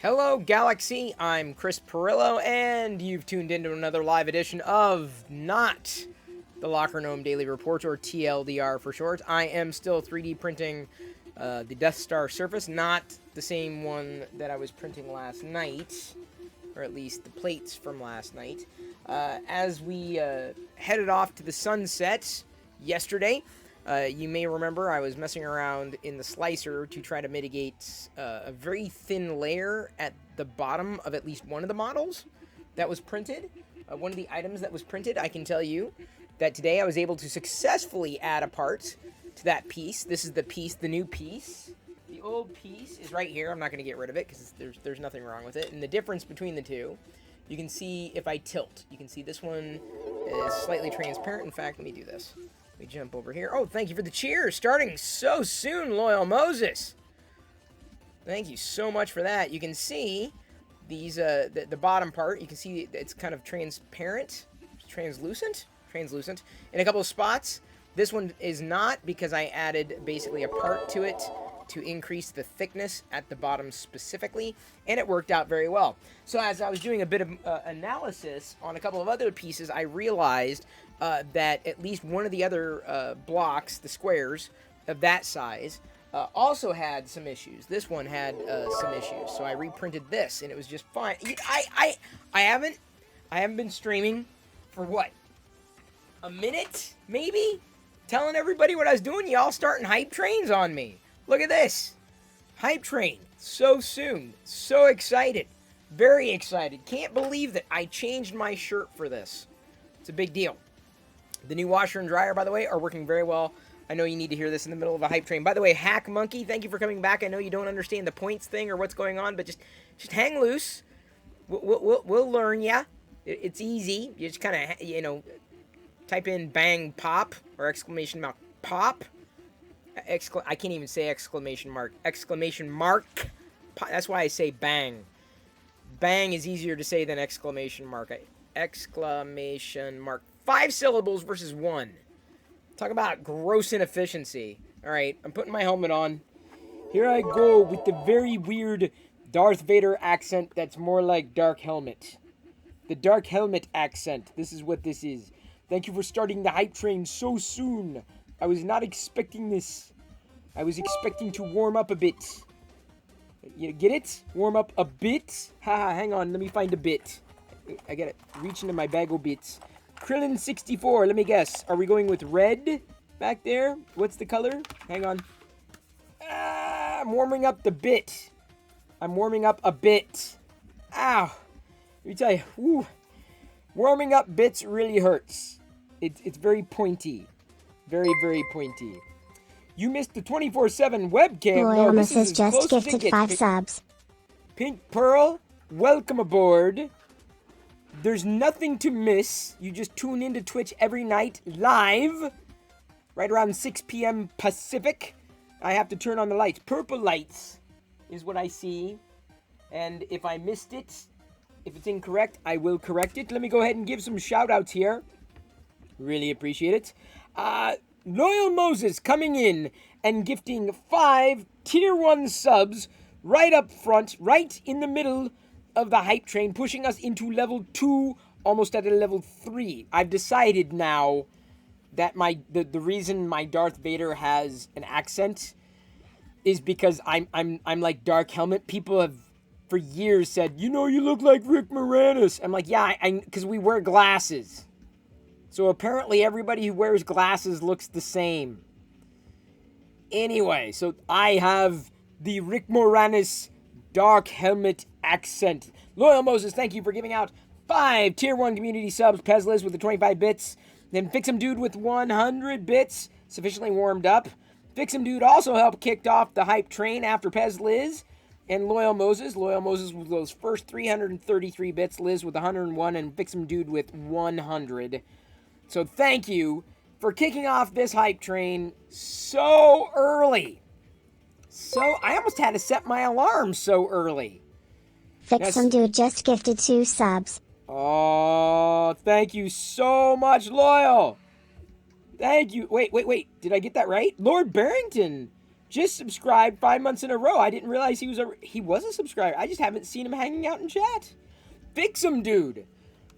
Hello, Galaxy. I'm Chris Perillo, and you've tuned into another live edition of Not the Locker Gnome Daily Report, or TLDR for short. I am still 3D printing the Death Star surface, not the same one that I was printing last night, or at least the plates from last night. As we headed off to the sunset yesterday, you may remember I was messing around in the slicer to try to mitigate a very thin layer at the bottom of at least one of the models that was printed. One of the items that was printed, I can tell you that today I was able to successfully add a part to that piece. This is the piece, the new piece. The old piece is right here. I'm not going to get rid of it because there's nothing wrong with it. And the difference between the two, you can see if I tilt. You can see this one is slightly transparent. In fact, let me do this. We jump over here. Oh, thank you for the cheers. Starting so soon, Loyal Moses. Thank you so much for that. You can see these, the bottom part. You can see it's kind of transparent, translucent in a couple of spots. This one is not, because I added basically a part to it to increase the thickness at the bottom specifically, and it worked out very well. So as I was doing a bit of analysis on a couple of other pieces, I realized that at least one of the other blocks, the squares of that size, also had some issues. This one had some issues, so I reprinted this, and it was just fine. I haven't been streaming for what, a minute maybe, telling everybody what I was doing. Y'all starting hype trains on me. Look at this, hype train so soon. So excited, very excited. Can't believe that I changed my shirt for this. It's a big deal. The new washer and dryer, by the way, are working very well. I know you need to hear this in the middle of a hype train. By the way, Hack Monkey, thank you for coming back. I know you don't understand the points thing or what's going on, but just hang loose. We'll learn ya. It's easy. You just kind of, type in bang pop or exclamation mark pop. I can't even say exclamation mark. Exclamation mark. Pop. That's why I say bang. Bang is easier to say than exclamation mark. Exclamation mark. 5 syllables versus 1. Talk about gross inefficiency. Alright, I'm putting my helmet on. Here I go with the very weird Darth Vader accent that's more like Dark Helmet. The Dark Helmet accent. This is what this is. Thank you for starting the hype train so soon. I was not expecting this. I was expecting to warm up a bit. You get it? Warm up a bit? Haha, hang on. Let me find a bit. I gotta reach into my bag of bits. Krillin64, let me guess. Are we going with red back there? What's the color? Hang on. I'm warming up the bit. I'm warming up a bit. Ow. Let me tell you. Whew. Warming up bits really hurts. It's very pointy. Very, very pointy. You missed the 24/7 webcam. Loyal No, this Mrs. is as just close as it gifted gets. 5 subs. Pink Pearl, welcome aboard. There's nothing to miss. You just tune into Twitch every night live, right around 6 p.m. Pacific. I have to turn on the lights. Purple lights is what I see. And if I missed it, if it's incorrect, I will correct it. Let me go ahead and give some shout outs here. Really appreciate it. Loyal Moses coming in and gifting 5 tier 1 subs right up front, right in the middle of the hype train, pushing us into level 2, almost at a level 3. I've decided now that the reason my Darth Vader has an accent is because I'm like Dark Helmet. People have for years said, you look like Rick Moranis. I'm like, yeah, because we wear glasses. So apparently everybody who wears glasses looks the same. Anyway, so I have the Rick Moranis Dark Helmet accent. Loyal Moses, thank you for giving out 5 tier 1 community subs. Pezliz with the 25 bits. Then Fix'em Dude with 100 bits. Sufficiently warmed up. Fix'em Dude also helped kick off the hype train after Pezliz. And Loyal Moses. Loyal Moses with those first 333 bits. Liz with 101. And Fix'em Dude with 100. So thank you for kicking off this hype train so early. So I almost had to set my alarm so early. Fix'em Dude just gifted 2 subs. Oh, thank you so much, Loyal. Thank you. Wait. Did I get that right? Lord Barrington just subscribed 5 months in a row. I didn't realize he was a subscriber. I just haven't seen him hanging out in chat. Fix'em Dude.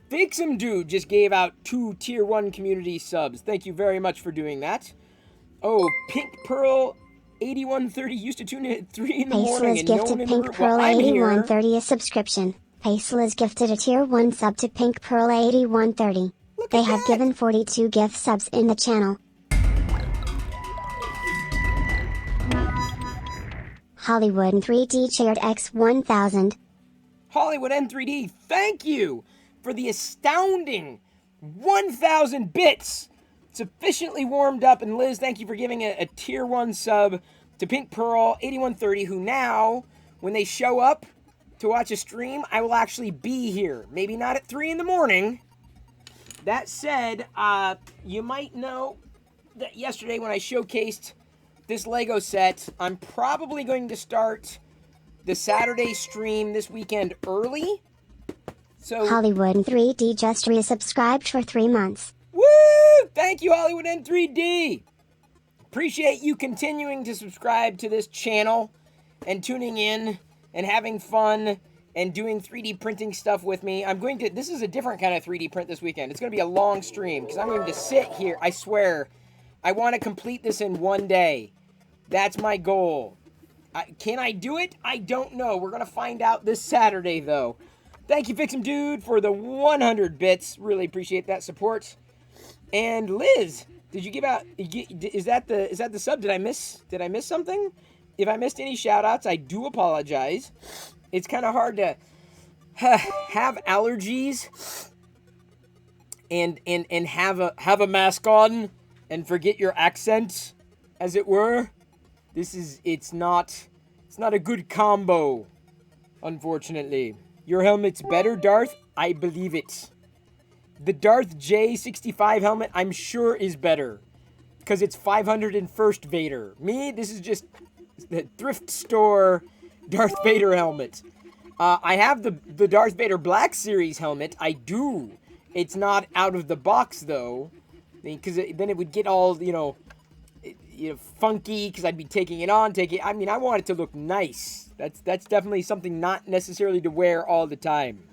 Fix'em Dude just gave out 2 Tier 1 community subs. Thank you very much for doing that. Oh, Pink Pearl 8130 used to tune in at 3 in the morning and no one in the Pink group. Pearl Well, I'm here. 8130 a subscription. Paisel has gifted a Tier 1 sub to Pink Pearl 8130. They have given 42 gift subs in the channel. Hollywood in 3D Chaired X1000. Hollywood N3D, thank you for the astounding 1,000 bits. Sufficiently warmed up. And Liz, thank you for giving a Tier 1 sub to Pink Pearl 8130, who now, when they show up to watch a stream, I will actually be here. Maybe not at 3 in the morning. That said, you might know that yesterday when I showcased this Lego set, I'm probably going to start the Saturday stream this weekend early. So Hollywood in 3D just resubscribed for 3 months. woo! Thank you, Hollywood N3D. Appreciate you continuing to subscribe to this channel and tuning in and having fun and doing 3D printing stuff with me. This is a different kind of 3D print this weekend. It's going to be a long stream because I'm going to sit here. I swear, I want to complete this in one day. That's my goal. Can I do it? I don't know. We're going to find out this Saturday, though. Thank you, Fix'em Dude, for the 100 bits. Really appreciate that support. And Liz, did you give out? Is that the sub? Did I miss something? If I missed any shout-outs, I do apologize. It's kind of hard to have allergies and have a mask on and forget your accent, as it were. It's not a good combo, unfortunately. Your helmet's better, Darth? I believe it. The Darth J65 helmet, I'm sure, is better. Because it's 501st Vader. Me, this is just the thrift store Darth Vader helmet. I have the Darth Vader Black Series helmet. I do. It's not out of the box, though. Because then it would get all, funky, because I'd be taking it on, I want it to look nice. That's definitely something not necessarily to wear all the time.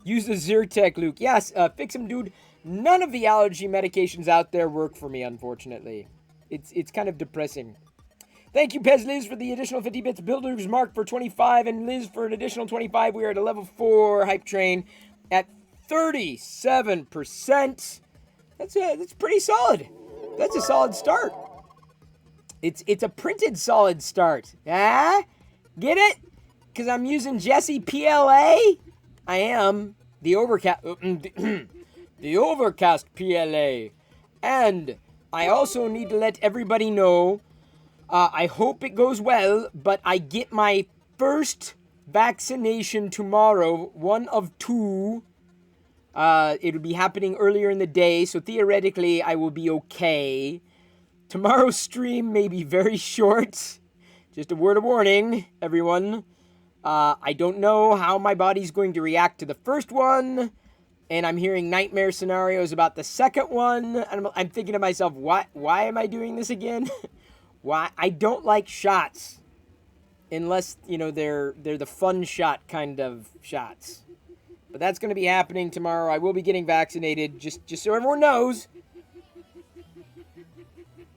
Use the Zyrtec, Luke. Yes, Fix'em Dude. None of the allergy medications out there work for me, unfortunately. It's kind of depressing. Thank you, Pez Liz, for the additional 50 bits. Builders Mark for 25, and Liz for an additional 25. We are at a level 4 hype train at 37%. That's pretty solid. That's a solid start. It's a printed solid start. Ah? Get it? Because I'm using Jesse PLA? I am. The Overcast... the Overcast PLA. And I also need to let everybody know, I hope it goes well, but I get my first vaccination tomorrow. 1 of 2. It'll be happening earlier in the day, so theoretically I will be okay. Tomorrow's stream may be very short. Just a word of warning, everyone. I don't know how my body's going to react to the first one, and I'm hearing nightmare scenarios about the second one, and I'm thinking to myself, why am I doing this again? Why? I don't like shots, unless, they're the fun shot kind of shots. But that's going to be happening tomorrow. I will be getting vaccinated, just so everyone knows.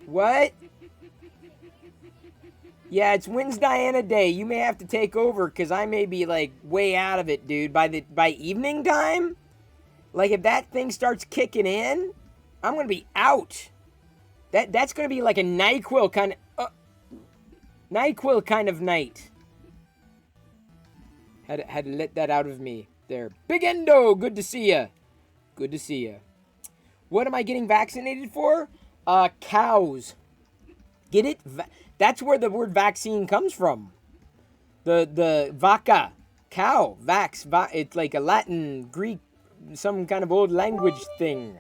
What? Yeah, it's Wins Diana Day. You may have to take over, because I may be, way out of it, dude. By evening time? If that thing starts kicking in, I'm going to be out. That's going to be like a NyQuil kind of night. Had to let that out of me there. Big Endo, good to see ya. Good to see ya. What am I getting vaccinated for? Cows. Get it? That's where the word vaccine comes from. The vaca, cow, vax, it's like a Latin, Greek, some kind of old language thing.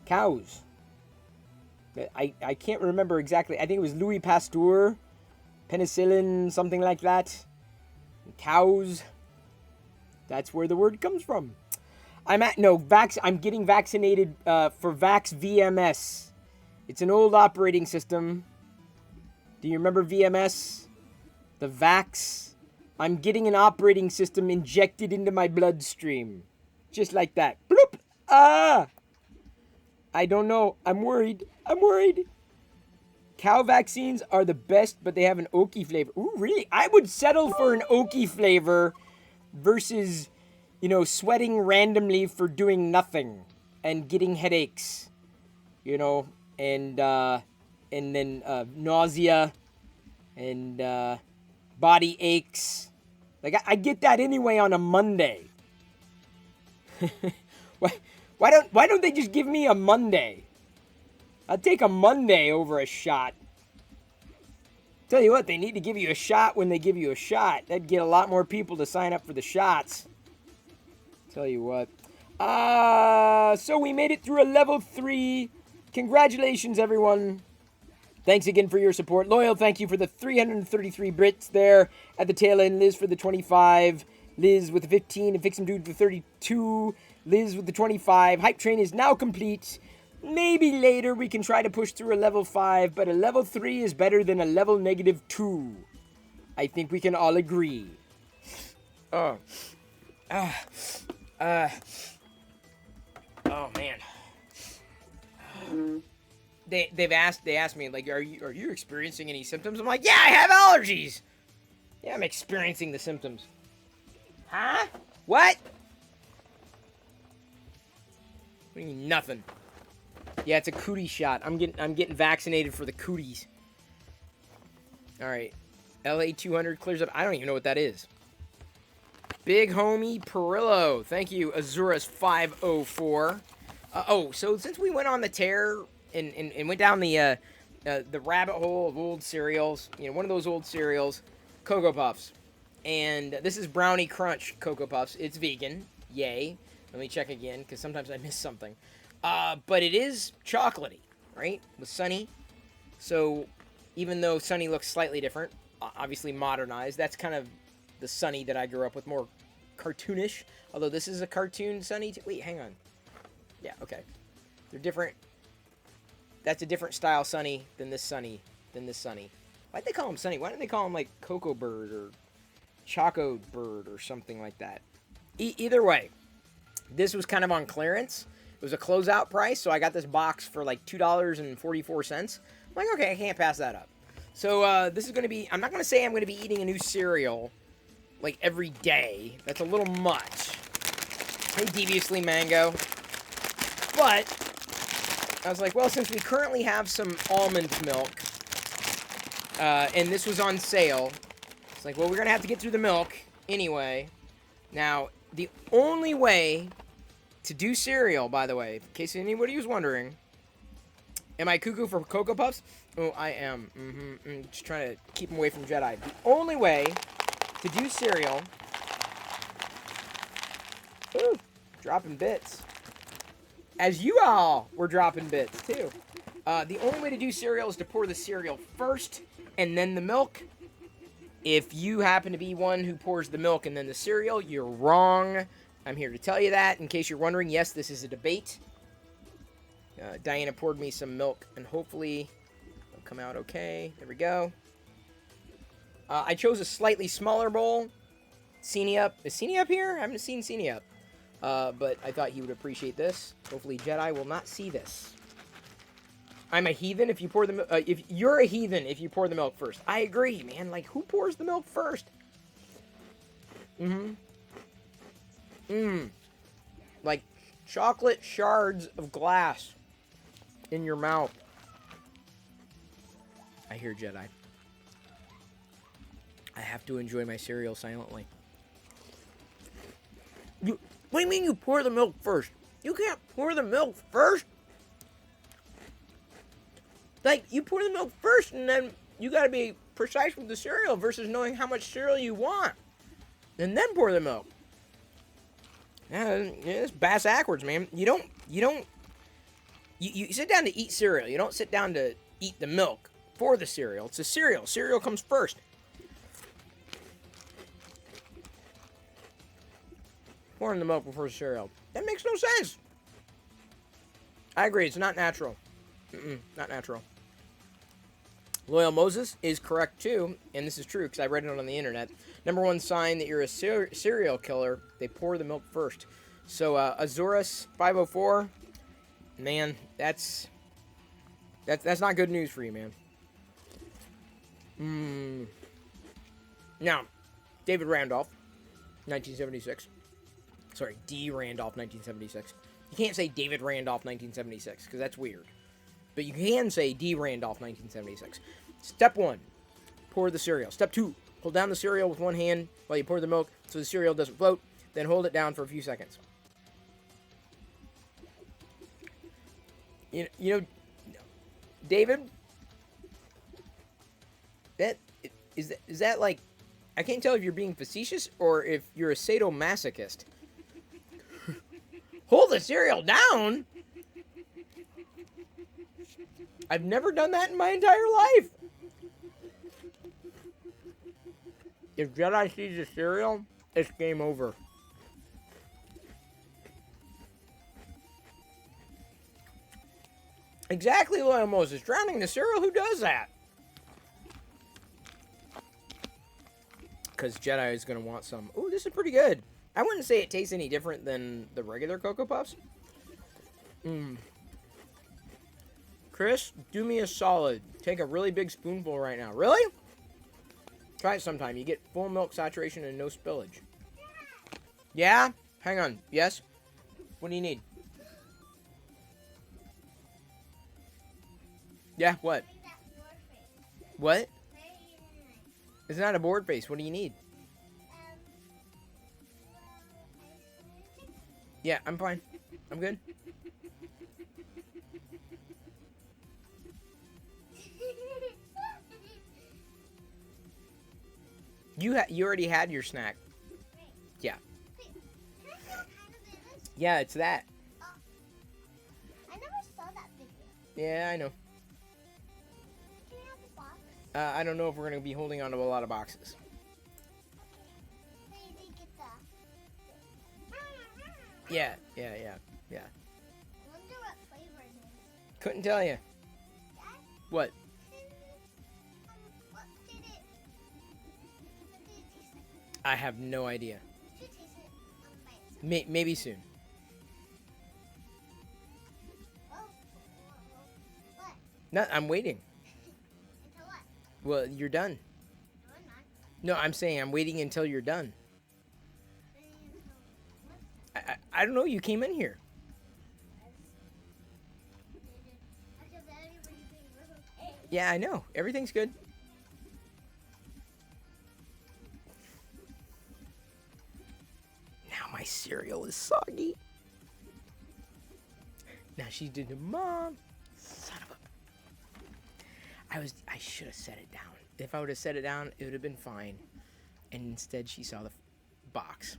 Cows. I can't remember exactly. I think it was Louis Pasteur, penicillin, something like that. Cows. That's where the word comes from. I'm getting vaccinated for Vax VMS. It's an old operating system. Do you remember VMS? The Vax? I'm getting an operating system injected into my bloodstream. Just like that. Bloop! Ah! I don't know. I'm worried. I'm worried. Cow vaccines are the best, but they have an oaky flavor. Ooh, really? I would settle for an oaky flavor versus, you know, sweating randomly for doing nothing and getting headaches, you know, and then nausea and body aches. Like, I get that anyway on a Monday. Why don't they just give me a Monday? I'll take a Monday over a shot. Tell you what, they need to give you a shot when they give you a shot. That'd get a lot more people to sign up for the shots. Tell you what. So we made it through a level 3. Congratulations, everyone. Thanks again for your support. Loyal, thank you for the 333 Brits there at the tail end. Liz for the 25. Liz with the 15. And Fix 'em Dude for 32. Liz with the 25. Hype train is now complete. Maybe later we can try to push through a level 5, but a level 3 is better than a level -2. I think we can all agree. Oh man. They asked me, like, are you experiencing any symptoms? I'm like, yeah, I have allergies. Yeah, I'm experiencing the symptoms. Huh? What? What do you mean, nothing? Yeah, it's a cootie shot. I'm getting vaccinated for the cooties. All right. LA 200 clears up. I don't even know what that is. Big homie Perillo. Thank you, Azura's 504. So since we went on the tear and went down the rabbit hole of old cereals, you know, one of those old cereals, Cocoa Puffs. And this is Brownie Crunch Cocoa Puffs. It's vegan. Yay. Let me check again, because sometimes I miss something. But it is chocolatey, right? With Sunny. So even though Sunny looks slightly different, obviously modernized, that's kind of the Sunny that I grew up with, more cartoonish. Although this is a cartoon Sunny. Wait, hang on. Yeah, okay. They're different. That's a different style Sunny than this Sunny. Why'd they call him Sunny? Why didn't they call him like Cocoa Bird or Choco Bird or something like that? Either way, this was kind of on clearance. It was a closeout price, so I got this box for like $2.44. I'm like, okay, I can't pass that up. So this is going to be, I'm not going to say I'm going to be eating a new cereal like every day. That's a little much. Hey, Deviously Mango. But I was like, well, since we currently have some almond milk, and this was on sale, it's like, well, we're going to have to get through the milk anyway. Now, the only way to do cereal, by the way, in case anybody was wondering, am I cuckoo for Cocoa Puffs? Oh, I am. Just trying to keep them away from Jedi. The only way to do cereal... Ooh, dropping bits. As you all were dropping bits, too. The only way to do cereal is to pour the cereal first, and then the milk. If you happen to be one who pours the milk and then the cereal, you're wrong. I'm here to tell you that. In case you're wondering, yes, this is a debate. Diana poured me some milk, and hopefully it'll come out okay. There we go. I chose a slightly smaller bowl. Seenie up. Is Seenie up here? I haven't seen Seenie up. But I thought he would appreciate this. Hopefully Jedi will not see this. I'm a heathen if you pour the milk. If you're a heathen if you pour the milk first. I agree, man. Like, who pours the milk first? Like chocolate shards of glass in your mouth. I hear Jedi. I have to enjoy my cereal silently. What do you mean you pour the milk first? You can't pour the milk first. Like, you pour the milk first, and then you gotta be precise with the cereal versus knowing how much cereal you want. And then pour the milk. Yeah, it's bass backwards, man. You sit down to eat cereal. You don't sit down to eat the milk for the cereal. It's a cereal. Cereal comes first. Pouring the milk before the cereal. That makes no sense. I agree. It's not natural. Not natural. Loyal Moses is correct too, and this is true because I read it on the internet. Number one sign that you're a serial killer, they pour the milk first. So Azorus 504, man, that's not good news for you, man. Now, David Randolph, 1976. Sorry, D. Randolph, 1976. You can't say David Randolph, 1976, because that's weird. But you can say D. Randolph, 1976. Step 1, pour the cereal. Step 2, hold down the cereal with one hand while you pour the milk so the cereal doesn't float. Then hold it down for a few seconds. You know, David, is that like, I can't tell if you're being facetious or if you're a sadomasochist. Hold the cereal down? I've never done that in my entire life. If Jedi sees the cereal, it's game over. Exactly, Loyal Moses. Drowning the cereal? Who does that? Because Jedi is going to want some. Ooh, this is pretty good. I wouldn't say it tastes any different than the regular Cocoa Puffs. Chris, do me a solid. Take a really big spoonful right now. Really? Try it sometime. You get full milk saturation and no spillage. Yeah? Hang on. Yes? What do you need? Yeah, what? What? It's not a board face. What do you need? Yeah, I'm fine. I'm good. You already had your snack. Yeah. Yeah, it's that. I never saw that video. Yeah, I know. Can you have the box? I don't know if we're going to be holding on to a lot of boxes. Maybe get the... Yeah. I wonder what flavor it is. Couldn't tell you. Dad, What? what did it taste like? I have no idea. Should taste it by itself. Maybe soon. Oh, what? No, I'm waiting. Until what? Well, you're done. No, I'm not. No, I'm saying I'm waiting until you're done. What? I don't know. You came in here. Because everything was okay. Yeah, I know. Everything's good. Now my cereal is soggy. Now she's doing the mom. Son of a... I should have set it down. If I would have set it down, it would have been fine. And instead she saw the box.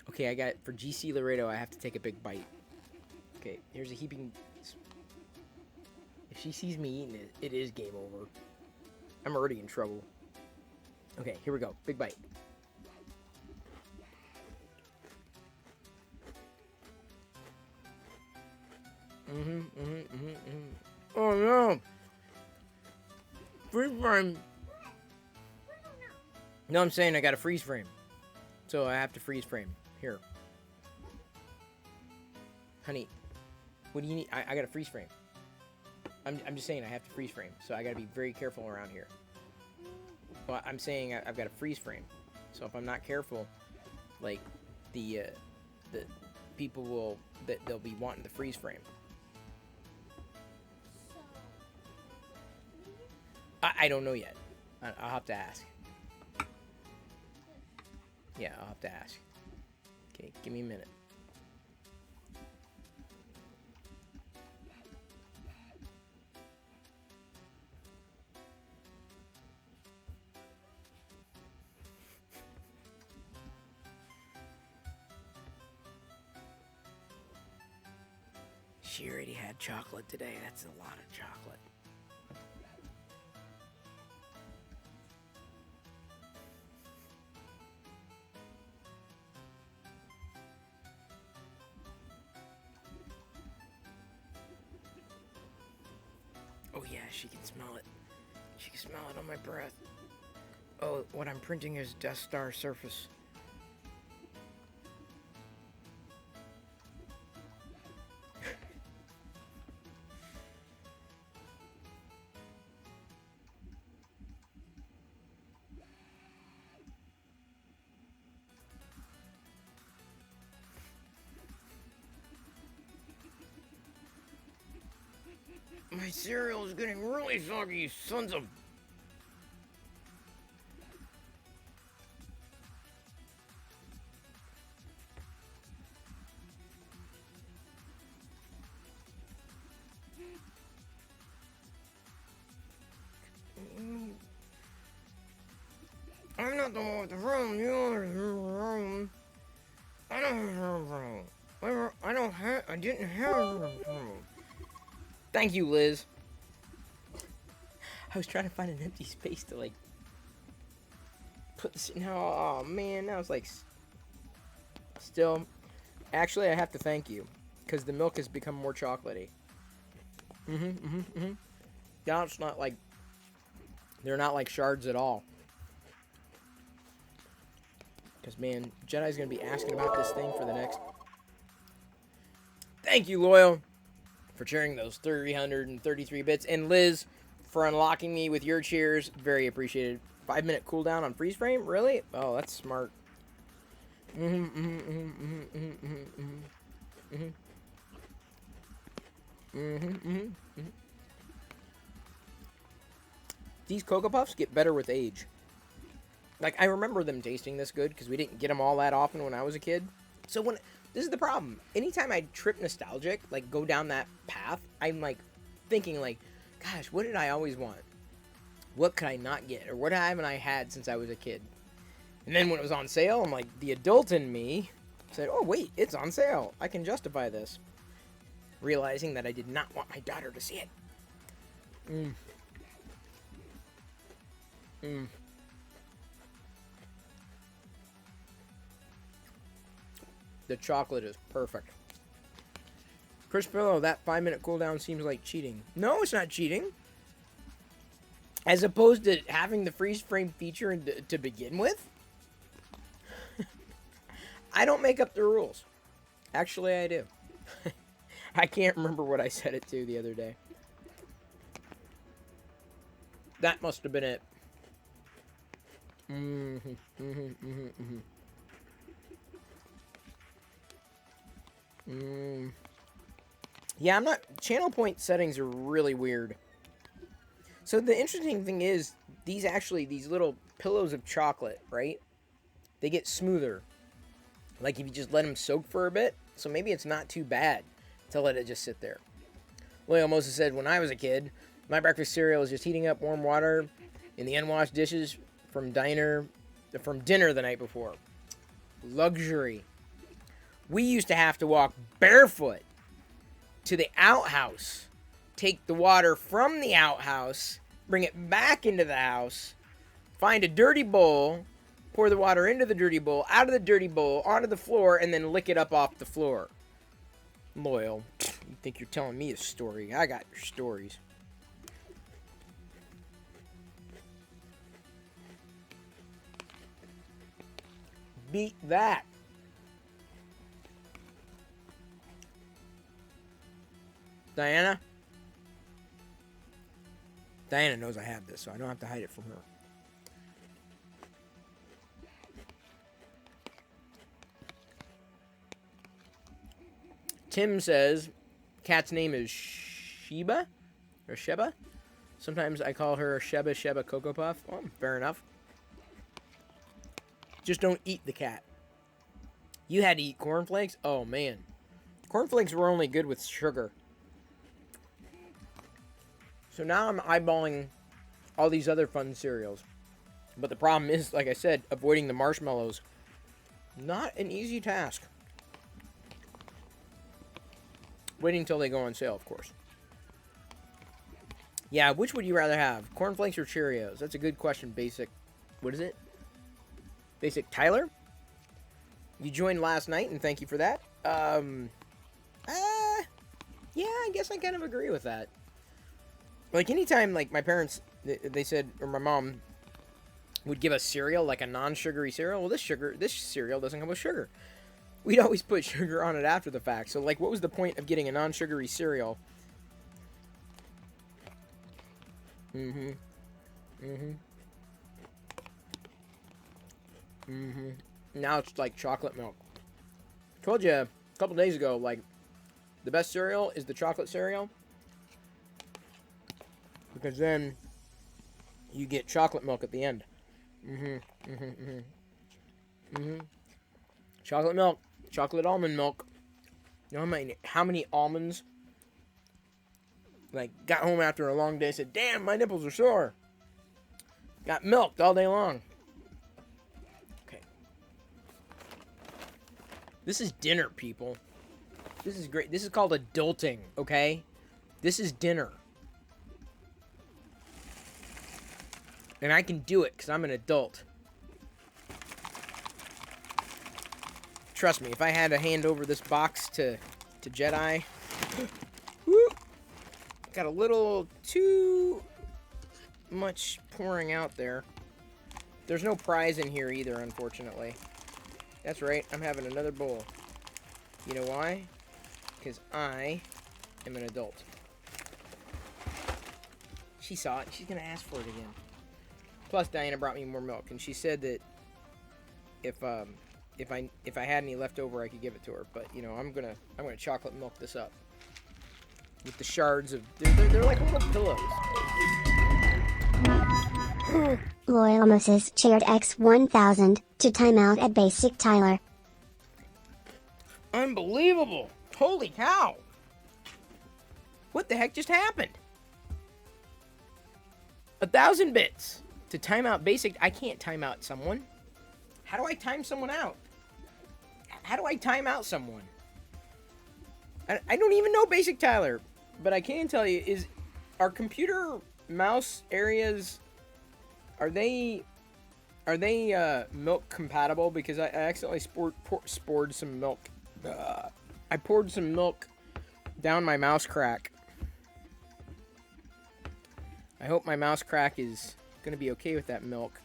Okay, I got, for GC Laredo, I have to take a big bite. Okay, here's a heaping... If she sees me eating it, it is game over. I'm already in trouble. Okay, here we go. Big bite. Oh no! Freeze frame. No, I'm saying I got a freeze frame. So I have to freeze frame. Here. Honey, what do you need? I got a freeze frame. I'm just saying I have to freeze frame. So I got to be very careful around here. Well, I'm saying I've got a freeze frame. So if I'm not careful, like, the people will, they'll be wanting the freeze frame. I don't know yet. I'll have to ask. Yeah, I'll have to ask. Okay, give me a minute. She already had chocolate today. That's a lot of chocolate. she can smell it. She can smell it on my breath. Oh, what I'm printing is Death Star surface. My cereal is getting really soggy, you sons of... I'm not the one with the room, you're the room. I don't have a room. I didn't have a room. Thank you, Liz. I was trying to find an empty space to, like, put this in. Oh, man, now it's like... Still, actually, I have to thank you, because the milk has become more chocolatey. Now it's not like... They're not like shards at all. Because, man, Jedi's going to be asking about this thing for the next... Thank you, Loyal, for sharing those 333 bits. And Liz, for unlocking me with your cheers. Very appreciated. 5-minute cooldown on freeze frame? Really? Oh, that's smart. These Cocoa Puffs get better with age. Like, I remember them tasting this good because we didn't get them all that often when I was a kid. So when... This is the problem. Anytime I trip nostalgic, like, go down that path, I'm, like, thinking, like, gosh, what did I always want? What could I not get? Or what haven't I had since I was a kid? And then when it was on sale, I'm like, the adult in me said, oh, wait, it's on sale. I can justify this. Realizing that I did not want my daughter to see it. The chocolate is perfect. Chris Pillow, that 5-minute cooldown seems like cheating. No, it's not cheating. As opposed to having the freeze frame feature to begin with. I don't make up the rules. Actually, I do. I can't remember what I set it to the other day. That must have been it. Yeah, I'm not... Channel point settings are really weird. So the interesting thing is, these little pillows of chocolate, right? They get smoother. Like if you just let them soak for a bit. So maybe it's not too bad to let it just sit there. Loyal Moses said, when I was a kid, my breakfast cereal was just heating up warm water in the unwashed dishes from dinner the night before. Luxury. We used to have to walk barefoot to the outhouse, take the water from the outhouse, bring it back into the house, find a dirty bowl, pour the water into the dirty bowl, out of the dirty bowl, onto the floor, and then lick it up off the floor. Loyal, you think you're telling me a story? I got your stories. Beat that. Diana? Diana knows I have this, so I don't have to hide it from her. Tim says, cat's name is Sheba? Or Sheba? Sometimes I call her Sheba Cocoa Puff. Well, fair enough. Just don't eat the cat. You had to eat cornflakes? Oh, man. Cornflakes were only good with sugar. So now I'm eyeballing all these other fun cereals. But the problem is, like I said, avoiding the marshmallows. Not an easy task. Waiting until they go on sale, of course. Yeah, which would you rather have? Cornflakes or Cheerios? That's a good question, Basic. What is it? Basic Tyler? You joined last night, and thank you for that. Yeah, I guess I kind of agree with that. Like, anytime, like, my parents, they said, or my mom would give us cereal, like a non-sugary cereal. Well, this cereal doesn't come with sugar. We'd always put sugar on it after the fact. So, like, what was the point of getting a non-sugary cereal? Mm-hmm. Mm-hmm. Mm-hmm. Now it's like chocolate milk. Told you a couple days ago, like, the best cereal is the chocolate cereal. Because then you get chocolate milk at the end. Mm-hmm. Mm-hmm. Mm-hmm. Mm-hmm. Chocolate milk. Chocolate almond milk. You know how many almonds, like, got home after a long day, said, damn, my nipples are sore. Got milked all day long. Okay. This is dinner, people. This is great. This is called adulting, okay? This is dinner. And I can do it because I'm an adult. Trust me, if I had to hand over this box to Jedi, whoo, got a little too much pouring out there. There's no prize in here either, unfortunately. That's right, I'm having another bowl. You know why? Because I am an adult. She saw it, she's gonna ask for it again. Plus, Diana brought me more milk, and she said that if I had any left over, I could give it to her. But you know, I'm gonna chocolate milk this up with the shards of they're like little pillows. Loyal Moses shared X1000 to timeout at Basic Tyler. Unbelievable! Holy cow! What the heck just happened? 1,000 bits to time out Basic. I can't time out someone. How do I time someone out? How do I time out someone? I don't even know Basic Tyler, but I can tell you is our computer mouse areas, are they milk compatible? Because I accidentally poured some milk. I poured some milk down my mouse crack. I hope my mouse crack is gonna be okay with that milk.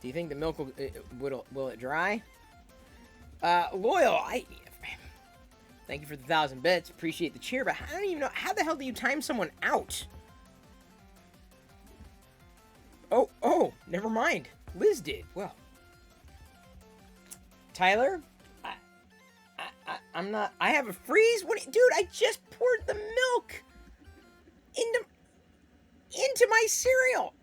Do you think the milk will it dry? Loyal, thank you for the 1,000 bits. Appreciate the cheer, but I don't even know how the hell do you time someone out? Oh, never mind. Liz did. Well, Tyler, I'm not. I have a freeze. What, dude? I just poured the milk into my cereal.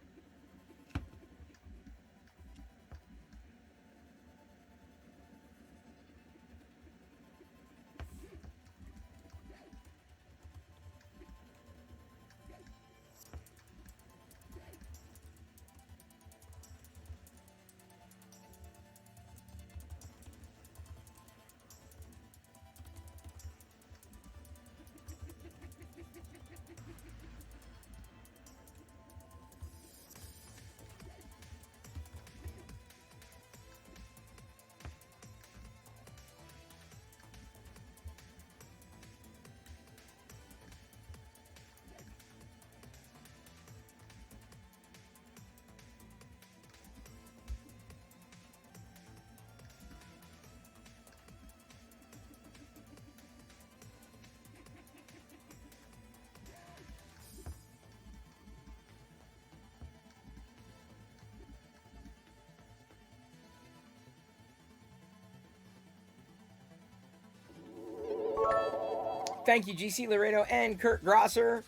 Thank you, GC Laredo and Kurt Grosser,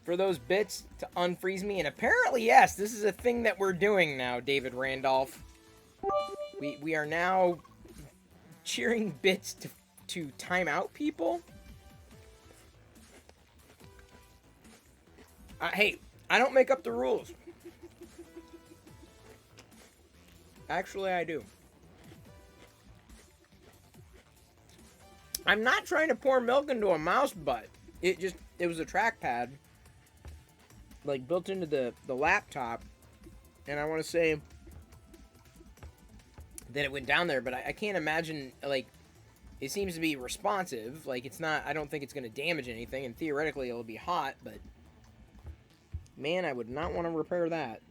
for those bits to unfreeze me. And apparently, yes, this is a thing that we're doing now, David Randolph. We are now cheering bits to time out people. Hey, I don't make up the rules. Actually, I do. I'm not trying to pour milk into a mouse butt. It was a trackpad, like, built into the laptop. And I want to say that it went down there, but I can't imagine, like, it seems to be responsive. Like, it's not, I don't think it's going to damage anything, and theoretically it'll be hot, but Man, I would not want to repair that.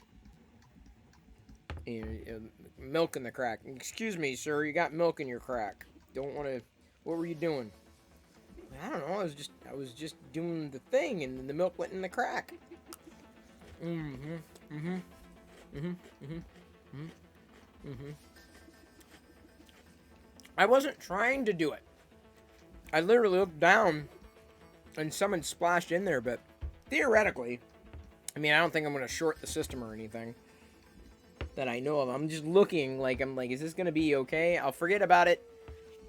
Milk in the crack. Excuse me, sir. You got milk in your crack. Don't want to. What were you doing? I don't know. I was just doing the thing, and the milk went in the crack. I wasn't trying to do it. I literally looked down, and someone splashed in there. But theoretically, I mean, I don't think I'm going to short the system or anything that I know of. I'm just looking like, is this going to be okay? I'll forget about it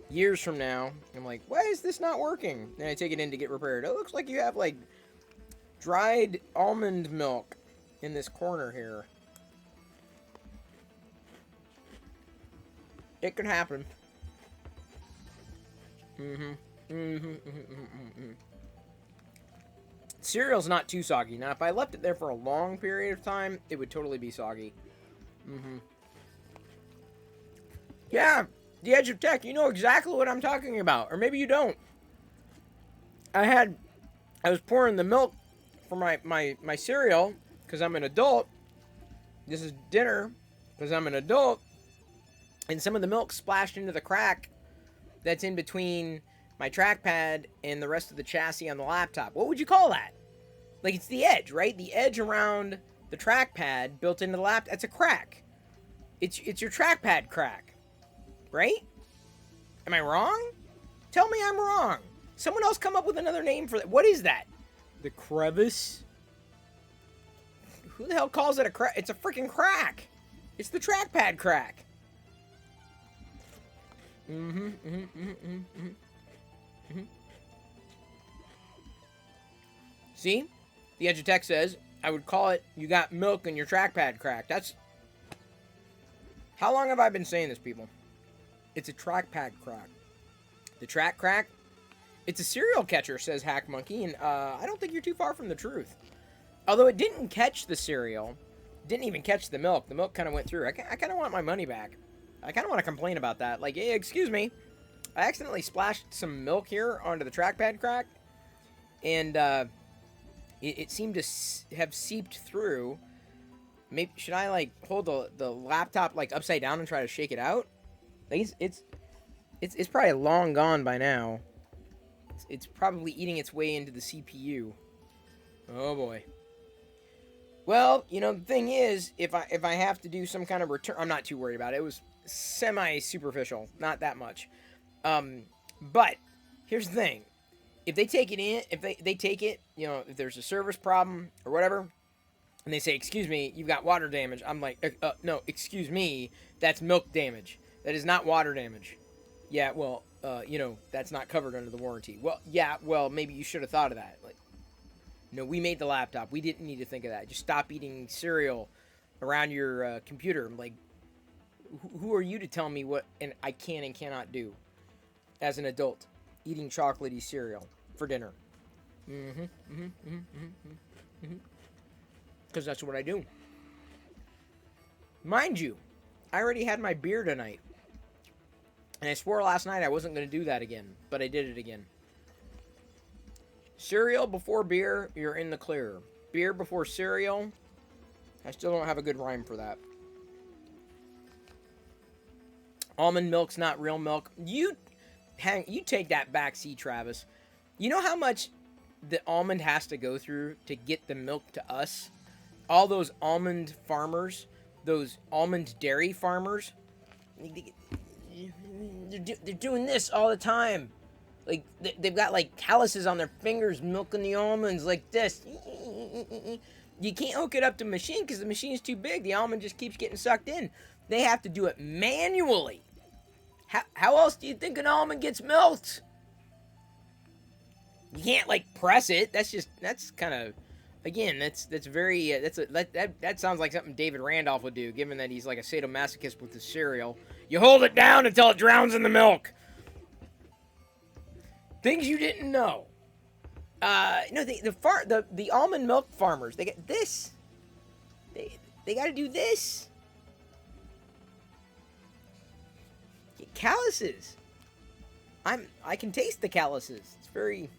years from now. I'm like, why is this not working? And I take it in to get repaired. It looks like you have, like, dried almond milk in this corner here. It could happen. Cereal's not too soggy. Now, if I left it there for a long period of time, it would totally be soggy. Yeah, the Edge of Tech. You know exactly what I'm talking about. Or maybe you don't. I was pouring the milk for my cereal because I'm an adult. This is dinner because I'm an adult. And some of the milk splashed into the crack that's in between my trackpad and the rest of the chassis on the laptop. What would you call that? Like, it's the edge, right? The edge around the trackpad built into the laptop. That's a crack. It's your trackpad crack, right? Am I wrong? Tell me I'm wrong. Someone else come up with another name for that. What is that? The crevice? Who the hell calls it a crack? It's a freaking crack. It's the trackpad crack. See? The Edge of Tech says, I would call it, you got milk in your trackpad crack. That's... How long have I been saying this, people? It's a trackpad crack. The track crack? It's a cereal catcher, says Hack Monkey, and I don't think you're too far from the truth. Although it didn't catch the cereal, didn't even catch the milk. The milk kind of went through. I kind of want my money back. I kind of want to complain about that. Like, hey, excuse me, I accidentally splashed some milk here onto the trackpad crack, and it seemed to have seeped through. Maybe should I like hold the laptop like upside down and try to shake it out? Like it's probably long gone by now. It's probably eating its way into the CPU. Oh boy. Well, you know, the thing is, if I have to do some kind of return, I'm not too worried about it. It was semi-superficial, not that much. But here's the thing. If they take it in, if they take it, you know, if there's a service problem or whatever, and they say, excuse me, you've got water damage, I'm like, no, excuse me, that's milk damage. That is not water damage. Yeah, well, you know, that's not covered under the warranty. Well, yeah, well, maybe you should have thought of that. Like, no, we made the laptop. We didn't need to think of that. Just stop eating cereal around your computer. I'm like, who are you to tell me what I can and cannot do as an adult? Eating chocolatey cereal for dinner. Because that's what I do. Mind you, I already had my beer tonight. And I swore last night I wasn't going to do that again. But I did it again. Cereal before beer, you're in the clear. Beer before cereal, I still don't have a good rhyme for that. Almond milk's not real milk. You take that back seat, Travis. You know how much the almond has to go through to get the milk to us? All those almond farmers, those almond dairy farmers, they're doing this all the time. Like, they've got, like, calluses on their fingers milking the almonds like this. You can't hook it up to the machine because the machine's too big. The almond just keeps getting sucked in. They have to do it manually. How else do you think an almond gets milked? You can't, like, press it. That's kind of, again, that's very, that sounds like something David Randolph would do, given that he's, like, a sadomasochist with his cereal. You hold it down until it drowns in the milk. Things you didn't know. No, the almond milk farmers, they get this. They got to do this. Get calluses. I can taste the calluses. It's very.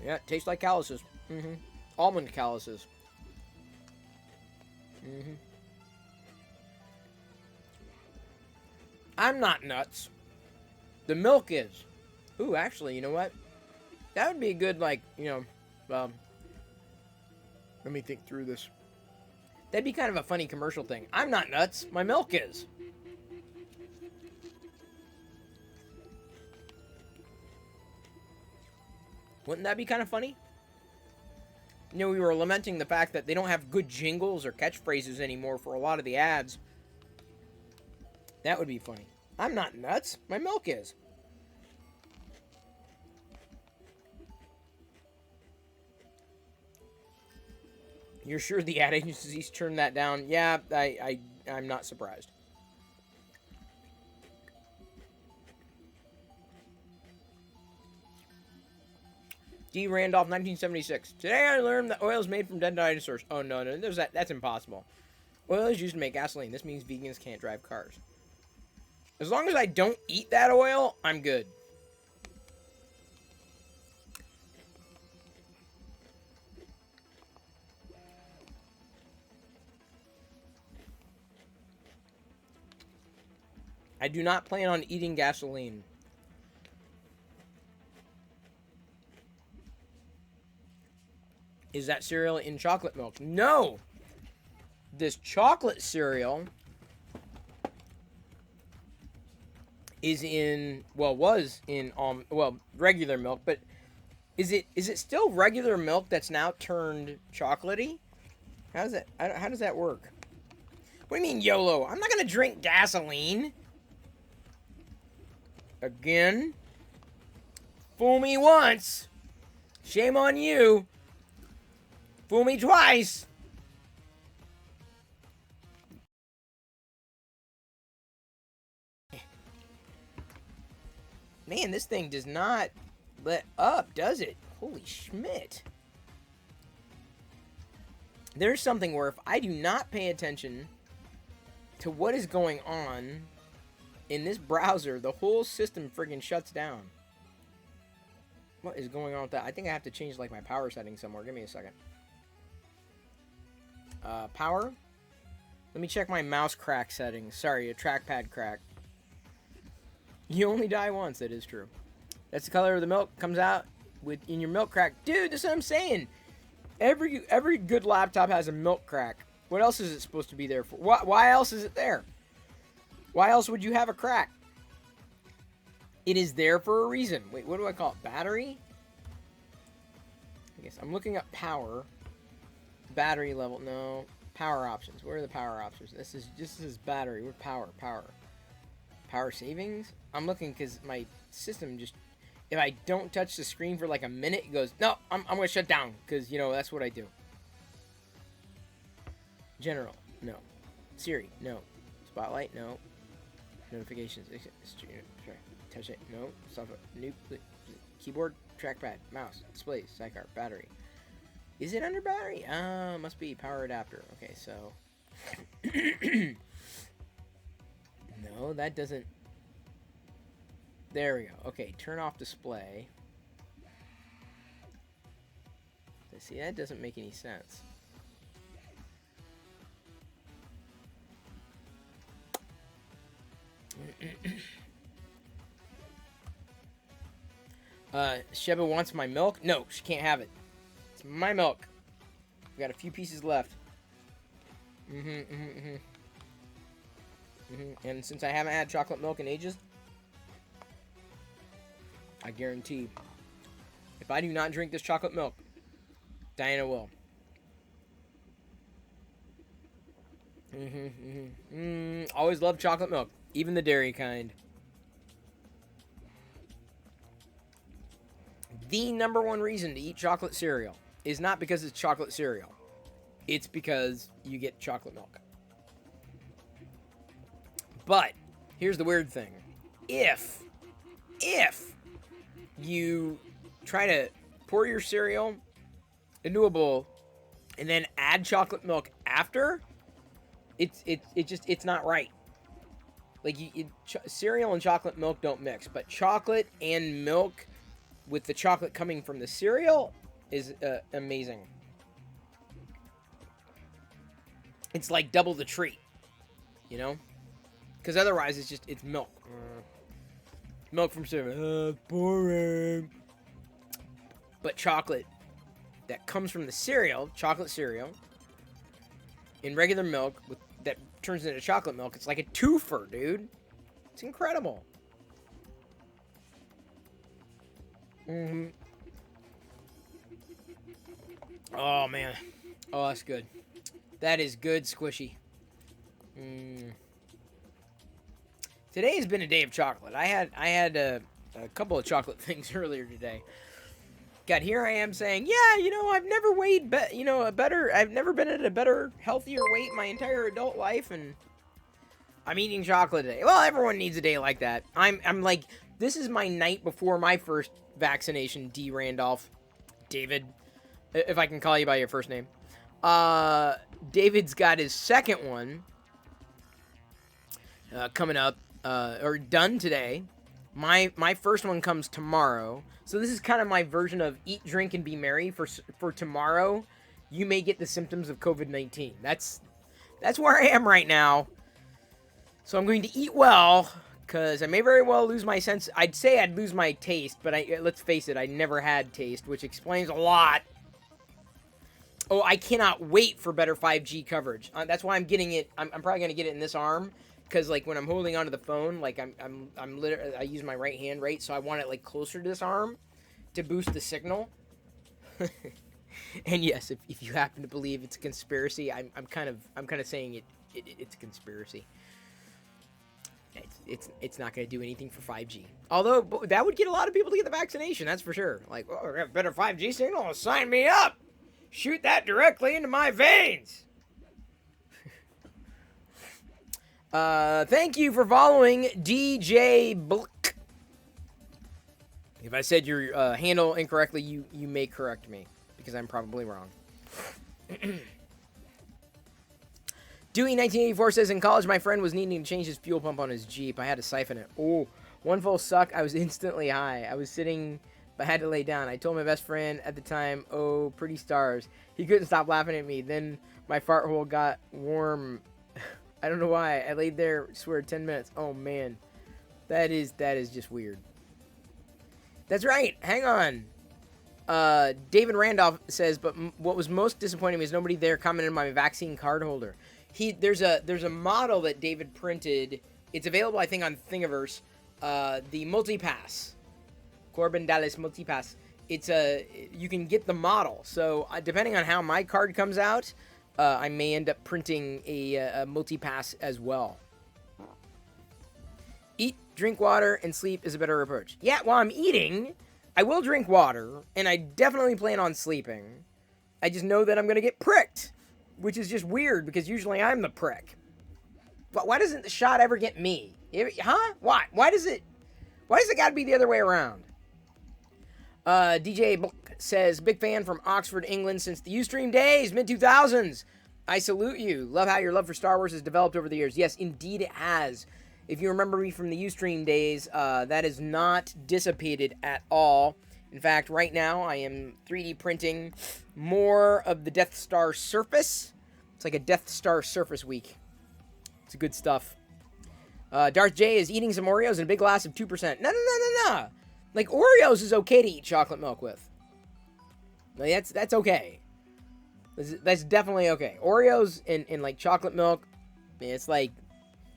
Yeah, it tastes like calluses. Almond calluses. I'm not nuts. The milk is. Ooh, actually, you know what? That would be a good, like, let me think through this. That'd be kind of a funny commercial thing. I'm not nuts. My milk is. Wouldn't that be kind of funny? You know, we were lamenting the fact that they don't have good jingles or catchphrases anymore for a lot of the ads. That would be funny. I'm not nuts. My milk is. You're sure the ad agencies turned that down? Yeah, I'm not surprised. D. Randolph, 1976. Today I learned that oil is made from dead dinosaurs. Oh, no, that's impossible. Oil is used to make gasoline. This means vegans can't drive cars. As long as I don't eat that oil, I'm good. I do not plan on eating gasoline. Is that cereal in chocolate milk? No! This chocolate cereal is in, well, was in, regular milk, but is it still regular milk that's now turned chocolatey? How does that work? What do you mean, YOLO? I'm not gonna drink gasoline. Again. Fool me once. Shame on you. Fool me twice. Man, this thing does not let up, does it? Holy schmidt. There's something where if I do not pay attention to what is going on in this browser, the whole system friggin' shuts down. What is going on with that? I think I have to change, like, my power settings somewhere. Give me a second. Power? Let me check my mouse crack settings. Sorry, a trackpad crack. You only die once, that is true. That's the color of the milk. Comes out in your milk crack. Dude, that's what I'm saying. Every good laptop has a milk crack. What else is it supposed to be there for? Why else is it there? Why else would you have a crack? It is there for a reason. Wait, what do I call it? Battery? I guess I'm looking up power. Battery level. No. Power options. Where are the power options? This is battery. What power? Power savings? I'm looking because my system just... If I don't touch the screen for like a minute, it goes, no, I'm going to shut down. Because, you know, that's what I do. General. No. Siri. No. Spotlight. No. Notifications. Sorry. Touch it. No. Software. New. Keyboard. Trackpad. Mouse. Displays. Sidecar. Battery. Is it under battery? Must be power adapter. Okay, so. No, that doesn't. There we go. Okay, turn off display. See, that doesn't make any sense. Sheba wants my milk. No, she can't have it. It's my milk. We got a few pieces left. And since I haven't had chocolate milk in ages, I guarantee, if I do not drink this chocolate milk, Diana will. Always love chocolate milk, even the dairy kind. The number one reason to eat chocolate cereal is not because it's chocolate cereal. It's because you get chocolate milk. But here's the weird thing. If you try to pour your cereal into a bowl and then add chocolate milk after, it's not right. Like cereal and chocolate milk don't mix, but chocolate and milk with the chocolate coming from the cereal is amazing. It's like double the treat, you know? Because otherwise it's milk. Milk from cereal. Boring. But chocolate that comes from the cereal, chocolate cereal, in regular milk that turns into chocolate milk, it's like a twofer, dude. It's incredible. Oh, man. Oh, that's good. That is good, squishy. Today has been a day of chocolate. I had a couple of chocolate things earlier today. God, here I am saying, yeah, you know, I've never weighed, I've never been at a better, healthier weight my entire adult life, and I'm eating chocolate today. Well, everyone needs a day like that. I'm like, this is my night before my first vaccination, D. Randolph. David, if I can call you by your first name. David's got his second one coming up, or done today. My first one comes tomorrow. So this is kind of my version of eat, drink, and be merry for tomorrow. You may get the symptoms of COVID-19. That's where I am right now. So I'm going to eat well, because I may very well lose my sense. I'd say I'd lose my taste, but let's face it, I never had taste, which explains a lot. Oh, I cannot wait for better 5G coverage. That's why I'm getting it. I'm probably going to get it in this arm. Because, like, when I'm holding onto the phone, like, I'm literally, I use my right hand, right? So I want it, like, closer to this arm to boost the signal. And yes, if you happen to believe it's a conspiracy, I'm kind of saying it's a conspiracy. It's not going to do anything for 5G. Although, that would get a lot of people to get the vaccination, that's for sure. Like, oh, we have a better 5G signal? Sign me up! Shoot that directly into my veins! Thank you for following DJ Bulk. If I said your handle incorrectly, you may correct me, because I'm probably wrong. Dewey 1984 says, in college, my friend was needing to change his fuel pump on his Jeep. I had to siphon it. Oh, one full suck, I was instantly high. I was sitting, but had to lay down. I told my best friend at the time, oh, pretty stars. He couldn't stop laughing at me. Then my fart hole got warm. I don't know why. I laid there, swear, 10 minutes. Oh, man. That is just weird. That's right. Hang on. David Randolph says, but what was most disappointing is nobody there commented on my vaccine card holder. There's a model that David printed. It's available, I think, on Thingiverse. The Multipass. Corbin Dallas Multipass. You can get the model. So, depending on how my card comes out, I may end up printing a Multipass as well. Eat, drink water, and sleep is a better approach. Yeah, while I'm eating, I will drink water, and I definitely plan on sleeping. I just know that I'm going to get pricked, which is just weird, because usually I'm the prick. But why doesn't the shot ever get me? Huh? Why? Why does it got to be the other way around? DJ Book says, big fan from Oxford, England since the Ustream days, mid-2000s. I salute you. Love how your love for Star Wars has developed over the years. Yes, indeed it has. If you remember me from the Ustream days, that is not dissipated at all. In fact, right now I am 3D printing more of the Death Star surface. It's like a Death Star surface week. It's good stuff. Darth J is eating some Oreos in a big glass of 2%. No. Like, Oreos is okay to eat chocolate milk with. Like, that's okay. That's definitely okay. Oreos and like chocolate milk, it's like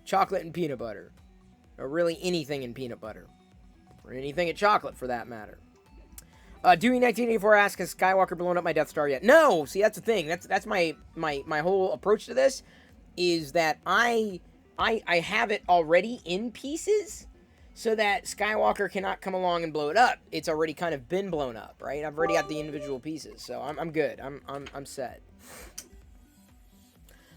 chocolate and peanut butter. Or really anything in peanut butter. Or anything in chocolate, for that matter. Dewey 1984 asks, has Skywalker blown up my Death Star yet? No! See, that's the thing. That's my whole approach to this, is that I have it already in pieces, so that Skywalker cannot come along and blow it up. It's already kind of been blown up, right? I've already got the individual pieces, so I'm good. I'm set.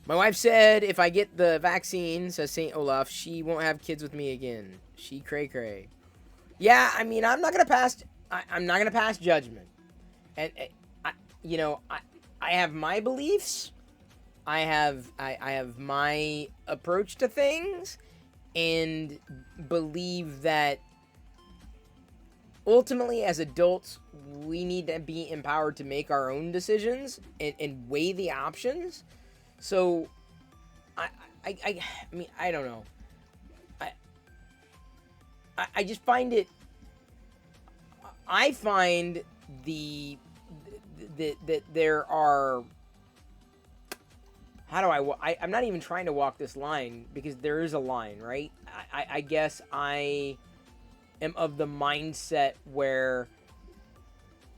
My wife said if I get the vaccine, says St. Olaf, she won't have kids with me again. She cray-cray. Yeah, I mean, I'm not gonna pass judgment. And I have my beliefs. I have my approach to things, and believe that ultimately, as adults, we need to be empowered to make our own decisions and weigh the options. So, I mean, I don't know. I just find it. I find that there are. How do I'm not even trying to walk this line because there is a line, right? I guess I am of the mindset where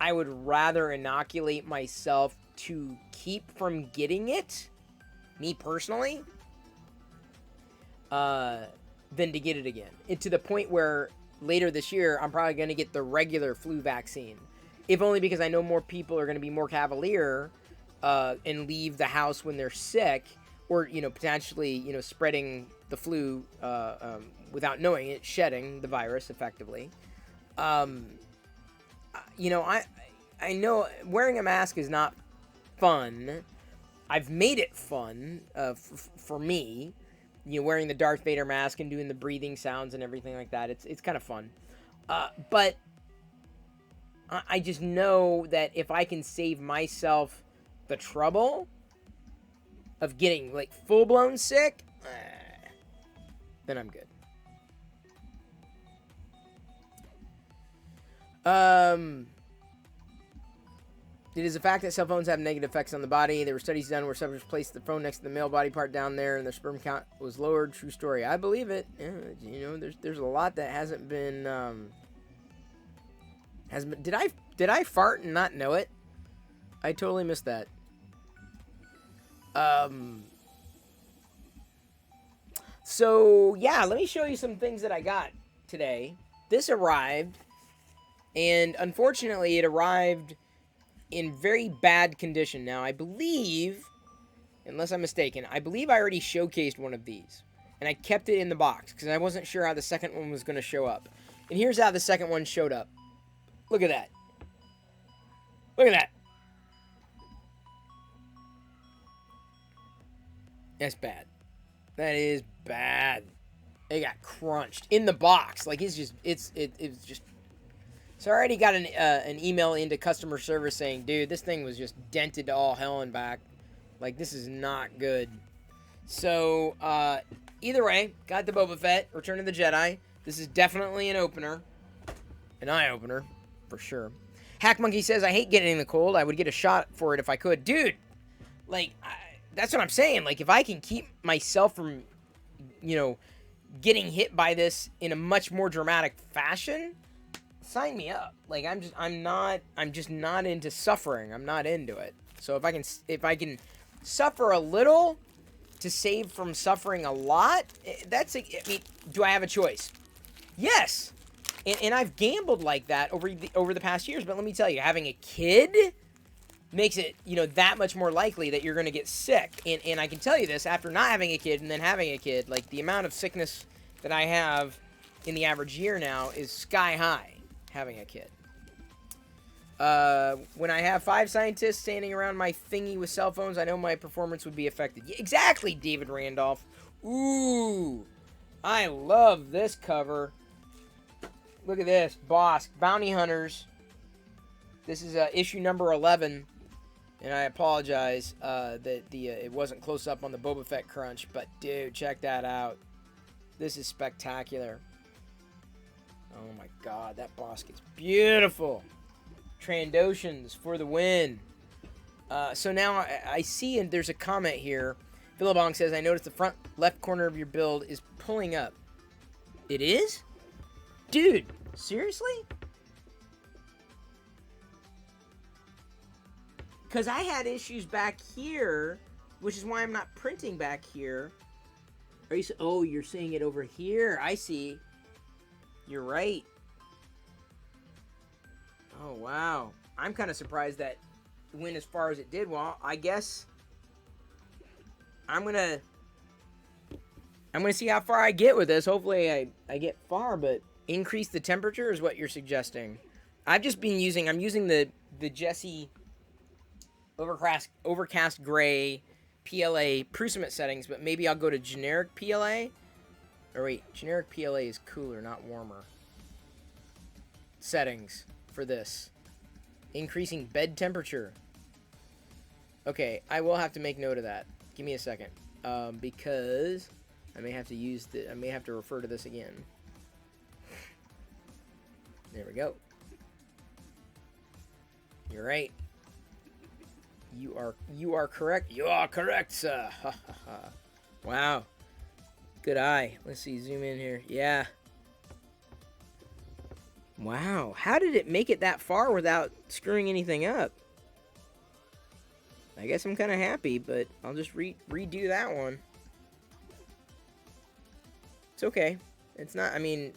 I would rather inoculate myself to keep from getting it, me personally, than to get it again. And to the point where later this year, I'm probably going to get the regular flu vaccine. If only because I know more people are going to be more cavalier and leave the house when they're sick, or, you know, potentially, you know, spreading the flu without knowing it, shedding the virus effectively. You know, I know wearing a mask is not fun. I've made it fun for me. You know, wearing the Darth Vader mask and doing the breathing sounds and everything like that. It's kind of fun. But I just know that if I can save myself the trouble of getting like full-blown sick, then I'm good. It is a fact that cell phones have negative effects on the body. There were studies done where subjects placed the phone next to the male body part down there, and their sperm count was lowered. True story. I believe it. Yeah, you know, there's a lot that hasn't been. Did I fart and not know it? I totally missed that. So yeah, let me show you some things that I got today. This arrived, and unfortunately, it arrived in very bad condition. Now, I believe, unless I'm mistaken, I believe I already showcased one of these. And I kept it in the box because I wasn't sure how the second one was going to show up. And here's how the second one showed up. Look at that. Look at that. That's bad. That is bad. It got crunched in the box. Like, it's just, it was just. So I already got an email into customer service saying, dude, this thing was just dented to all hell and back. Like, this is not good. So, either way, got the Boba Fett, Return of the Jedi. This is definitely an opener. An eye-opener, for sure. Hack Monkey says, I hate getting in the cold. I would get a shot for it if I could. Dude, like, that's what I'm saying. Like, if I can keep myself from, you know, getting hit by this in a much more dramatic fashion, sign me up. Like, I'm just not into suffering. I'm not into it. So if I can suffer a little to save from suffering a lot, I mean, do I have a choice? Yes. And I've gambled like that over the past years, but let me tell you, having a kid makes it, you know, that much more likely that you're going to get sick. And I can tell you this, after not having a kid and then having a kid, like, the amount of sickness that I have in the average year now is sky high. Having a kid. When I have 5 scientists standing around my thingy with cell phones, I know my performance would be affected. Yeah, exactly, David Randolph. Ooh, I love this cover. Look at this, Bosk Bounty Hunters. This is issue number 11, and I apologize that it wasn't close up on the Boba Fett crunch, but dude, check that out. This is spectacular. Oh my god, that Bosk is beautiful. Trandoshans for the win. So now I see, and there's a comment here. Philibong says, I noticed the front left corner of your build is pulling up. It is? Dude, seriously? Because I had issues back here, which is why I'm not printing back here. Oh, you're seeing it over here. I see. You're right. Oh, wow. I'm kind of surprised that it went as far as it did. Well, I guess I'm gonna see how far I get with this. Hopefully I get far, but increase the temperature is what you're suggesting. I'm using the Jessie overcast gray PLA Prusimate settings, but maybe I'll go to generic PLA. Or wait, generic PLA is cooler, not warmer. settings for this. Increasing bed temperature. Okay, I will have to make note of that. Give me a second. Because I may have to I may have to refer to this again. There we go. You're right. You are correct. You are correct, sir. Wow. Good eye. Let's see, zoom in here. Yeah. Wow. How did it make it that far without screwing anything up? I guess I'm kind of happy, but I'll just redo that one. It's okay. It's not, I mean,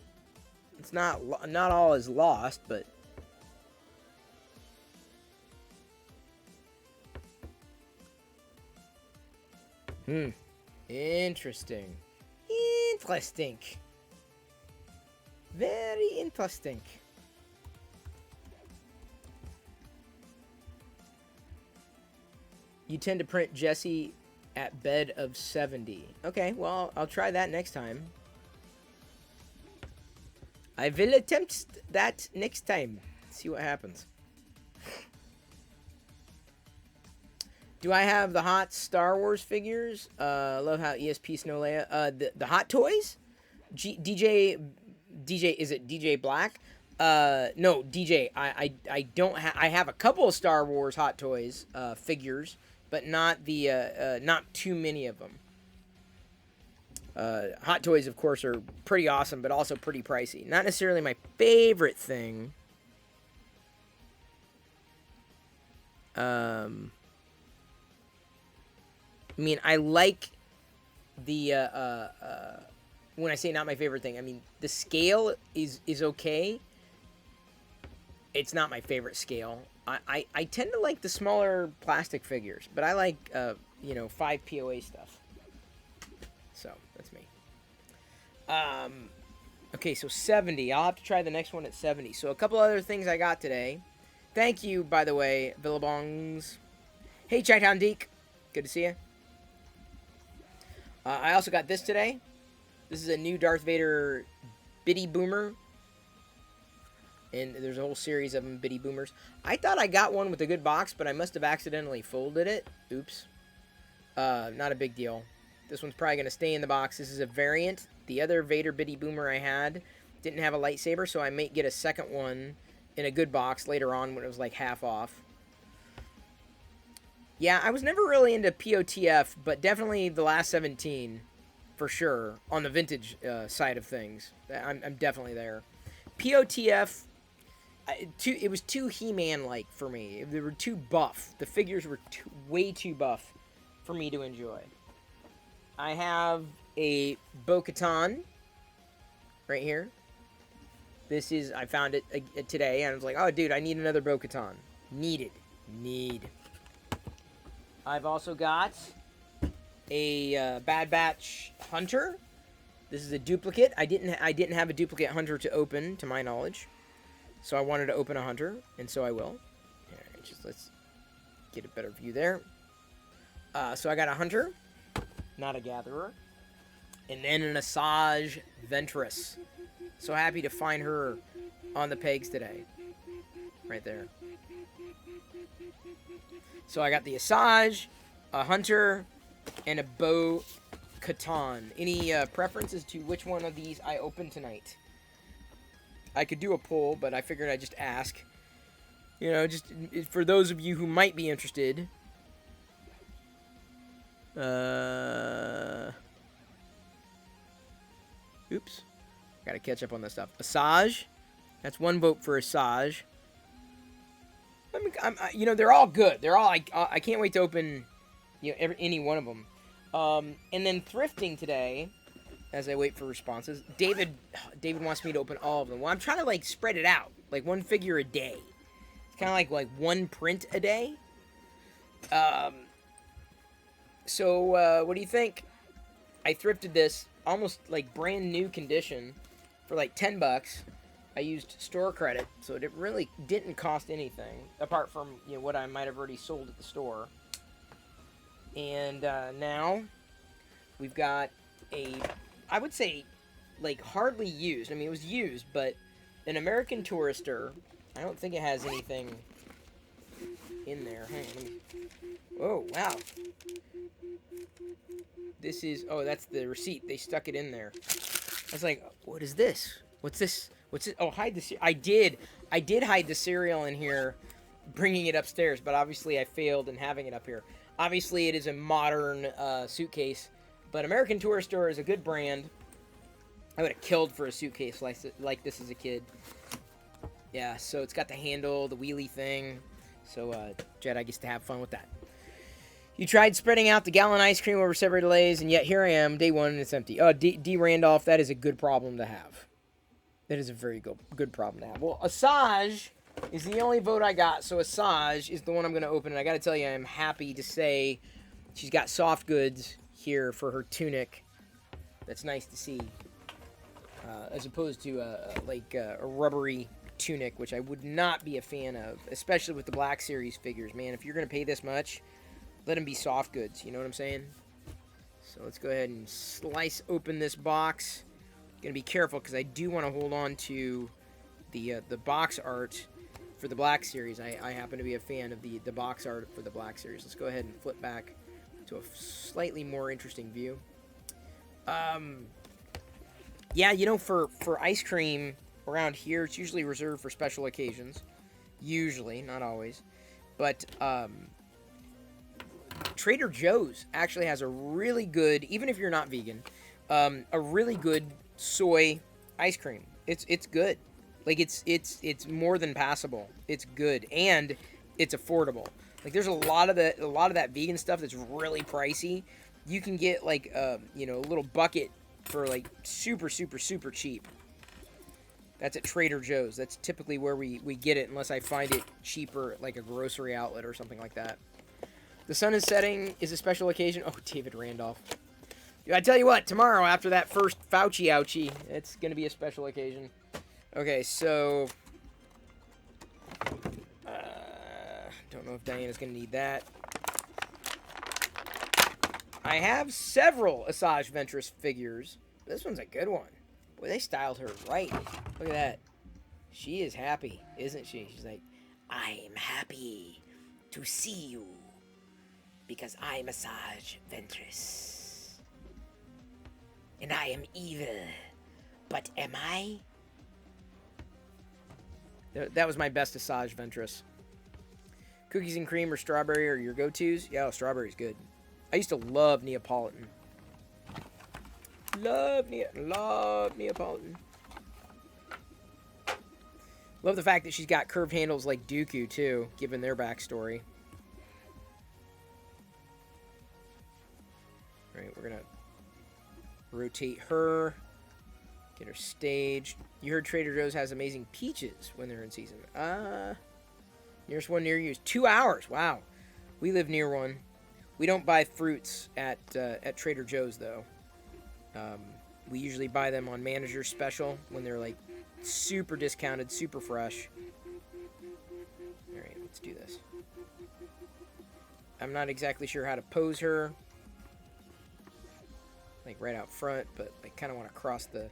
it's not all is lost, but interesting. Interesting. Very interesting. You tend to print Jesse at bed of 70. Okay, well, I'll try that next time. I will attempt that next time. See what happens. Do I have the hot Star Wars figures? Love how ESP Snow Leia. The Hot Toys? DJ, is it DJ Black? No, DJ. I don't have. I have a couple of Star Wars Hot Toys figures, but not the not too many of them. Hot Toys, of course, are pretty awesome, but also pretty pricey. Not necessarily my favorite thing. I mean, I like the, when I say not my favorite thing, I mean, the scale is okay. It's not my favorite scale. I tend to like the smaller plastic figures, but I like, 5 POA stuff. So, that's me. Okay, so 70. I'll have to try the next one at 70. So, a couple other things I got today. Thank you, by the way, Villabongs. Hey, Chi-Town Deke. Good to see you. I also got this today. This is a new Darth Vader Biddy Boomer. And there's a whole series of them, Biddy Boomers. I thought I got one with a good box, but I must have accidentally folded it. Oops. Not a big deal. This one's probably going to stay in the box. This is a variant. The other Vader Biddy Boomer I had didn't have a lightsaber, so I might get a second one in a good box later on when it was like half off. Yeah, I was never really into POTF, but definitely the last 17, for sure, on the vintage side of things. I'm definitely there. POTF, it was too He-Man-like for me. They were too buff. The figures were way too buff for me to enjoy. I have a Bo-Katan right here. This is, I found it today, and I was like, oh, dude, I need another Bo-Katan. Need. I've also got a Bad Batch Hunter. This is a duplicate. I didn't have a duplicate Hunter to open, to my knowledge. So I wanted to open a Hunter, and so I will. Alright, let's get a better view there. So I got a Hunter, not a Gatherer. And then an Asajj Ventress. So happy to find her on the pegs today. Right there. So I got the Asajj, a Hunter, and a Bo-Katan. Any preferences to which one of these I open tonight? I could do a poll, but I figured I'd just ask. You know, just for those of you who might be interested. Oops. Gotta catch up on this stuff. Asajj. That's one vote for Asajj. They're all good. They're all, I can't wait to open, any one of them. And then thrifting today, as I wait for responses. David wants me to open all of them. Well, I'm trying to, spread it out. Like, one figure a day. It's kind of like one print a day. So, what do you think? I thrifted this, almost, brand new condition, for, $10. I used store credit, so it really didn't cost anything, apart from, what I might have already sold at the store. And, now, we've got I would say, hardly used. I mean, it was used, but an American Tourister. I don't think it has anything in there. Hang on, let me... Oh, wow. This is... Oh, that's the receipt. They stuck it in there. I was like, what is this? What's this? What's it? Oh, hide the... I did hide the cereal in here, bringing it upstairs, but obviously I failed in having it up here. Obviously, it is a modern suitcase, but American Tourister is a good brand. I would have killed for a suitcase like this as a kid. Yeah, so it's got the handle, the wheelie thing. So Jedi gets to have fun with that. You tried spreading out the gallon ice cream over several days, and yet here I am, day one, and it's empty. Oh, D. Randolph, that is a good problem to have. That is a very good problem to have. Well, Asajj is the only vote I got, so Asajj is the one I'm going to open. And I got to tell you, I'm happy to say she's got soft goods here for her tunic. That's nice to see. As opposed to a rubbery tunic, which I would not be a fan of, especially with the Black Series figures. Man, if you're going to pay this much, let them be soft goods. You know what I'm saying? So let's go ahead and slice open this box. Going to be careful because I do want to hold on to the box art for the Black Series. I happen to be a fan of the box art for the Black Series. Let's go ahead and flip back to a slightly more interesting view. Yeah, you know, for ice cream around here, it's usually reserved for special occasions. Usually, not always. But Trader Joe's actually has a really good, even if you're not vegan, a really good soy ice cream. It's good. Like it's more than passable. It's good and it's affordable. Like there's a lot of that vegan stuff that's really pricey. You can get like you know, a little bucket for like super cheap. That's at Trader Joe's. That's typically where we get it, unless I find it cheaper at like a grocery outlet or something like that. The sun is setting is a special occasion. Oh, David Randolph. I tell you what, tomorrow after that first Fauci ouchie, it's going to be a special occasion. Okay, so... don't know if Diana's going to need that. I have several Asajj Ventress figures. This one's a good one. Boy, they styled her right. Look at that. She is happy, isn't she? She's like, I'm happy to see you because I'm Asajj Ventress. And I am evil. But am I? That was my best Asajj Ventress. Cookies and cream or strawberry are your go-tos? Yeah, strawberry's good. I used to love Neapolitan. Love Neapolitan. Love the fact that she's got curved handles like Dooku, too, given their backstory. Alright, we're gonna rotate her. Get her staged. You heard Trader Joe's has amazing peaches when they're in season. Nearest one near you is 2 hours. Wow. We live near one. We don't buy fruits at Trader Joe's, though. We usually buy them on Manager's Special when they're, like, super discounted, super fresh. Alright, let's do this. I'm not exactly sure how to pose her. Like, right out front, but I kind of want to cross the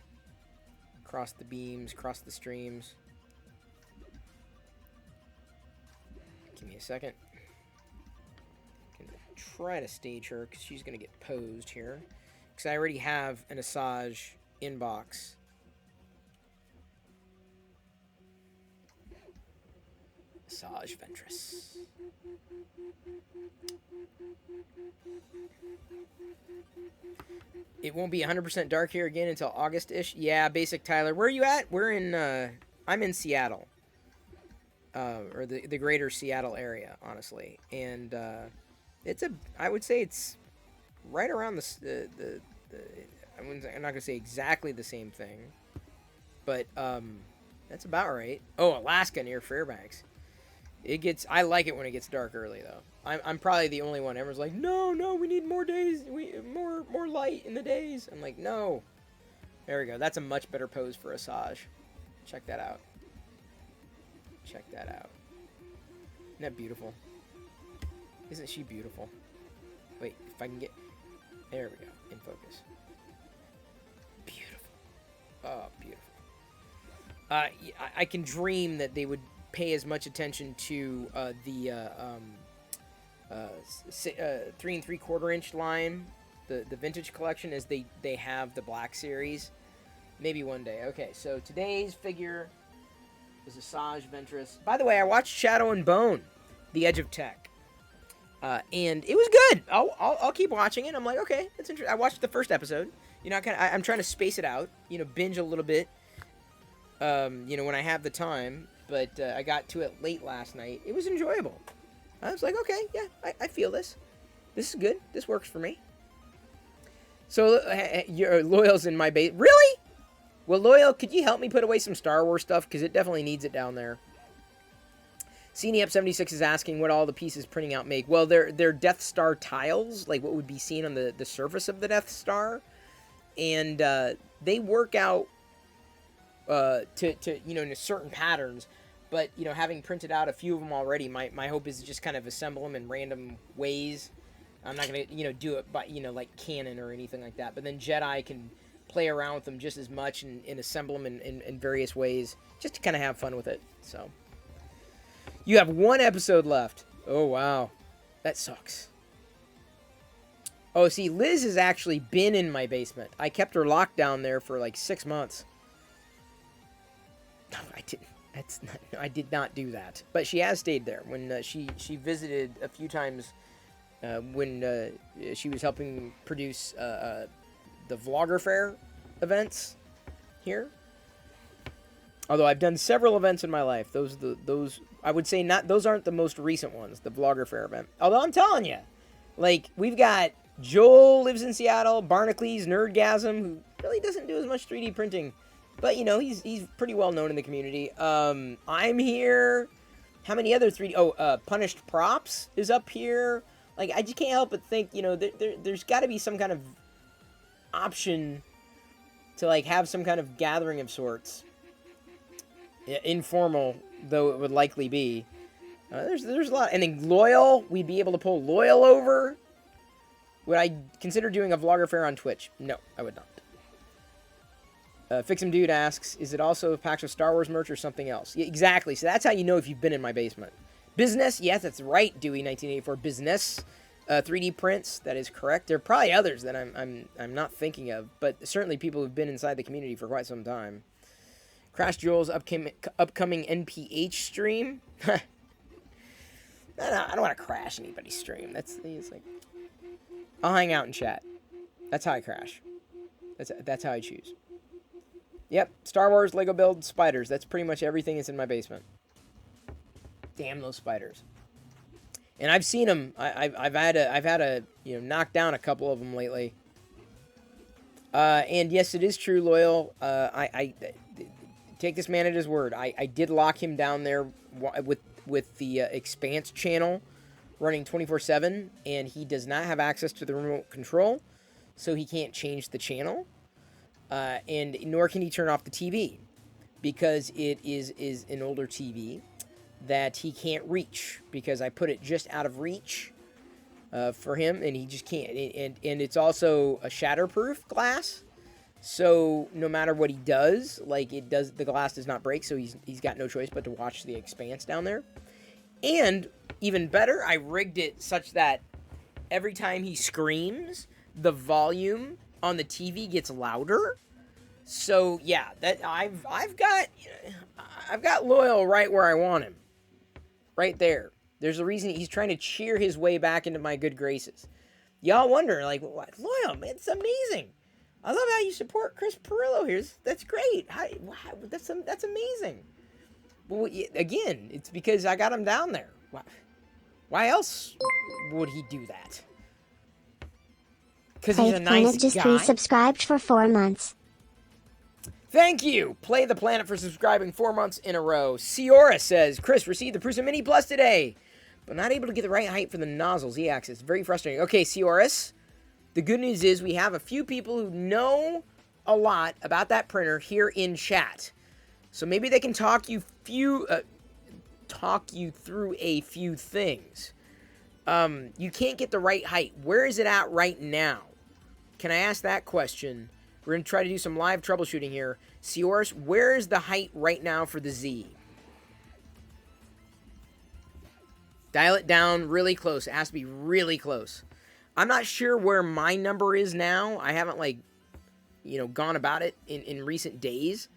beams, cross the streams. Give me a second. Can try to stage her because she's going to get posed here. Because I already have an Asajj inbox. Asajj Ventress. It won't be 100% dark here again until August-ish. Yeah, Basic Tyler. Where are you at? We're in, I'm in Seattle. Or the greater Seattle area, honestly. And, I would say it's right around I'm not going to say exactly the same thing. But, that's about right. Oh, Alaska near Fairbanks. I like it when it gets dark early, though. I'm probably the only one. Everyone's like, no, we need more days. More light in the days. I'm like, no. There we go. That's a much better pose for Asajj. Check that out. Check that out. Isn't that beautiful? Isn't she beautiful? Wait, if I can get... There we go. In focus. Beautiful. Oh, beautiful. I can dream that they would pay as much attention to the 3 3/4 inch line, the vintage collection, as they have the Black Series. Maybe one day. Okay, so today's figure is Asajj Ventress. By the way, I watched Shadow and Bone, The Edge of Tech, and it was good. I'll keep watching it. I'm like, okay, that's interesting. I watched the first episode. You know, I'm trying to space it out. You know, binge a little bit. You know, when I have the time. But I got to it late last night. It was enjoyable. I was like, okay, yeah, I feel this. This is good. This works for me. So, Loyal's in my base. Really? Well, Loyal, could you help me put away some Star Wars stuff? Because it definitely needs it down there. CNEP76 is asking what all the pieces printing out make. Well, they're Death Star tiles, like what would be seen on the surface of the Death Star. And they work out to you know, in certain patterns. But, you know, having printed out a few of them already, my hope is to just kind of assemble them in random ways. I'm not going to, you know, do it by, you know, like canon or anything like that. But then Jedi can play around with them just as much and assemble them in various ways, just to kind of have fun with it. So, you have one episode left. Oh, wow. That sucks. Oh, see, Liz has actually been in my basement. I kept her locked down there for like 6 months. No, I didn't. I did not do that. But she has stayed there. When she visited a few times when she was helping produce the Vlogger Fair events here. Although I've done several events in my life. Those I would say those aren't the most recent ones, the Vlogger Fair event. Although I'm telling you, like, we've got Joel lives in Seattle, Barnacles, Nerdgasm, who really doesn't do as much 3D printing. But, you know, he's pretty well known in the community. I'm here. How many other 3D... Oh, Punished Props is up here. Like, I just can't help but think, you know, there's got to be some kind of option to, like, have some kind of gathering of sorts. Informal, though it would likely be. There's a lot. And then Loyal, we'd be able to pull Loyal over. Would I consider doing a Vlogger Fair on Twitch? No, I would not. Fix'em Dude asks, is it also packs of Star Wars merch or something else? Yeah, exactly. So that's how you know if you've been in my basement. Business, yes, that's right, Dewey1984. Business, 3D prints, that is correct. There are probably others that I'm not thinking of, but certainly people who've been inside the community for quite some time. Crash Joel's upcoming NPH stream. I don't want to crash anybody's stream. It's like, I'll hang out and chat. That's how I crash. That's how I choose. Yep, Star Wars, Lego build, spiders. That's pretty much everything that's in my basement. Damn those spiders. And I've seen them. I've had to you know, knock down a couple of them lately. And yes, it is true, Loyal. I take this man at his word. I did lock him down there with the Expanse channel running 24/7, and he does not have access to the remote control, so he can't change the channel. And nor can he turn off the TV, because it is an older TV that he can't reach, because I put it just out of reach for him, and he just can't. And it's also a shatterproof glass, so no matter what he does, like, the glass does not break, so he's got no choice but to watch the Expanse down there. And even better, I rigged it such that every time he screams, the volume on the TV gets louder. So yeah, that I've got Loyal right where I want him. Right there. There's a reason he's trying to cheer his way back into my good graces. Y'all wonder, like, what? Loyal, man, it's amazing. I love how you support Chris Pirillo here. That's great. That's amazing. Well, again, it's because I got him down there. Why else would he do that? Because he's a nice guy. Just resubscribed for 4 months. Thank you, Play the Planet, for subscribing 4 months in a row. Ciora says, Chris received the Prusa Mini Plus today, but not able to get the right height for the nozzles. E-axis. Very frustrating. Okay, Cioris, the good news is we have a few people who know a lot about that printer here in chat. So maybe they can talk you through a few things. You can't get the right height. Where is it at right now? Can I ask that question? We're going to try to do some live troubleshooting here. Seoris, where is the height right now for the Z? Dial it down really close. It has to be really close. I'm not sure where my number is now. I haven't, like, you know, gone about it in recent days.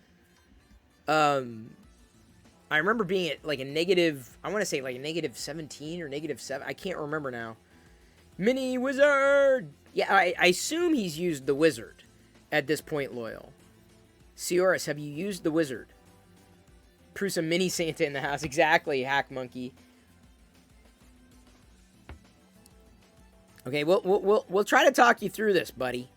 I remember being at, like, a negative, I want to say, like, a negative 17 or negative 7. I can't remember now. Mini Wizard! Yeah, I assume he's used the Wizard at this point, Loyal. Seoris, have you used the Wizard? Prusa Mini Santa in the house. Exactly, Hack Monkey. Okay, we'll try to talk you through this, buddy.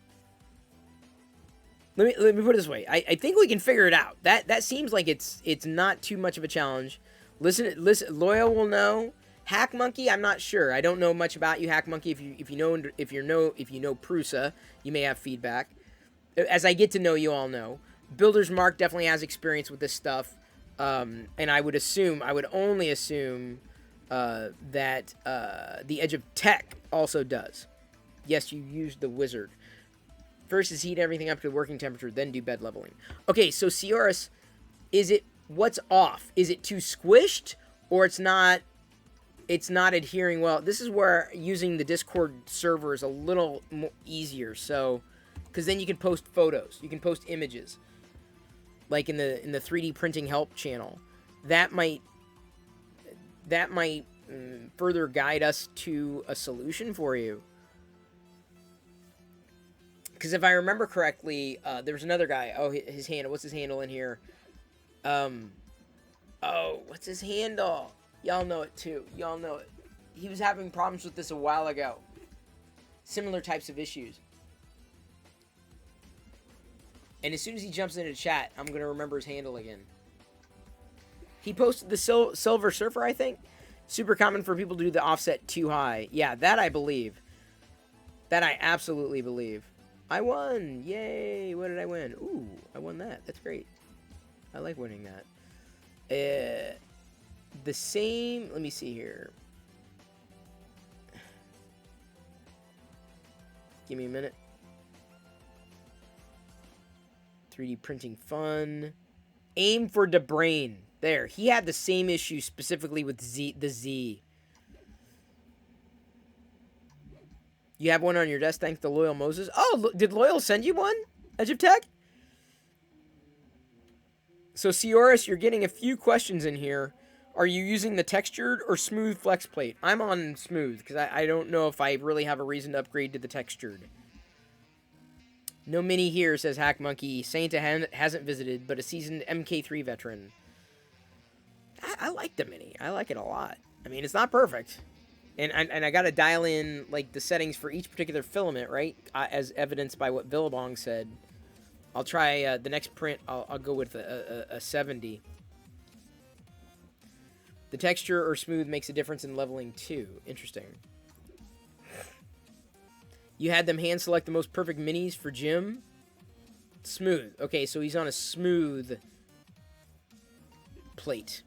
Let me put it this way. I think we can figure it out. That seems like it's not too much of a challenge. Listen. Loyal will know. Hack Monkey, I'm not sure. I don't know much about you, Hack Monkey. If you know Prusa, you may have feedback. As I get to know you, all know. Builder's Mark definitely has experience with this stuff, and I would only assume that the Edge of Tech also does. Yes, you used the Wizard. First is heat everything up to working temperature, then do bed leveling. Okay, so Seoris, what's off? Is it too squished, or it's not adhering well? This is where using the Discord server is a little more easier, so, because then you can post photos, you can post images, like in the 3D printing help channel. That might further guide us to a solution for you. Because if I remember correctly, there was another guy. Oh, his handle. What's his handle in here? Oh, what's his handle? Y'all know it too. Y'all know it. He was having problems with this a while ago. Similar types of issues. And as soon as he jumps into chat, I'm going to remember his handle again. He posted the Silver Surfer, I think. Super common for people to do the offset too high. Yeah, that I believe. That I absolutely believe. I won! Yay! What did I win? Ooh, I won that. That's great. I like winning that. The same... Let me see here. Give me a minute. 3D printing fun. Aim for the brain. There. He had the same issue specifically with the Z. You have one on your desk thanks to Loyal Moses. Oh, did Loyal send you one? Edge of Tech? So, Seoris, you're getting a few questions in here. Are you using the textured or smooth flex plate? I'm on smooth, because I don't know if I really have a reason to upgrade to the textured. No mini here, says Hack Monkey. Santa hasn't visited, but a seasoned MK3 veteran. I like the mini. I like it a lot. I mean, it's not perfect. And I got to dial in, like, the settings for each particular filament, right? As evidenced by what Billabong said. I'll try the next print. I'll go with a 70. The texture or smooth makes a difference in leveling, too. Interesting. You had them hand select the most perfect minis for Jim. Smooth. Okay, so he's on a smooth plate.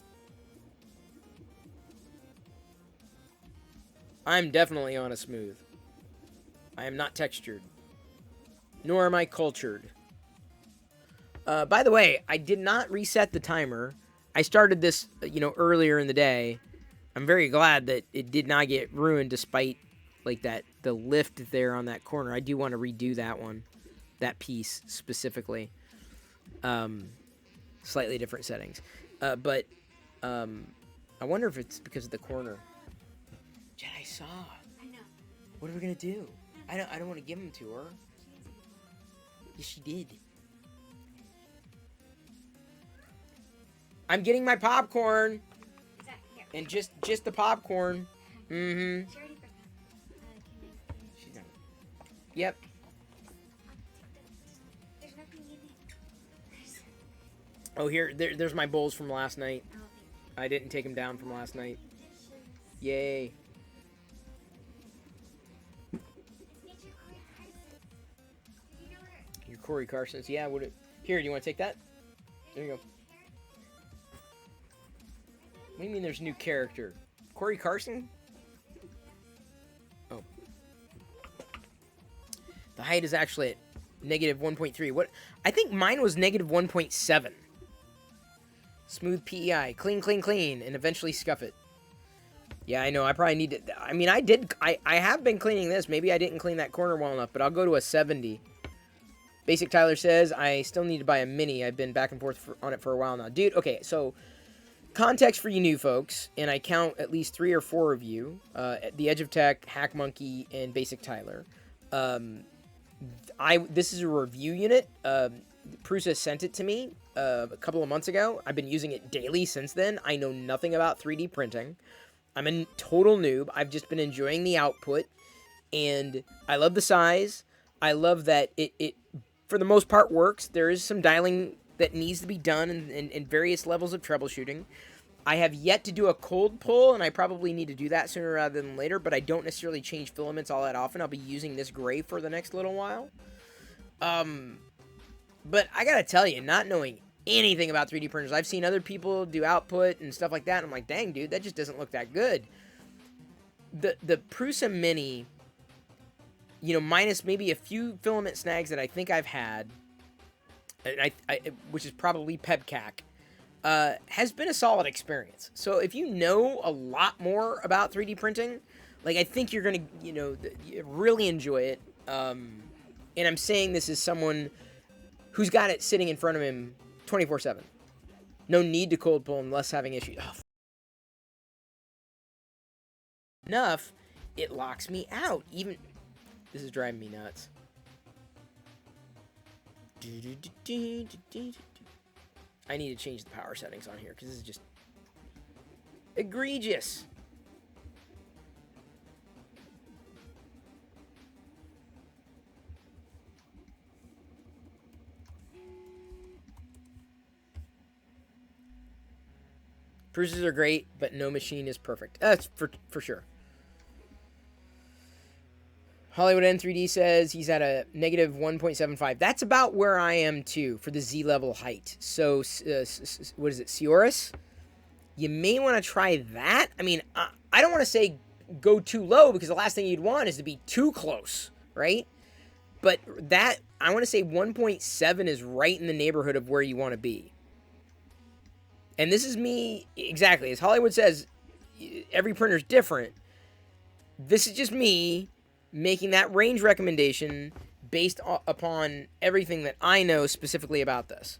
I'm definitely on a smooth. I am not textured. Nor am I cultured. By the way, I did not reset the timer. I started this, earlier in the day. I'm very glad that it did not get ruined despite, like, the lift there on that corner. I do want to redo that one. That piece, specifically. Slightly different settings. But I wonder if it's because of the corner. Jedi saw. I know. What are we gonna do? I don't want to give them to her. Yes, she did. I'm getting my popcorn. Is that here? And just the popcorn. Mm-hmm. She already forgot. She's done. Yep. There's nothing in it. Oh, there's my bowls from last night. Oh, I didn't take them down from last night. Yay. Your Corey Carson's. Yeah, would it? Here, do you want to take that? There you go. What do you mean there's a new character? Corey Carson? Oh. The height is actually at negative 1.3. What? I think mine was negative 1.7. Smooth PEI. Clean, clean, clean. And eventually scuff it. Yeah, I know. I probably need to... I mean, I have been cleaning this. Maybe I didn't clean that corner well enough, but I'll go to a 70. Basic Tyler says, I still need to buy a Mini. I've been back and forth on it for a while now. Dude, okay, so... Context for you new folks, and I count at least 3 or 4 of you, at The Edge of Tech, Hack Monkey, and Basic Tyler. This is a review unit. Prusa sent it to me a couple of months ago. I've been using it daily since then. I know nothing about 3D printing. I'm a total noob. I've just been enjoying the output, and I love the size. I love that it for the most part, works. There is some dialing that needs to be done in various levels of troubleshooting. I have yet to do a cold pull, and I probably need to do that sooner rather than later, but I don't necessarily change filaments all that often. I'll be using this gray for the next little while. But I gotta tell you, not knowing anything about 3D printers, I've seen other people do output and stuff like that, and I'm like, dang, dude, that just doesn't look that good. The Prusa Mini, you know, minus maybe a few filament snags that I think I've had, and which is probably PEBCAC, has been a solid experience. So if you know a lot more about 3D printing, like, I think you're going to, you know, really enjoy it. And I'm saying this as someone who's got it sitting in front of him 24/7. No need to cold pull unless having issues. Oh, enough, it locks me out. Even, this is driving me nuts. I need to change the power settings on here because this is just egregious. Pruses are great, but no machine is perfect. That's for sure. Hollywood N3D says he's at a negative 1.75. That's about where I am, too, for the Z-level height. So, what is it, Sioris? You may want to try that. I mean, I don't want to say go too low, because the last thing you'd want is to be too close, right? But that, I want to say 1.7 is right in the neighborhood of where you want to be. And this is me, exactly. As Hollywood says, every printer's different. This is just me making that range recommendation based upon everything that I know specifically about this.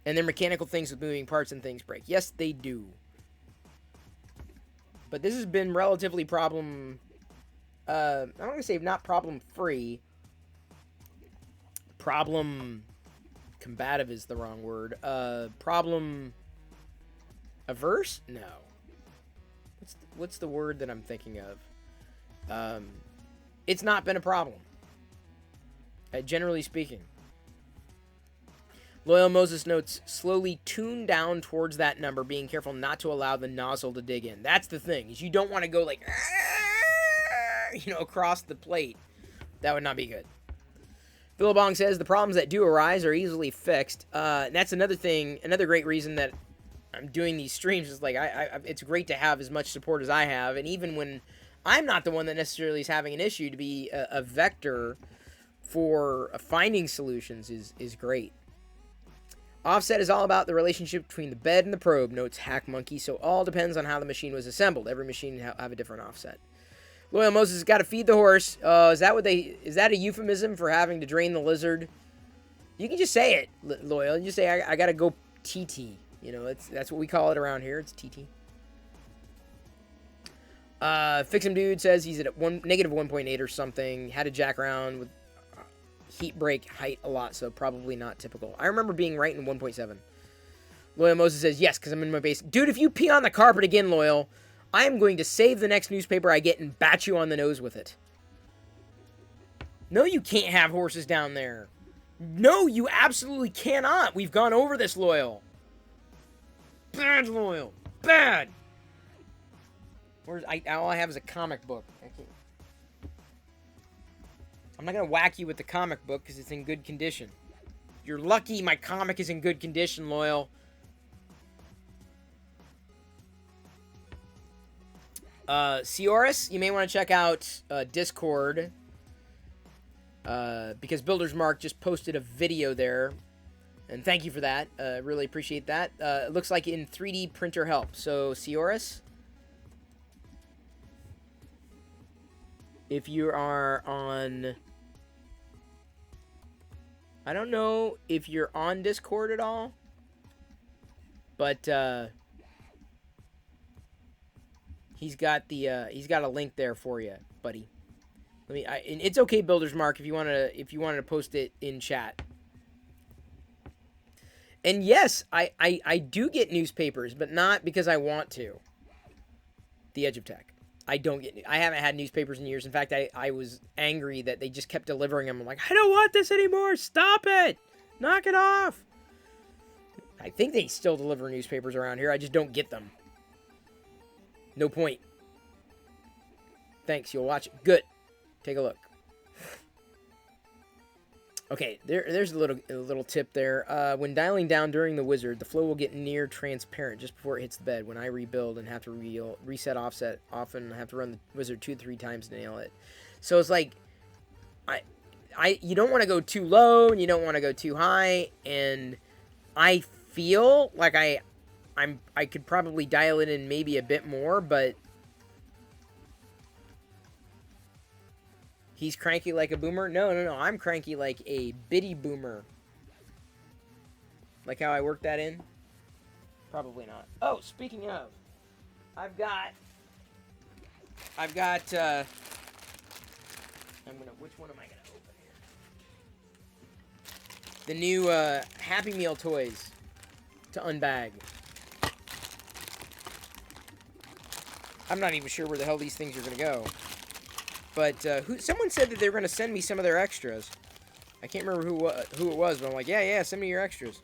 And then mechanical things with moving parts and things break. Yes, they do. But this has been relatively I'm not going to say not problem-free. Problem combative is the wrong word. Problem averse? No. What's the word that I'm thinking of? It's not been a problem, generally speaking. Loyal Moses notes, slowly tune down towards that number, being careful not to allow the nozzle to dig in. That's the thing, is you don't want to go like, you know, across the plate. That would not be good. Philibong says, the problems that do arise are easily fixed. And that's another thing, another great reason that I'm doing these streams is like, it's great to have as much support as I have, and even when I'm not the one that necessarily is having an issue, to be a vector for finding solutions is great. Offset is all about the relationship between the bed and the probe, notes Hack Monkey, so all depends on how the machine was assembled. Every machine have a different offset. Loyal Moses has got to feed the horse. Is that a euphemism for having to drain the lizard? You can just say it, Loyal. You just say, I got to go TT. You know, that's what we call it around here. It's TT. Fix'em Dude says he's at negative 1.8 or something. Had to jack around with heat break height a lot, so probably not typical. I remember being right in 1.7. Loyal Moses says, yes, because I'm in my base. Dude, if you pee on the carpet again, Loyal, I am going to save the next newspaper I get and bat you on the nose with it. No, you can't have horses down there. No, you absolutely cannot. We've gone over this, Loyal. Bad, Loyal. Bad. All I have is a comic book. I'm not going to whack you with the comic book because it's in good condition. You're lucky my comic is in good condition, Loyal. Sioris, you may want to check out Discord. because Builder's Mark just posted a video there, and thank you for that. Really appreciate that. It looks like in 3D printer help. So Sioris, if you are on, I don't know if you're on Discord at all, but he's got a link there for you, buddy. And it's okay, Builder's Mark, if you wanted to post it in chat. And yes, I do get newspapers, but not because I want to. The Edge of Tech. I haven't had newspapers in years. In fact, I was angry that they just kept delivering them. I'm like, I don't want this anymore. Stop it. Knock it off. I think they still deliver newspapers around here. I just don't get them. No point. Thanks. You'll watch it. Good. Take a look. Okay, there's a little tip there. When dialing down during the wizard, the flow will get near transparent just before it hits the bed. When I rebuild and have to reset offset, often I have to run the wizard 2 to 3 times to nail it. So it's like, you don't want to go too low and you don't want to go too high. And I feel like I could probably dial it in maybe a bit more, but he's cranky like a boomer? No. I'm cranky like a bitty boomer. Like how I worked that in? Probably not. Oh, speaking of, I've got, which one am I gonna open here? The new, Happy Meal toys to unbag. I'm not even sure where the hell these things are gonna go. But someone said that they were going to send me some of their extras. I can't remember who it was, but I'm like, yeah, send me your extras.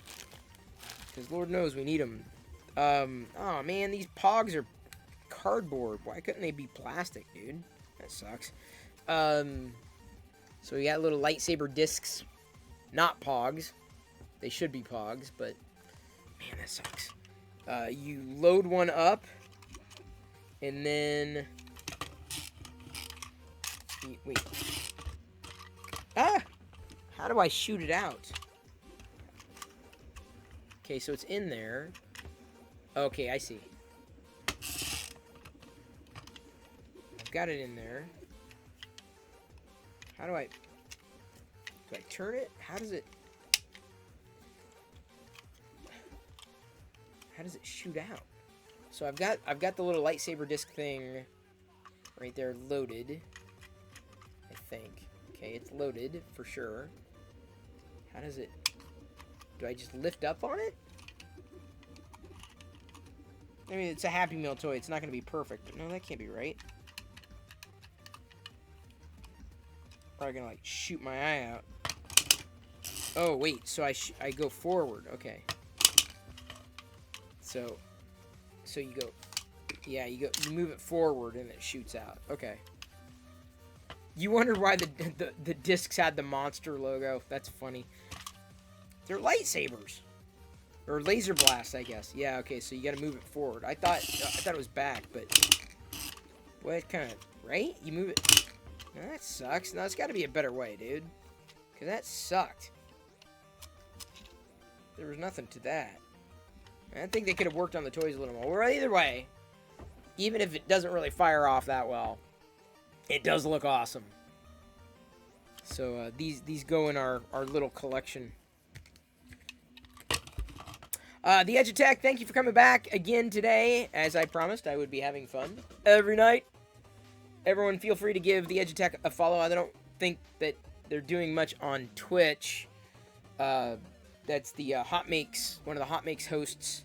Because Lord knows we need them. Oh, man, these Pogs are cardboard. Why couldn't they be plastic, dude? That sucks. So we got little lightsaber discs. Not Pogs. They should be Pogs, but man, that sucks. You load one up, and then... Wait. Ah! How do I shoot it out? Okay, so it's in there. Okay, I see. I've got it in there. How do I... Do I turn it? How does it shoot out? So I've got the little lightsaber disc thing right there loaded. I think. Okay, it's loaded for sure. How does it... Do I just lift up on it? I mean, it's a Happy Meal toy. It's not going to be perfect. But no, that can't be right. Probably going to, like, shoot my eye out. Oh, wait. So I go forward. Okay. So you go... Yeah, you move it forward and it shoots out. Okay. You wondered why the discs had the monster logo. That's funny. They're lightsabers. Or laser blasts, I guess. Yeah, okay, so you gotta move it forward. I thought it was back, but... What kind of... Right? You move it... No, that sucks. No, it's gotta be a better way, dude. Because that sucked. There was nothing to that. I think they could have worked on the toys a little more. Well, either way, even if it doesn't really fire off that well, it does look awesome. So these go in our little collection. The Edge Attack, thank you for coming back again today. As I promised, I would be having fun every night. Everyone feel free to give the Edge Attack a follow. I don't think that they're doing much on Twitch. That's the Hot Makes, one of the Hot Makes hosts.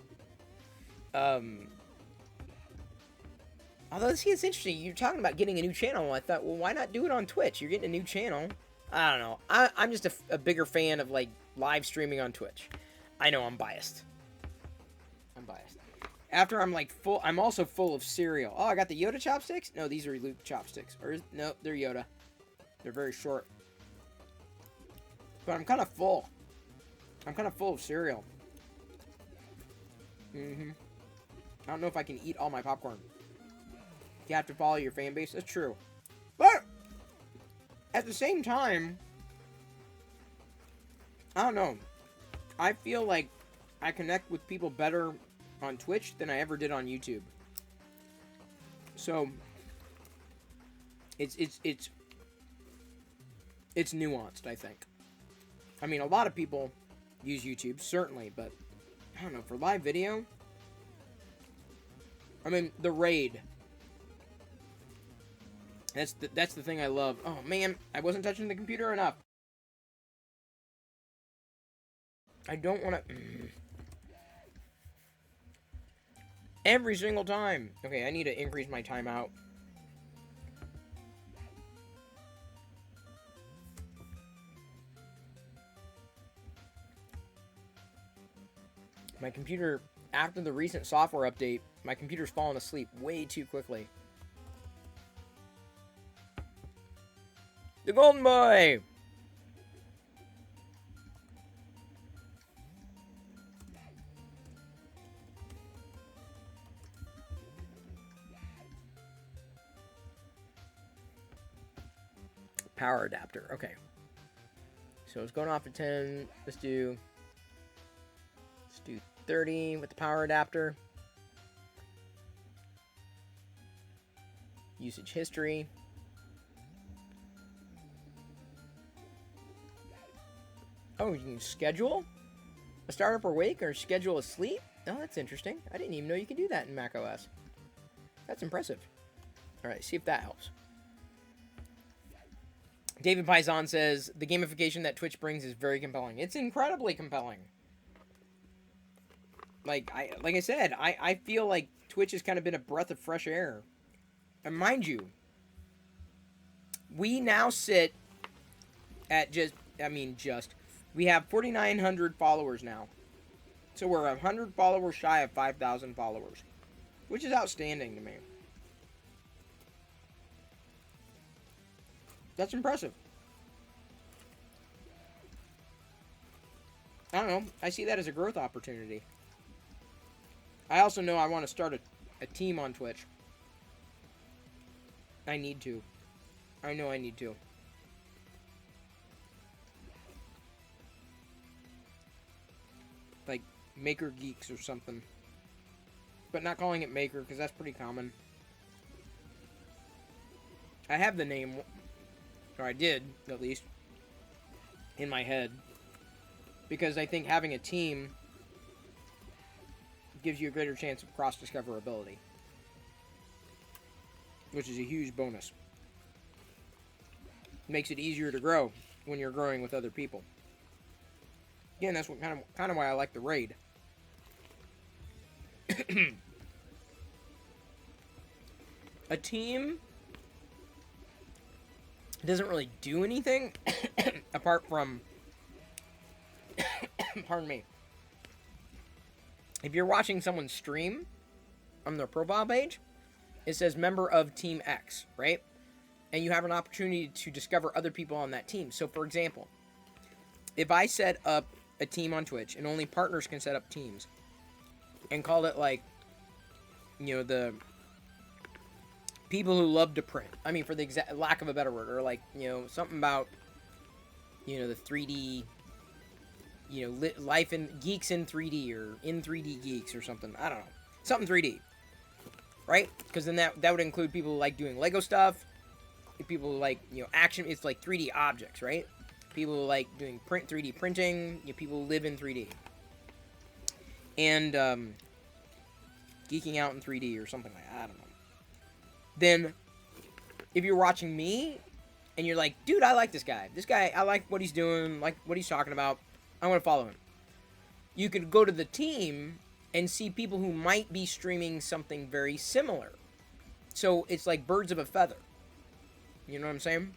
Although, see, it's interesting. You're talking about getting a new channel. I thought, well, why not do it on Twitch? You're getting a new channel. I don't know. I'm just a bigger fan of, like, live streaming on Twitch. I know I'm biased. After I'm, like, full... I'm also full of cereal. Oh, I got the Yoda chopsticks? No, these are Luke chopsticks. Or, no, they're Yoda. They're very short. But I'm kind of full. I'm kind of full of cereal. I don't know if I can eat all my popcorn. You have to follow your fan base. That's true. But at the same time, I don't know. I feel like I connect with people better on Twitch than I ever did on YouTube. So it's nuanced, I think. I mean, a lot of people use YouTube, certainly, but I don't know, for live video, I mean, the raid. That's the thing I love. Oh man, I wasn't touching the computer enough. I don't want to. Every single time. Okay, I need to increase my timeout. My computer, after the recent software update, my computer's fallen asleep way too quickly. The Golden Boy! Power adapter, okay. So it's going off at 10. Let's do 30 with the power adapter. Usage history. Oh, you can schedule a startup or wake or schedule a sleep? Oh, that's interesting. I didn't even know you could do that in macOS. That's impressive. All right, see if that helps. David Paisan says, the gamification that Twitch brings is very compelling. It's incredibly compelling. Like I said, I feel like Twitch has kind of been a breath of fresh air. And mind you, we now sit at we have 4,900 followers now. So we're 100 followers shy of 5,000 followers, which is outstanding to me. That's impressive. I don't know. I see that as a growth opportunity. I also know I want to start a team on Twitch. I need to. I know I need to. Like Maker Geeks or something. But not calling it Maker because that's pretty common. I have the name, or I did at least, in my head. Because I think having a team gives you a greater chance of cross-discoverability. Which is a huge bonus. Makes it easier to grow when you're growing with other people. Again, that's what kind of why I like the raid. A team doesn't really do anything apart from pardon me. If you're watching someone stream on their profile page, it says member of Team X, right? And you have an opportunity to discover other people on that team. So, for example, if I set up a team on Twitch, and only partners can set up teams, and call it like, you know, the people who love to print. I mean, for the lack of a better word, or like, you know, something about, you know, the 3D, you know, life in geeks in 3D, or in 3D geeks or something. I don't know. Something 3D. Right? Because then that would include people who like doing Lego stuff. People who like, you know, action. It's like 3D objects, right? People who like doing 3D printing. You know, people who live in 3D. And geeking out in 3D or something like that. I don't know. Then, if you're watching me, and you're like, dude, I like this guy. This guy, I like what he's doing, like what he's talking about. I want to follow him. You could go to the team and see people who might be streaming something very similar. So it's like birds of a feather. You know what I'm saying?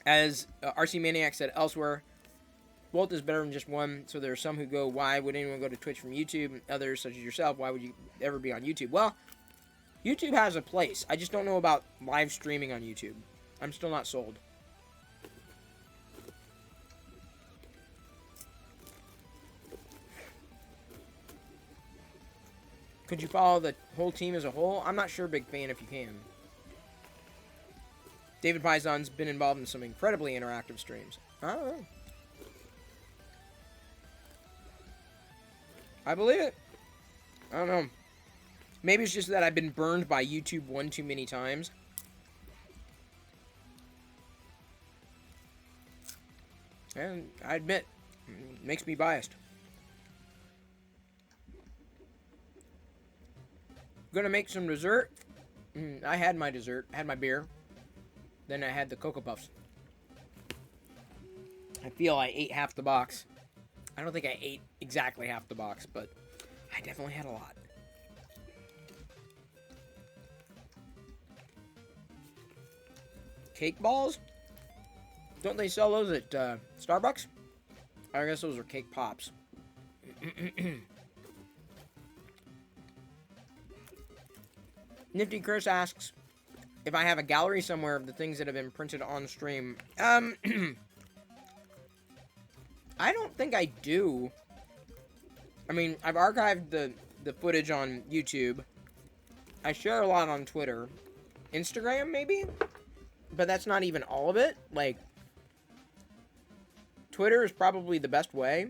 As RC Maniac said elsewhere, both is better than just one. So there are some who go, why would anyone go to Twitch from YouTube? And others, such as yourself, why would you ever be on YouTube? Well, YouTube has a place. I just don't know about live streaming on YouTube. I'm still not sold. Could you follow the whole team as a whole? I'm not sure, big fan, if you can. David Pizon's been involved in some incredibly interactive streams. I don't know. I believe it. I don't know. Maybe it's just that I've been burned by YouTube one too many times. And I admit, it makes me biased. Gonna make some dessert. I had my dessert, had my beer. Then I had the Cocoa Puffs. I feel I ate half the box. I don't think I ate exactly half the box, but I definitely had a lot. Cake balls? Don't they sell those at Starbucks? I guess those are cake pops. Nifty Chris asks if I have a gallery somewhere of the things that have been printed on stream. I don't think I do. I mean, I've archived the footage on YouTube. I share a lot on Twitter. Instagram, maybe? But that's not even all of it. Like, Twitter is probably the best way.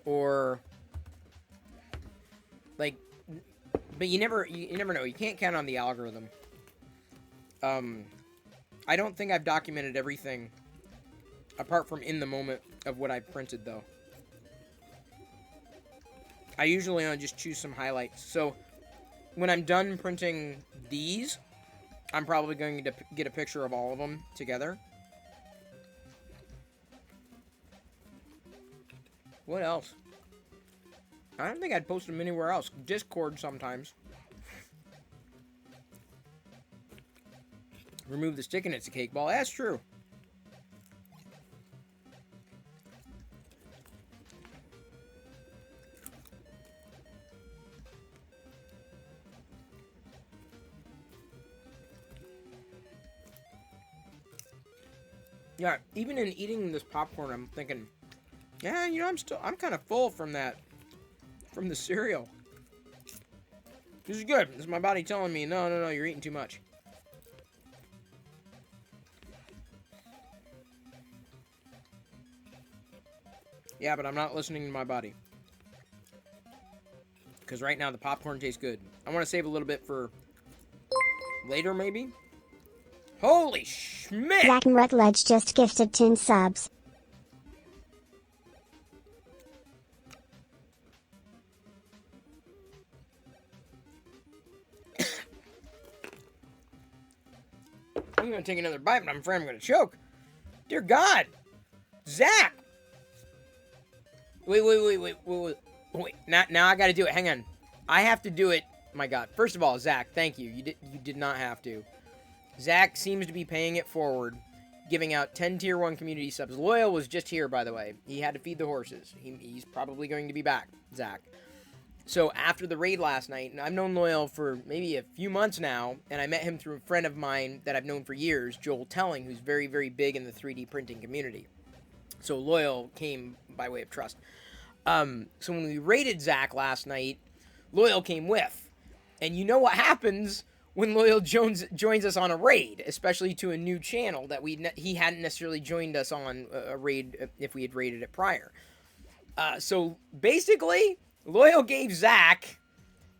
Or, like, but you never know. You can't count on the algorithm. I don't think I've documented everything, apart from in the moment of what I've printed, though. I usually only just choose some highlights. So, when I'm done printing these, I'm probably going to get a picture of all of them together. What else? I don't think I'd post them anywhere else. Discord sometimes. Remove the stick and it's a cake ball. That's true. Yeah, even in eating this popcorn, I'm thinking, yeah, you know, I'm kind of full from that, from the cereal. This is good. This is my body telling me, no, you're eating too much. Yeah, but I'm not listening to my body. Because right now the popcorn tastes good. I want to save a little bit for later, maybe? Holy schmidt! Zach Rutledge just gifted 10 subs. I'm gonna take another bite, but I'm afraid I'm gonna choke. Dear God! Zach! Wait. Now I gotta do it. Hang on. I have to do it. My God. First of all, Zach, thank you. You did not have to. Zach seems to be paying it forward, giving out 10 Tier 1 community subs. Loyal was just here, by the way. He had to feed the horses. He's probably going to be back, Zach. So after the raid last night, and I've known Loyal for maybe a few months now, and I met him through a friend of mine that I've known for years, Joel Telling, who's very, very big in the 3D printing community. So Loyal came by way of trust. So when we raided Zach last night, Loyal came with. And you know what happens when Loyal joins us on a raid, especially to a new channel that he hadn't necessarily joined us on a raid if we had raided it prior. So basically, Loyal gave Zach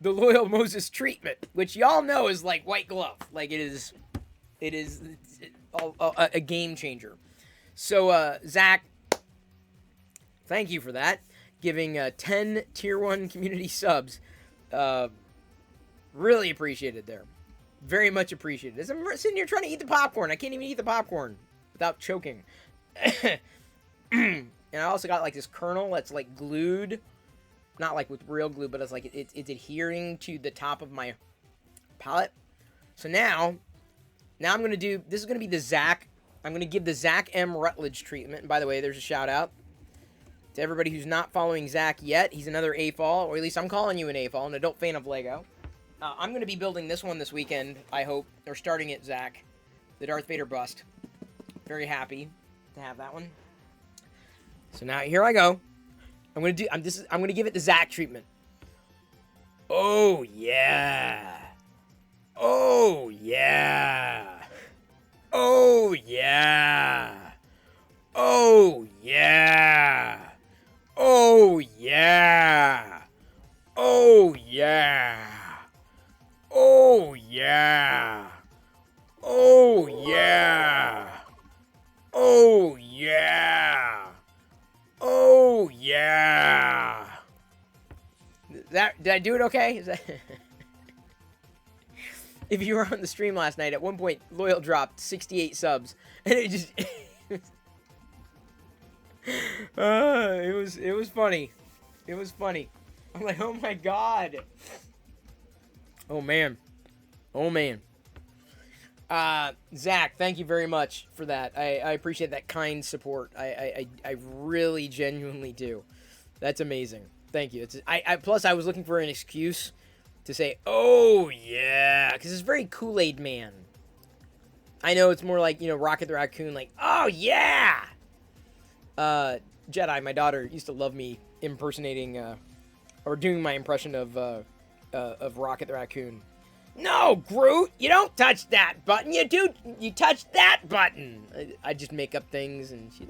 the Loyal Moses treatment, which y'all know is like white glove. Like it is a game changer. So Zach, thank you for that, giving 10 Tier 1 community subs. Really appreciated there. Very much appreciated. As I'm sitting here trying to eat the popcorn, I can't even eat the popcorn without choking. And I also got like this kernel that's like glued, not like with real glue, but it's like it's adhering to the top of my palate. So now I'm gonna do. This is gonna be the Zach. I'm gonna give the Zach M. Rutledge treatment. And by the way, there's a shout out to everybody who's not following Zach yet. He's another AFOL, or at least I'm calling you an AFOL, an adult fan of Lego. I'm going to be building this one this weekend, I hope. Or starting it, Zach. The Darth Vader bust. Very happy to have that one. So now, here I go. I'm going to give it the Zach treatment. Oh, yeah. Oh, yeah. Oh, yeah. Oh, yeah. Oh, yeah. Oh, yeah. Oh, yeah. Oh, yeah. Oh, yeah. Oh, yeah. Did I do it okay? Is that... If you were on the stream last night, at one point, Loyal dropped 68 subs, and it just... it was funny. It was funny. I'm like, oh my god. Oh man. Oh man. Zach, thank you very much for that. I appreciate that kind support. I really genuinely do. That's amazing. Thank you. Plus I was looking for an excuse to say, oh yeah, because it's very Kool-Aid Man. I know it's more like, Rocket the Raccoon, like, oh yeah. Jedi, my daughter, used to love me impersonating, or doing my impression of Rocket the Raccoon. No, Groot, you don't touch that button. You touch that button. I just make up things, and she's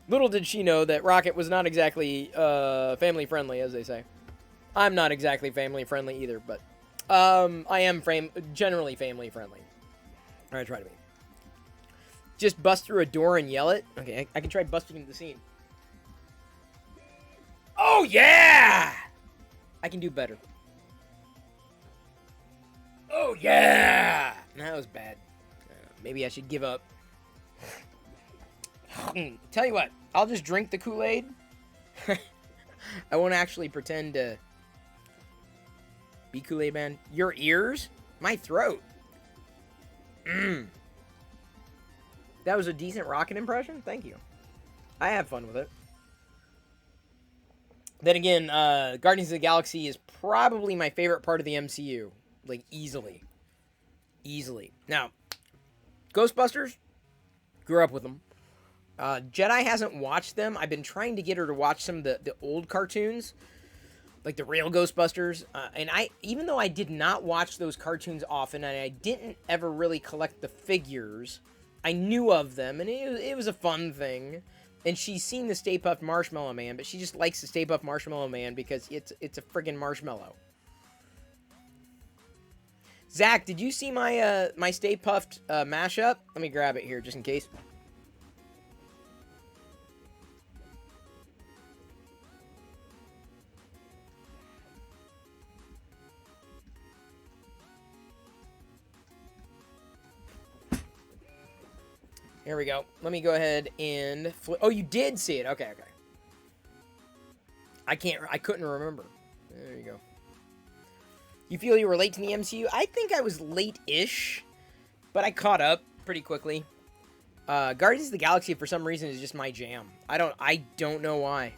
Little did she know that Rocket was not exactly family friendly, as they say. I'm not exactly family friendly either, but I am generally family friendly. I try to be. Just bust through a door and yell it? Okay, I can try busting into the scene. Oh, yeah! I can do better. Oh, yeah! That was bad. Maybe I should give up. Tell you what, I'll just drink the Kool-Aid. I won't actually pretend to be Kool-Aid Man. Your ears? My throat. That was a decent Rocket impression? Thank you. I have fun with it. Then again, Guardians of the Galaxy is probably my favorite part of the MCU. Like, easily. Easily. Now, Ghostbusters, grew up with them. Jedi hasn't watched them. I've been trying to get her to watch some of the old cartoons, like the real Ghostbusters. And even though I did not watch those cartoons often, and I didn't ever really collect the figures, I knew of them, and it was a fun thing. And she's seen the Stay Puft Marshmallow Man, but she just likes the Stay Puft Marshmallow Man because it's a friggin' marshmallow. Zach, did you see my my Stay Puft mashup? Let me grab it here just in case. Here we go. Let me go ahead and flip. Oh, you did see it. Okay. I couldn't remember. There you go. You feel you were late to the MCU? I think I was late-ish, but I caught up pretty quickly. Guardians of the Galaxy, for some reason, is just my jam. I don't know why.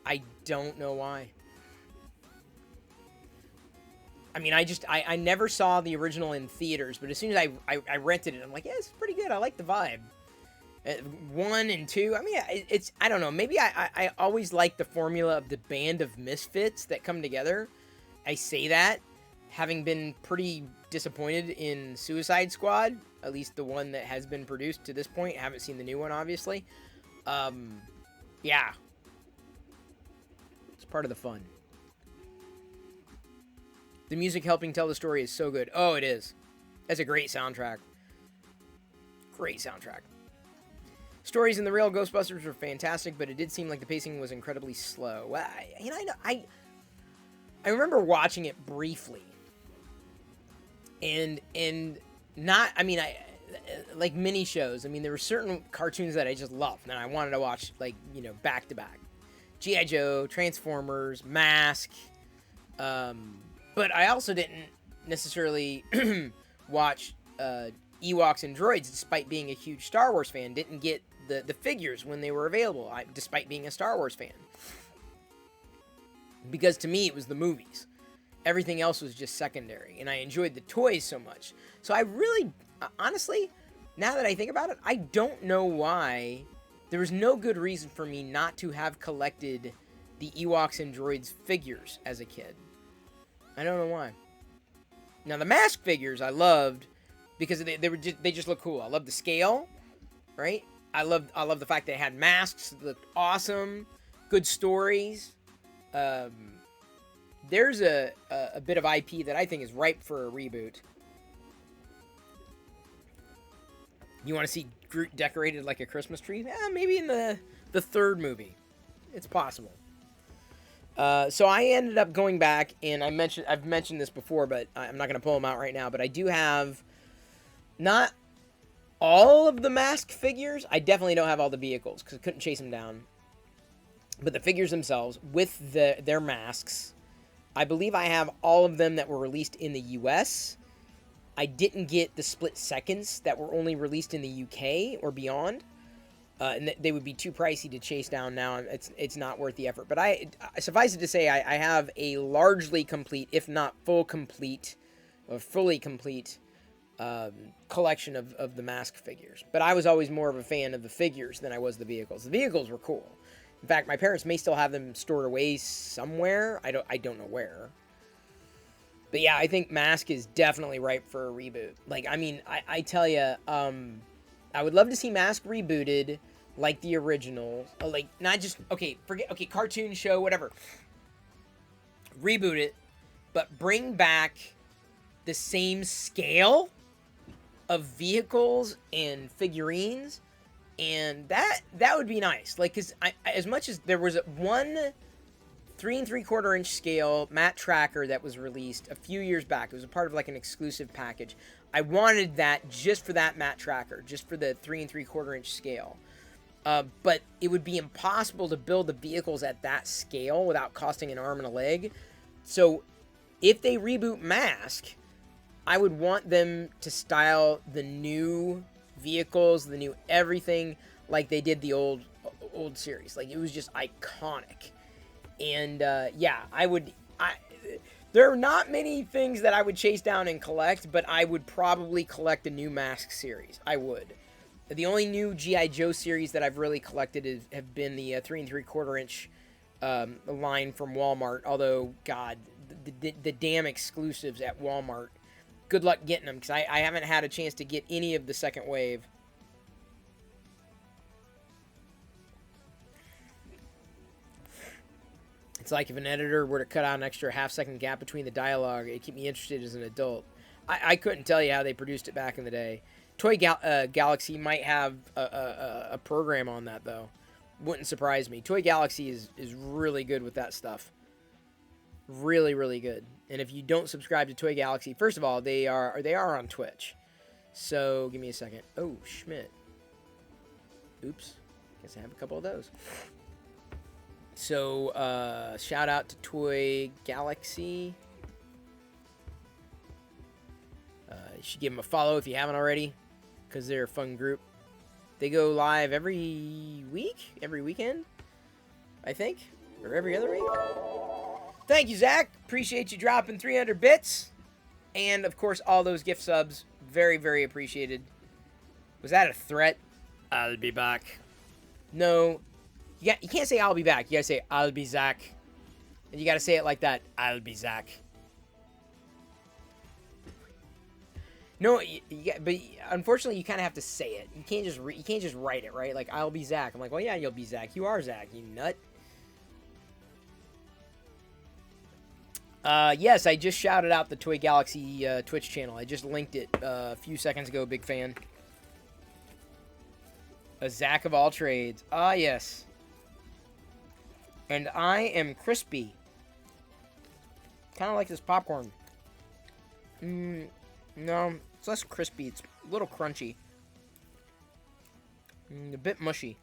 I don't know why. I mean, I never saw the original in theaters, but as soon as I rented it, I'm like, yeah, it's pretty good. I like the vibe. 1 and 2, I mean, I don't know. Maybe I always like the formula of the band of misfits that come together. I say that, having been pretty disappointed in Suicide Squad, at least the one that has been produced to this point. I haven't seen the new one, obviously. Yeah. It's part of the fun. The music helping tell the story is so good. Oh, it is. That's a great soundtrack. Great soundtrack. Stories in the real Ghostbusters were fantastic, but it did seem like the pacing was incredibly slow. Well, I remember watching it briefly. And not, I mean, like mini shows. I mean, there were certain cartoons that I just loved, and I wanted to watch, like, back to back. G.I. Joe, Transformers, Mask, but I also didn't necessarily watch Ewoks and Droids, despite being a huge Star Wars fan. Didn't get the figures when they were available, despite being a Star Wars fan. Because to me, it was the movies. Everything else was just secondary, and I enjoyed the toys so much. So I really, honestly, now that I think about it, I don't know why. There was no good reason for me not to have collected the Ewoks and Droids figures as a kid. I don't know why. Now, the Mask figures I loved, because they just look cool. I love the scale, right? I love the fact they had masks, that looked awesome, good stories. There's a bit of IP that I think is ripe for a reboot. You want to see Groot decorated like a Christmas tree? Yeah, maybe in the third movie. It's possible. So I ended up going back, and I've mentioned this before, but I'm not going to pull them out right now. But I do have not all of the Mask figures. I definitely don't have all the vehicles because I couldn't chase them down. But the figures themselves with their masks, I believe I have all of them that were released in the U.S. I didn't get the split seconds that were only released in the UK or beyond. And they would be too pricey to chase down now. It's not worth the effort. But suffice it to say, I have a largely complete, if not fully complete, collection of the Mask figures. But I was always more of a fan of the figures than I was the vehicles. The vehicles were cool. In fact, my parents may still have them stored away somewhere. I don't know where. But yeah, I think Mask is definitely ripe for a reboot. Like, I mean, I tell you, I would love to see Mask rebooted like the original. Like, not just, cartoon show, whatever. Reboot it, but bring back the same scale of vehicles and figurines. And that would be nice. Like, because as much as there was one 3 3/4 inch scale matte tracker that was released a few years back. It was a part of like an exclusive package. I wanted that just for that matte tracker, just for the 3 3/4 inch scale. But it would be impossible to build the vehicles at that scale without costing an arm and a leg. So if they reboot Mask, I would want them to style the new vehicles, the new everything, like they did the old series. Like, it was just iconic. And yeah, there are not many things that I would chase down and collect, but I would probably collect a new Mask series. I would. The only new G.I. Joe series that I've really collected have been the 3 3/4 inch line from Walmart. Although, God, the damn exclusives at Walmart. Good luck getting them, because I haven't had a chance to get any of the second wave. It's like if an editor were to cut out an extra half-second gap between the dialogue, it'd keep me interested as an adult. I couldn't tell you how they produced it back in the day. Toy Galaxy might have a program on that, though. Wouldn't surprise me. Toy Galaxy is really good with that stuff. Really, really good. And if you don't subscribe to Toy Galaxy, first of all, they are on Twitch. So, give me a second. Oh, Schmidt. Oops. Guess I have a couple of those. So, shout out to Toy Galaxy. You should give them a follow if you haven't already, because they're a fun group. They go live every week, every weekend, I think, or every other week. Thank you, Zach. Appreciate you dropping 300 bits. And, of course, all those gift subs. Very, very appreciated. Was that a threat? I'll be back. No. You can't say I'll be back. You gotta say I'll be Zach. And you gotta say it like that. I'll be Zach. No, but unfortunately you kind of have to say it. You can't just write it, right? Like, I'll be Zach. I'm like, well, yeah, you'll be Zach. You are Zach, you nut. Yes, I just shouted out the Toy Galaxy Twitch channel. I just linked it a few seconds ago. Big fan. A Zach of all trades. Ah, yes. And I am crispy. Kind of like this popcorn. No, it's less crispy. It's a little crunchy. A bit mushy.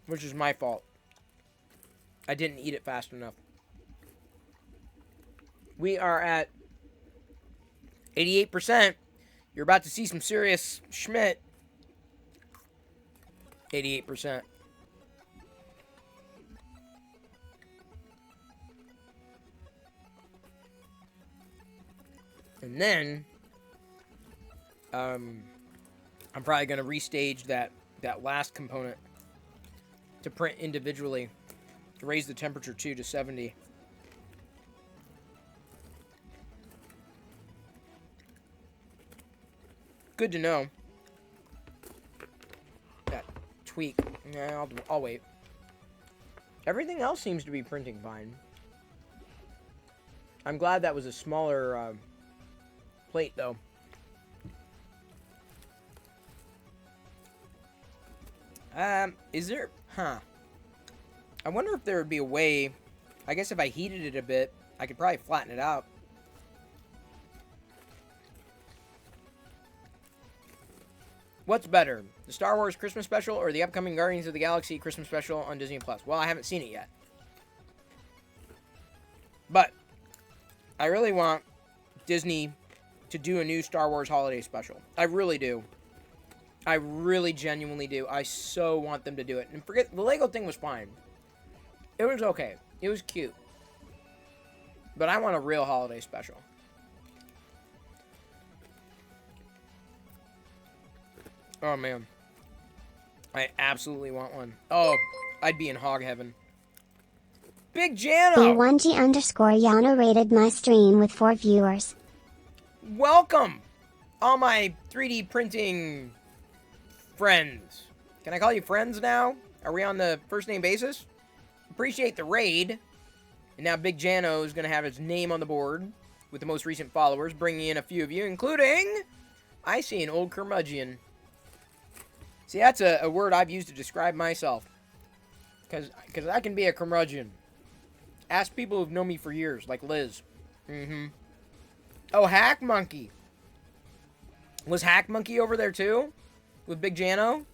Which is my fault. I didn't eat it fast enough. We are at 88%. You're about to see some serious Schmidt. 88%. And then, I'm probably going to restage that last component to print individually, to raise the temperature too to 70. Good to know. That tweak. Yeah, I'll wait. Everything else seems to be printing fine. I'm glad that was a smaller plate, though. Is there... Huh. I wonder if there would be a way... I guess if I heated it a bit, I could probably flatten it out. What's better, the Star Wars Christmas special or the upcoming Guardians of the Galaxy Christmas special on Disney+? Well, I haven't seen it yet. But I really want Disney to do a new Star Wars holiday special. I really do. I really genuinely do. I so want them to do it. And forget, the Lego thing was fine. It was okay. It was cute. But I want a real holiday special. Oh, man. I absolutely want one. Oh, I'd be in hog heaven. Big Jano! B1G_Yano rated my stream with 4 viewers. Welcome! All my 3D printing friends. Can I call you friends now? Are we on the first name basis? Appreciate the raid. And now Big Jano is going to have his name on the board with the most recent followers, bringing in a few of you, including... I see an old curmudgeon. See, that's a word I've used to describe myself. Because I can be a curmudgeon. Ask people who've known me for years, like Liz. Oh, Hack Monkey. Was Hack Monkey over there too? With Big Jano?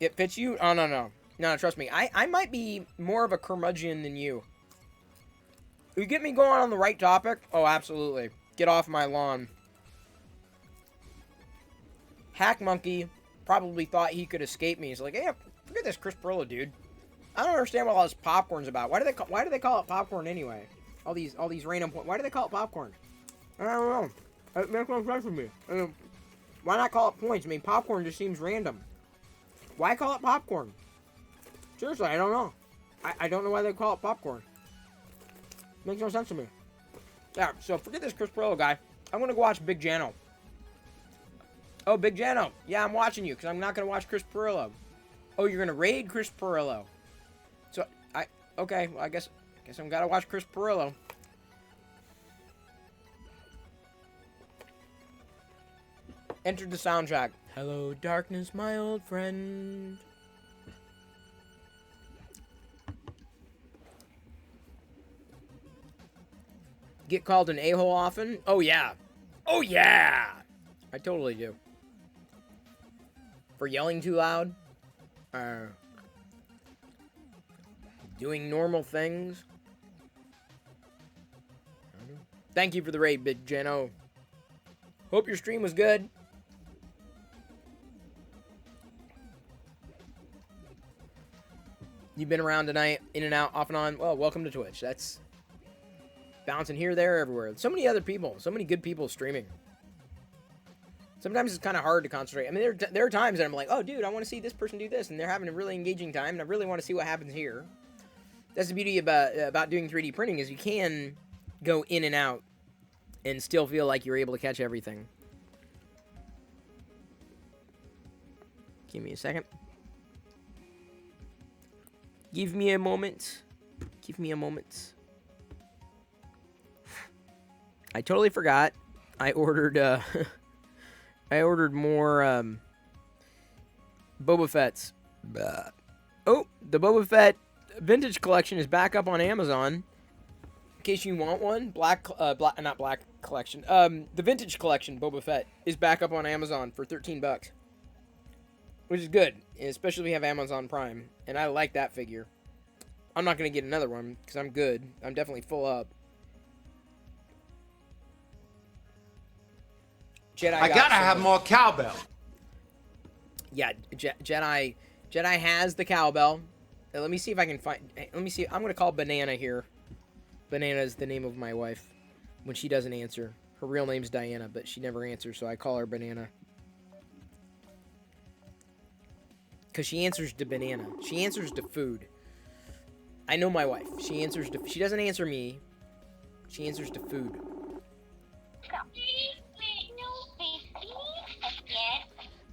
It fits you? Oh, no, no. No, trust me. I might be more of a curmudgeon than you. You get me going on the right topic? Oh, absolutely. Get off my lawn. Hack Monkey probably thought he could escape me. He's like, hey, forget this Chris Pirillo, dude. I don't understand what all this popcorn's about. Why do they call it popcorn anyway? All these random points. Why do they call it popcorn? I don't know. It makes no sense to me. Why not call it points? I mean, popcorn just seems random. Why call it popcorn? Seriously, I don't know. I don't know why they call it popcorn. Makes no sense to me. Yeah, so forget this Chris Pirillo guy. I'm going to go watch Big Jano. Oh, Big Jano. Yeah, I'm watching you because I'm not going to watch Chris Pirillo. Oh, you're going to raid Chris Pirillo. So, okay, well, I guess I'm got to watch Chris Pirillo. Entered the soundtrack. Hello, darkness, my old friend. Get called an a-hole often? Oh, yeah. Oh, yeah! I totally do. For yelling too loud? Doing normal things? Thank you for the raid, Big Jano. Hope your stream was good. You've been around tonight, in and out, off and on. Well, welcome to Twitch. That's bouncing here, there, everywhere. So many other people. So many good people streaming. Sometimes it's kind of hard to concentrate. I mean, there are times that I'm like, oh, dude, I want to see this person do this. And they're having a really engaging time. And I really want to see what happens here. That's the beauty about doing 3D printing is you can go in and out and still feel like you're able to catch everything. Give me a second. Give me a moment. Give me a moment. I totally forgot. I ordered I ordered more Boba Fett's. Oh, the Boba Fett vintage collection is back up on Amazon. In case you want one, not black collection. The vintage collection Boba Fett is back up on Amazon for $13. Which is good, especially if you have Amazon Prime. And I like that figure. I'm not going to get another one, because I'm good. I'm definitely full up. Jedi I gotta have more cowbell. Yeah, Jedi has the cowbell. Let me see if I can find... Let me see. I'm going to call Banana here. Banana is the name of my wife. When she doesn't answer. Her real name's Diana, but she never answers, so I call her Banana. Because she answers to banana. She answers to food. I know my wife. She answers to... She doesn't answer me. She answers to food.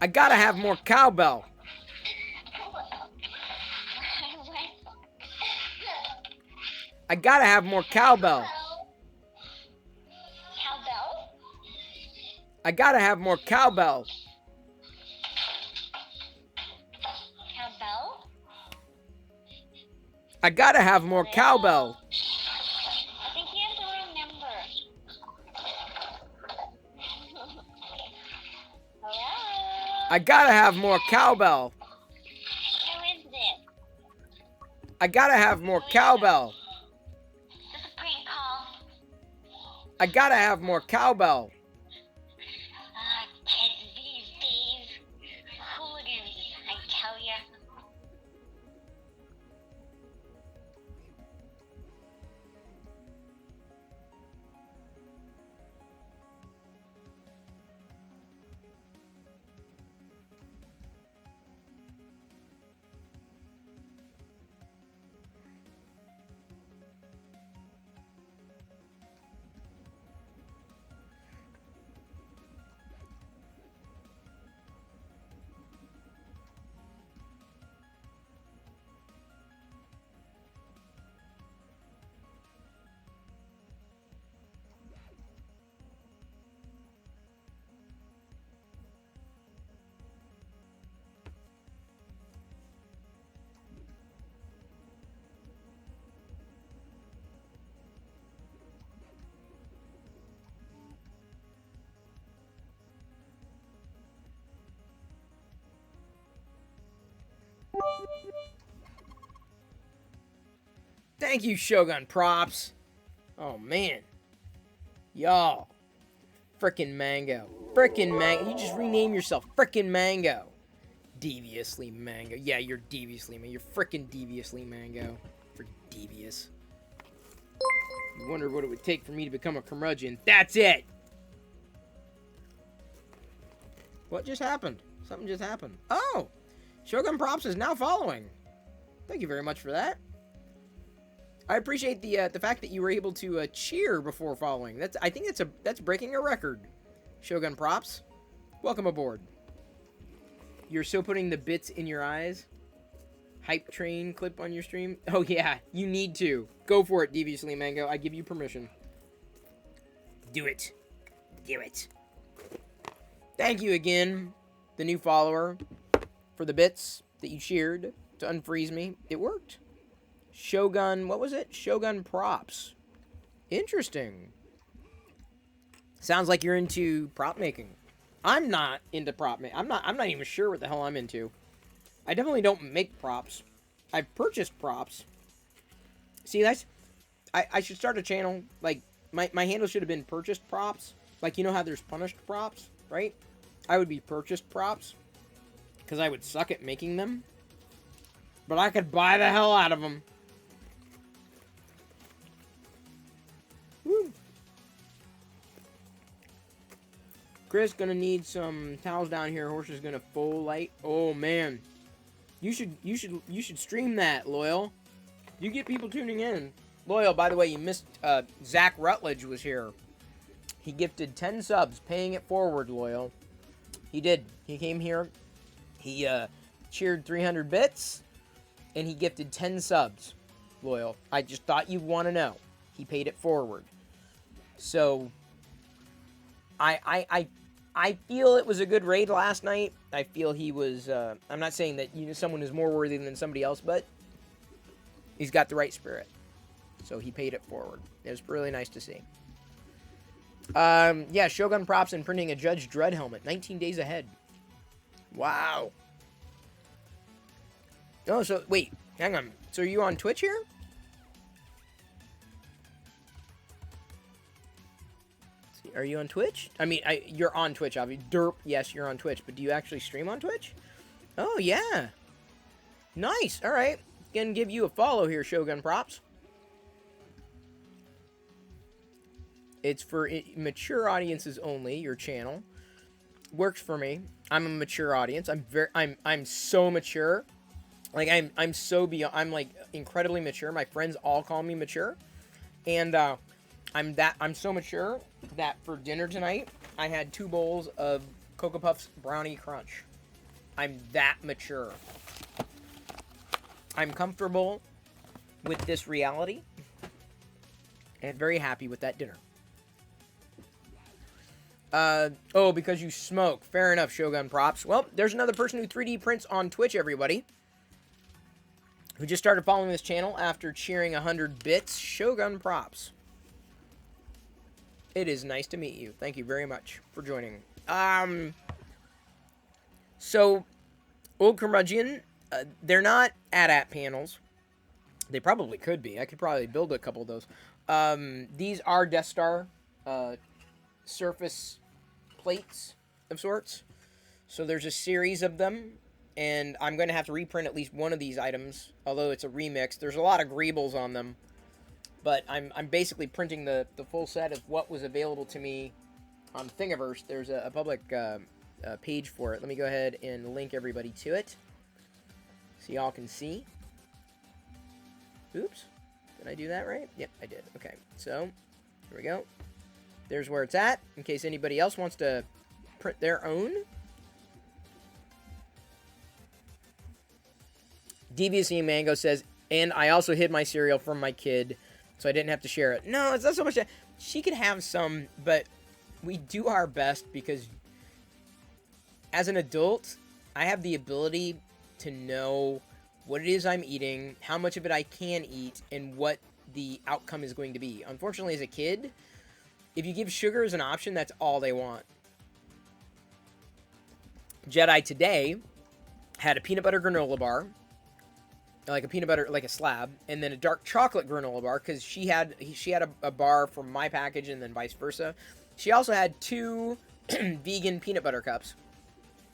I gotta have more cowbell. I gotta have more cowbell. Cowbell? I gotta have more cowbell. Cowbell? I gotta have more cowbell. I think you have to remember. Hello? I gotta have more cowbell. Who is this? I gotta have more cowbell. This is a prank call. I gotta have more cowbell. Kids these days. Hooligans, I tell ya. Thank you, Shogun Props. Oh, man. Y'all. Frickin' Mango. Frickin' Mango. You just rename yourself Frickin' Mango. Deviously Mango. Yeah, you're deviously Mango. You're frickin' deviously Mango. For devious. You wonder what it would take for me to become a curmudgeon. That's it! What just happened? Something just happened. Oh! Shogun Props is now following. Thank you very much for that. I appreciate the fact that you were able to cheer before following. I think that's breaking a record. Shogun Props, welcome aboard. You're still putting the bits in your eyes. Hype train clip on your stream. Oh yeah, you need to go for it, Deviously Mango. I give you permission. Do it. Do it. Thank you again, the new follower, for the bits that you cheered to unfreeze me. It worked. Shogun, what was it? Shogun Props. Interesting. Sounds like you're into prop making. I'm not into prop making. I'm not even sure what the hell I'm into. I definitely don't make props. I've purchased props. See, I should start a channel. Like, my handle should have been purchased props. Like, you know how there's punished props, right? I would be purchased props. Because I would suck at making them. But I could buy the hell out of them. Woo. Chris, gonna need some towels down here. Horse is gonna full light. Oh man, you should stream that, Loyal. You get people tuning in. Loyal, by the way, you missed. Zach Rutledge was here. He gifted 10 subs, paying it forward. Loyal, he did. He came here. He cheered 300 bits, and he gifted 10 subs. Loyal, I just thought you'd want to know. He paid it forward. So, I feel it was a good raid last night. I feel he was, I'm not saying that someone is more worthy than somebody else, but he's got the right spirit. So he paid it forward. It was really nice to see. Yeah, Shogun Props and printing a Judge Dredd helmet. 19 days ahead. Wow. Oh, so, wait, hang on. So are you on Twitch here? Are you on Twitch? I mean, you're on Twitch, obviously. Derp, yes, you're on Twitch. But do you actually stream on Twitch? Oh, yeah. Nice. All right. Gonna give you a follow here, Shogun Props. It's for mature audiences only, your channel. Works for me. I'm a mature audience. I'm so mature. Like, I'm so beyond, I'm, like, incredibly mature. My friends all call me mature. And, I'm so mature that for dinner tonight, I had 2 bowls of Cocoa Puffs Brownie Crunch. I'm that mature. I'm comfortable with this reality and very happy with that dinner. Oh, because you smoke. Fair enough, Shogun Props. Well, there's another person who 3D prints on Twitch, everybody. Who just started following this channel after cheering 100 bits. Shogun Props. It is nice to meet you. Thank you very much for joining. So, Old Curmudgeon, they're not AT-AT panels. They probably could be. I could probably build a couple of those. These are Death Star surface plates of sorts. So there's a series of them, and I'm going to have to reprint at least one of these items, although it's a remix. There's a lot of greebles on them, but I'm basically printing the full set of what was available to me on Thingiverse. There's a public page for it. Let me go ahead and link everybody to it so y'all can see. Oops. Did I do that right? Yep, I did. Okay, so here we go. There's where it's at, in case anybody else wants to print their own. Deviously Mango says, and I also hid my cereal from my kid, so I didn't have to share it. No, it's not so much that she could have some, but we do our best because as an adult, I have the ability to know what it is I'm eating, how much of it I can eat, and what the outcome is going to be. Unfortunately, as a kid, if you give sugar as an option, that's all they want. Jedi today had a peanut butter granola bar, like a peanut butter, like a slab, and then a dark chocolate granola bar, because she had a bar from my package and then vice versa. She also had 2 vegan peanut butter cups.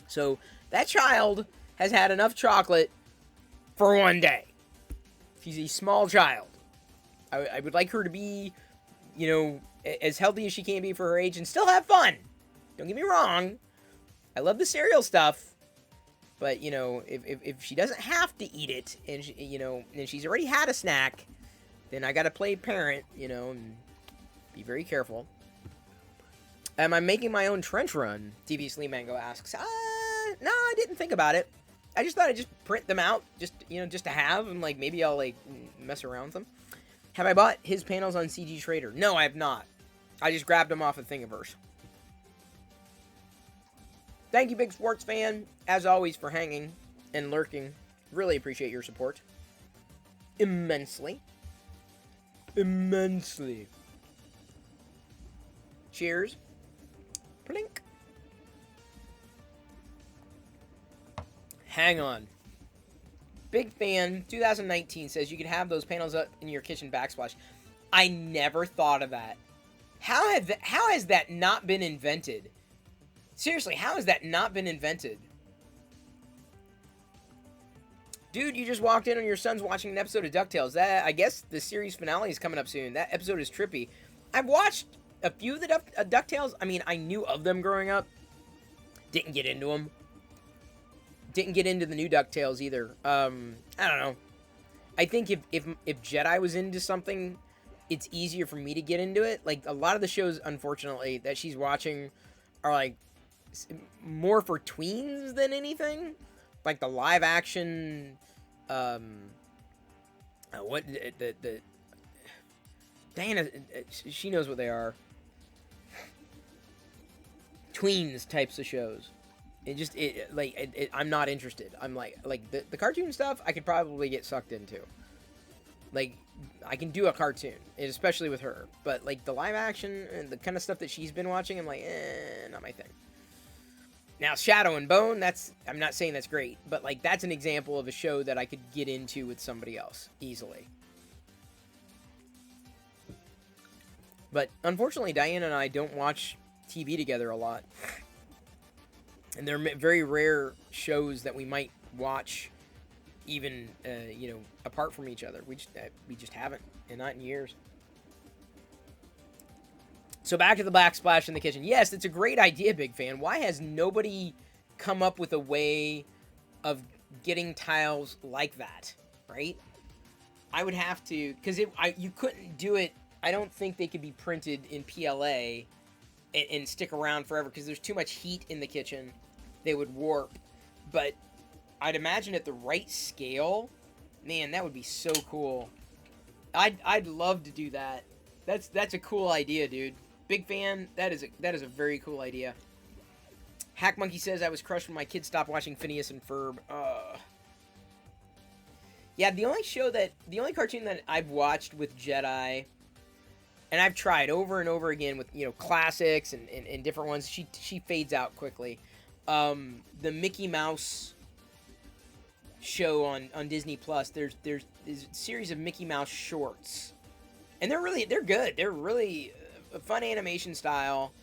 So that child has had enough chocolate for one day. She's a small child. I would like her to be, you know, as healthy as she can be for her age and still have fun. Don't get me wrong. I love the cereal stuff. But, you know, if she doesn't have to eat it, and, she, you know, and she's already had a snack, then I gotta play parent, you know, and be very careful. Am I making my own trench run? Deviously Mango asks. No, I didn't think about it. I just thought I'd just print them out, just, you know, just to have, and, like, maybe I'll, like, mess around with them. Have I bought his panels on CG Trader? No, I have not. I just grabbed them off of Thingiverse. Thank you, Big Sports Fan, as always, for hanging and lurking. Really appreciate your support. Immensely. Immensely. Cheers. Plink. Hang on. Big Fan 2019 says you can have those panels up in your kitchen backsplash. I never thought of that. How has that not been invented? Seriously, how has that not been invented? Dude, you just walked in on your son's watching an episode of DuckTales. That, I guess the series finale is coming up soon. That episode is trippy. I've watched a few of the DuckTales. I mean, I knew of them growing up. Didn't get into them. Didn't get into the new DuckTales either. I don't know. I think if Jedi was into something, it's easier for me to get into it. Like, a lot of the shows, unfortunately, that she's watching are, like, more for tweens than anything. Like the live action, Diana, she knows what they are. Tweens types of shows. I'm not interested. I'm like the cartoon stuff I could probably get sucked into. Like, I can do a cartoon, especially with her. But, like, the live action and the kind of stuff that she's been watching, I'm like, not my thing. Now, Shadow and Bone, I'm not saying that's great, but, like, that's an example of a show that I could get into with somebody else, easily. But, unfortunately, Diana and I don't watch TV together a lot. And they're very rare shows that we might watch even, you know, apart from each other. We just haven't, and not in years. So back to the backsplash in the kitchen. Yes, it's a great idea, Big Fan. Why has nobody come up with a way of getting tiles like that, right? I would have to, because you couldn't do it. I don't think they could be printed in PLA and stick around forever because there's too much heat in the kitchen. They would warp. But I'd imagine at the right scale, man, that would be so cool. I'd love to do that. That's a cool idea, dude. Big fan. That is a very cool idea. Hack Monkey says I was crushed when my kids stopped watching Phineas and Ferb. Yeah, the only cartoon that I've watched with Jedi, and I've tried over and over again with, you know, classics and different ones. She fades out quickly. The Mickey Mouse show on Disney Plus. There's a series of Mickey Mouse shorts, and they're good. They're really a fun animation style.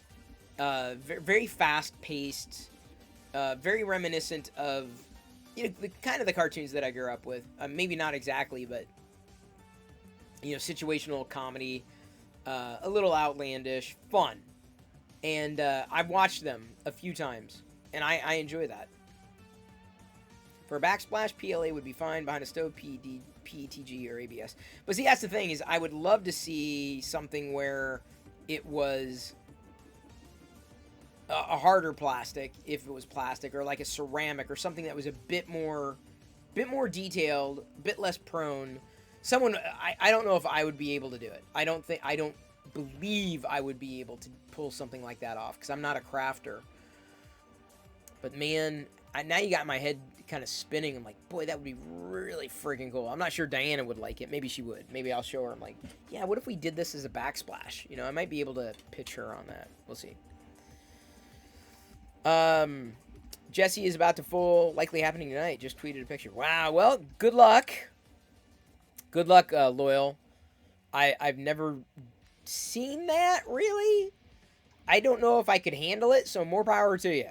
Very fast paced. Very reminiscent of, you know, the kind of the cartoons that I grew up with. Maybe not exactly, but, you know, situational comedy, a little outlandish, fun. And I've watched them a few times, and I enjoy that. For a backsplash, PLA would be fine. Behind a stove, PETG or ABS. But see, that's the thing, is I would love to see something where it was a harder plastic, if it was plastic, or like a ceramic, or something that was a bit more detailed, a bit less prone. I don't know if I would be able to do it. I don't believe I would be able to pull something like that off, because I'm not a crafter. But man, now you got my head kind of spinning. I'm like, boy, that would be really freaking cool. I'm not sure Diana would like it. Maybe she would. Maybe I'll show her. I'm like, yeah, what if we did this as a backsplash? You know, I might be able to pitch her on that. We'll see. Jesse is about to full, likely happening tonight. Just tweeted a picture. Wow. Well, good luck. Good luck, Loyal. I've never seen that, really. I don't know if I could handle it, so more power to you.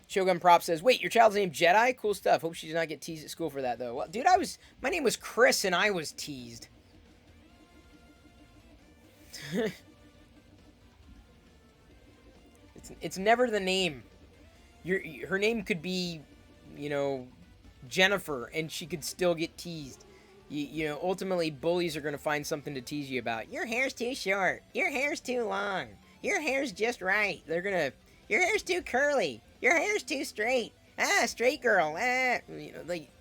Shogun Prop says, wait, your child's named Jedi? Cool stuff. Hope she does not get teased at school for that, though. Well, dude, my name was Chris, and I was teased. It's never the name. Her name could be, you know, Jennifer, and she could still get teased. You know, ultimately, bullies are going to find something to tease you about. Your hair's too short. Your hair's too long. Your hair's just right. Your hair's too curly. Your hair's too straight. Ah, straight girl. Ah, you know, like,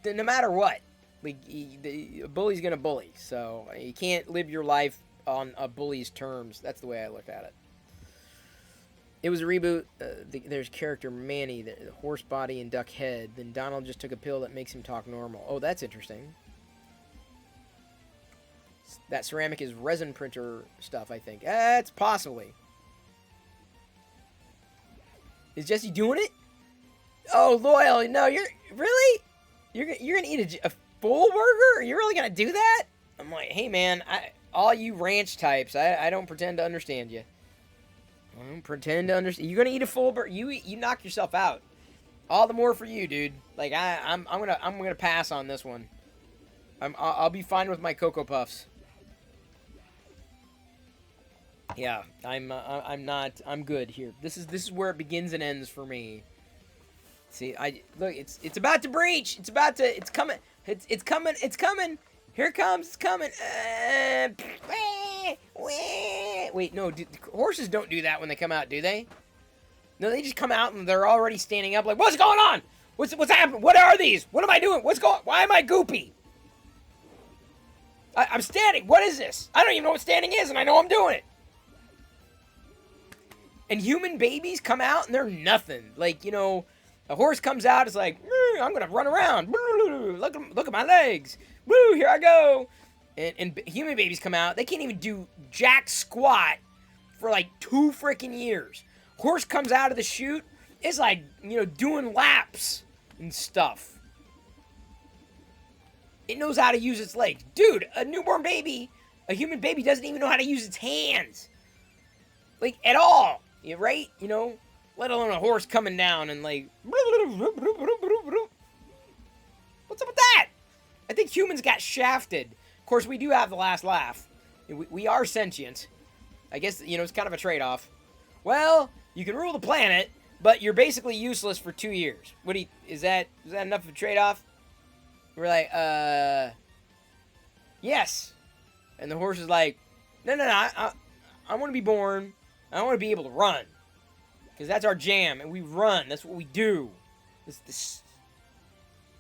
no matter what, like, a bully's gonna bully. So you can't live your life on a bully's terms. That's the way I look at it. It was a reboot. There's character Manny, the horse body and duck head. Then Donald just took a pill that makes him talk normal. Oh, that's interesting. That ceramic is resin printer stuff, I think. It's possibly. Is Jesse doing it? Oh, Loyal, no, you're gonna eat a full burger? You're really gonna do that? I'm like, hey man, all you ranch types, I don't pretend to understand you. I don't pretend to understand. You're gonna eat a full burger? You knock yourself out. All the more for you, dude. Like I'm gonna pass on this one. I'll be fine with my Cocoa Puffs. Yeah, I'm good here. This is where it begins and ends for me. See, look, it's about to breach. It's coming. It's coming. Here it comes. It's coming. Wait, no, horses don't do that when they come out, do they? No, they just come out and they're already standing up like, what's going on? What's happening? What are these? What am I doing? Why am I goopy? I'm standing. What is this? I don't even know what standing is, and I know I'm doing it. And human babies come out and they're nothing. Like, you know, a horse comes out, it's like, I'm gonna run around. Look at my legs. Woo, here I go. And human babies come out, they can't even do jack squat for like 2 freaking years. Horse comes out of the chute, it's like, you know, doing laps and stuff. It knows how to use its legs. Dude, a newborn baby, a human baby doesn't even know how to use its hands. Like, at all. Right? You know? Let alone a horse coming down and like... What's up with that? I think humans got shafted. Of course, we do have the last laugh. We are sentient. I guess, you know, it's kind of a trade-off. Well, you can rule the planet, but you're basically useless for 2 years. Is that enough of a trade-off? We're like, yes. And the horse is like, no, I want to be born. I want to be able to run. Because that's our jam, and we run. That's what we do.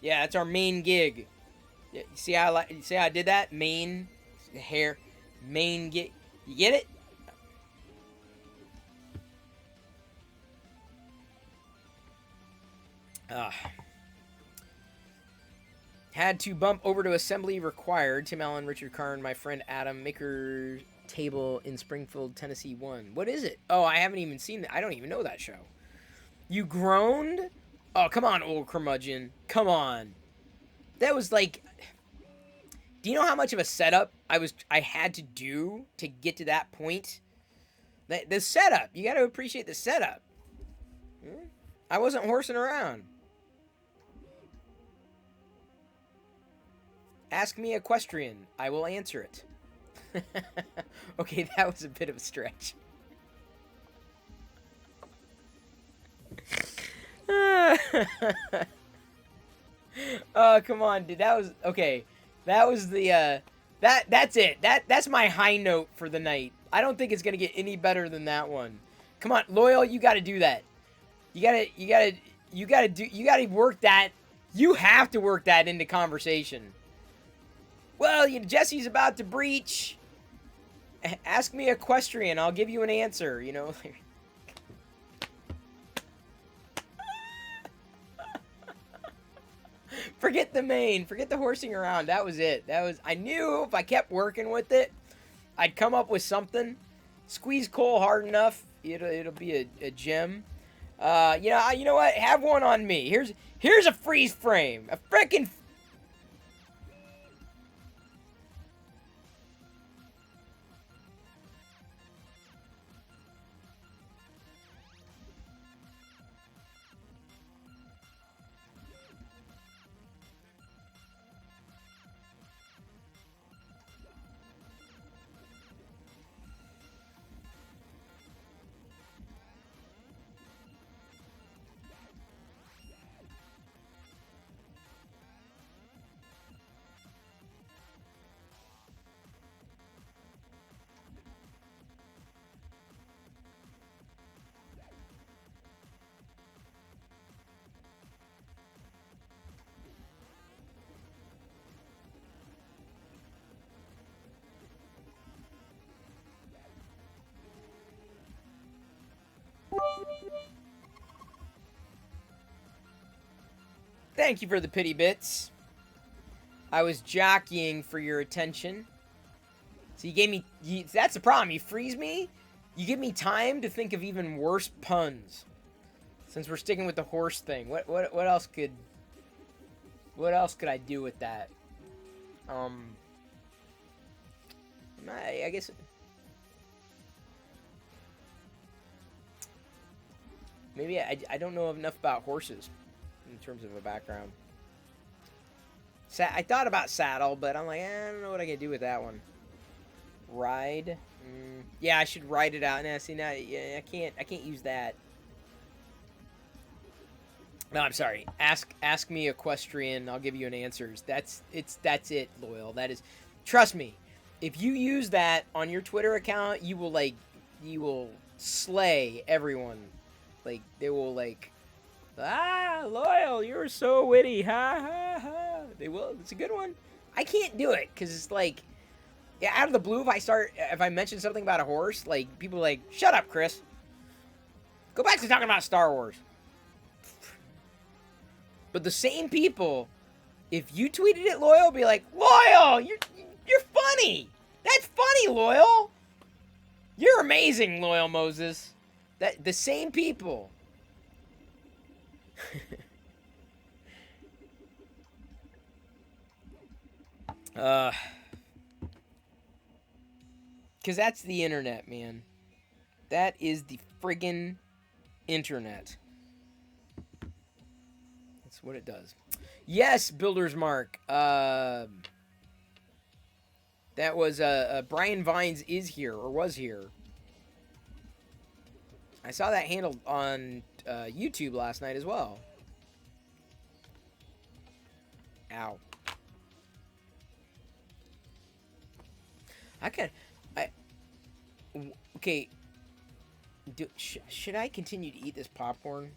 Yeah, that's our main gig. Yeah, you see how I did that? Main gig. You get it? Had to bump over to assembly required. Tim Allen, Richard Karn, my friend Adam, Maker Table in Springfield, Tennessee 1. What is it? Oh, I haven't even seen that. I don't even know that show. You groaned? Oh, come on, old curmudgeon. Come on. That was like... Do you know how much of a setup I had to do to get to that point? The setup. You got to appreciate the setup. I wasn't horsing around. Ask me equestrian. I will answer it. Okay, that was a bit of a stretch. Oh, come on, dude. That was okay. That was the that's it. That's my high note for the night. I don't think it's gonna get any better than that one. Come on, Loyal, you gotta do that. You gotta work that. You have to work that into conversation. Well, Jesse's about to breach. Ask me equestrian. I'll give you an answer, you know. Forget the main. Forget the horsing around. That was it. I knew if I kept working with it, I'd come up with something. Squeeze Cole hard enough. It'll be a gem. You know what? Have one on me. Here's a freeze frame. A frickin' Thank you for the pity bits. I was jockeying for your attention. So you gave me... that's the problem. You freeze me. You give me time to think of even worse puns. Since we're sticking with the horse thing. What else could... What else could I do with that? I guess... Maybe I don't know enough about horses. In terms of a background. I thought about saddle, but I'm like, I don't know what I can do with that one. Ride. Yeah, I should ride it out. Now, see, now, yeah, I can't use that. No, I'm sorry. Ask me equestrian. I'll give you an answer. That's it, Loyal. That is, trust me. If you use that on your Twitter account, you will slay everyone. Like, they will like. Loyal, you're so witty. Ha, ha, ha. They will. It's a good one. I can't do it because it's like, yeah, out of the blue, if I mention something about a horse, like, people are like, shut up, Chris. Go back to talking about Star Wars. But the same people, if you tweeted it, Loyal, be like, Loyal, you're funny. That's funny, Loyal. You're amazing, Loyal Moses. The same people. Because that's the internet, man. That is the friggin' internet. That's what it does. Yes, Builder's Mark. That was, Brian Vines is here, or was here. I saw that handled on YouTube last night as well. Ow. Okay. Should I continue to eat this popcorn?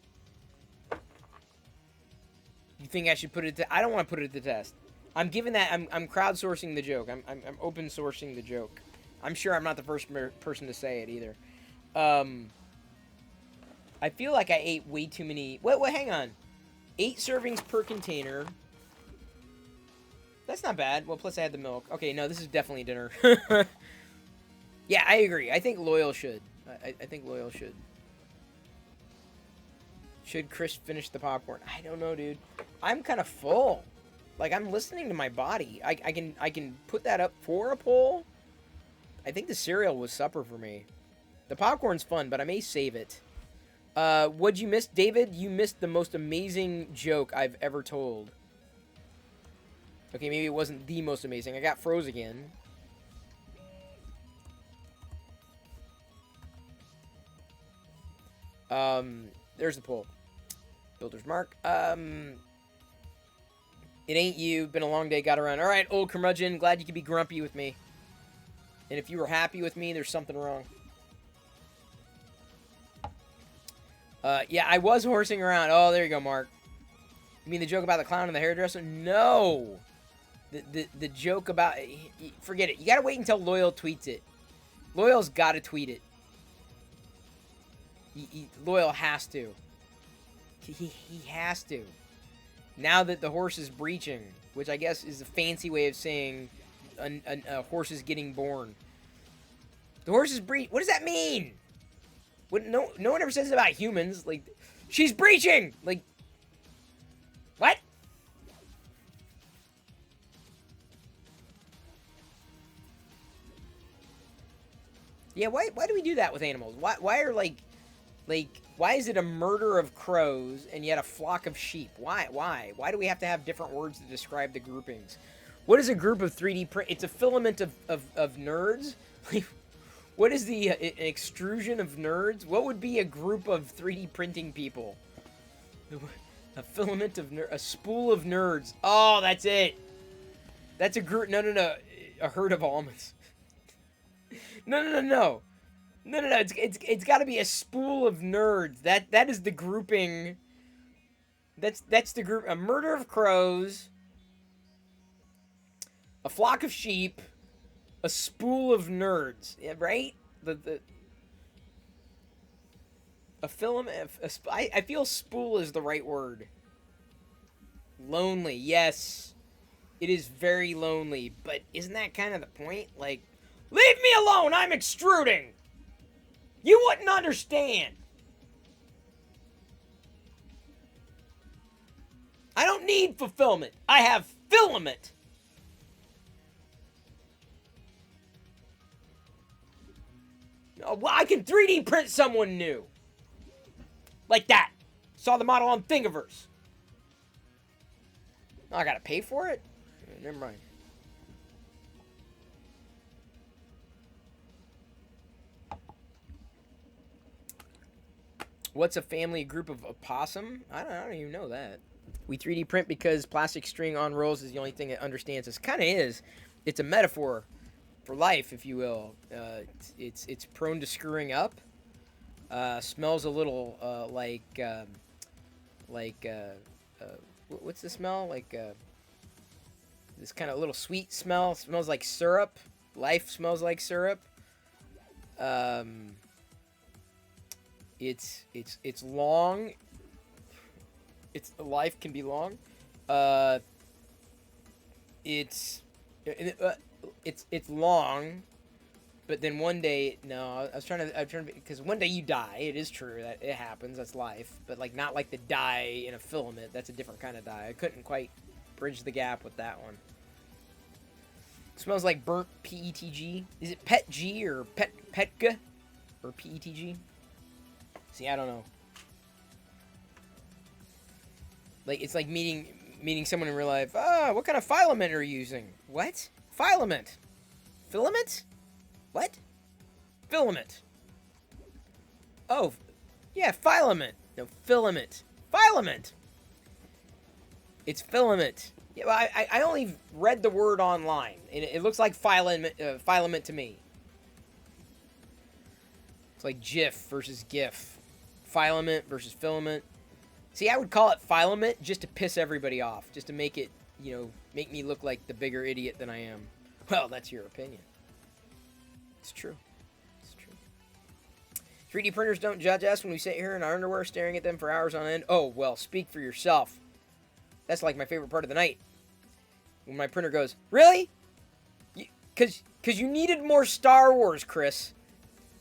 You think I should put it to... I don't want to put it to the test. I'm giving that... I'm crowdsourcing the joke. I'm open sourcing the joke. I'm sure I'm not the first person to say it either. I feel like I ate way too many... Wait, hang on. 8 servings per container. That's not bad. Well, plus I had the milk. Okay, no, this is definitely dinner. Yeah, I agree. I think Loyal should. I think Loyal should. Should Chris finish the popcorn? I don't know, dude. I'm kind of full. Like, I'm listening to my body. I can put that up for a poll. I think the cereal was supper for me. The popcorn's fun, but I may save it. What'd you miss? David, you missed the most amazing joke I've ever told. Okay, maybe it wasn't the most amazing. I got froze again. There's the poll. Builder's Mark. It ain't you. Been a long day. Got around. All right, old curmudgeon. Glad you could be grumpy with me. And if you were happy with me, there's something wrong. Yeah, I was horsing around. Oh, there you go, Mark. You mean the joke about the clown and the hairdresser? No. The joke about... Forget it. You gotta wait until Loyal tweets it. Loyal's gotta tweet it. Loyal has to. He has to. Now that the horse is breeching, which I guess is a fancy way of saying a horse is getting born. The horse is breech... What does that mean? What, no one ever says it about humans. Like, she's breeching! Like, what? Yeah, why do we do that with animals? Why are, like, why is it a murder of crows and yet a flock of sheep? Why? Why do we have to have different words to describe the groupings? What is a group of 3D print? It's a filament of nerds? Like, what is the extrusion of nerds? What would be a group of 3D printing people? A filament of a spool of nerds. Oh, that's it. That's a group. No. A herd of almonds. No. It's got to be a spool of nerds. That is the grouping. That's the group. A murder of crows. A flock of sheep. A spool of nerds. Yeah, right? A filament. I feel spool is the right word. Lonely. Yes. It is very lonely. But isn't that kind of the point? Like, leave me alone! I'm extruding! You wouldn't understand! I don't need fulfillment. I have filament. Well, I can 3D print someone new. Like that. Saw the model on Thingiverse. Oh, I gotta pay for it? Never mind. What's a family group of opossum? I don't even know that. We 3D print because plastic string on rolls is the only thing it understands. It kind of is. It's a metaphor for life, if you will. It's prone to screwing up. Smells a little what's the smell? Like this kind of little sweet smell. Smells like syrup. Life smells like syrup. It's long. Life can be long. It's long, but then one day, no, I'm trying to, because one day you die. It is true that it happens. That's life, but like not like the dye in a filament. That's a different kind of dye. I couldn't quite bridge the gap with that one. It smells like burnt PETG. Is it PETG or PETG or PETG? See, I don't know. Like, it's like meeting someone in real life. Ah, what kind of filament are you using? What? Filament. Filament? What? Filament. Oh, yeah, filament. No, filament. Filament. It's filament. Yeah, well, I only read the word online. It looks like filament to me. It's like GIF versus GIF. Filament versus filament. See, I would call it filament just to piss everybody off. Just to make it, you know, make me look like the bigger idiot than I am. Well, that's your opinion. It's true. It's true. 3D printers don't judge us when we sit here in our underwear staring at them for hours on end. Oh, well, speak for yourself. That's like my favorite part of the night. When my printer goes, really? Because you needed more Star Wars, Chris.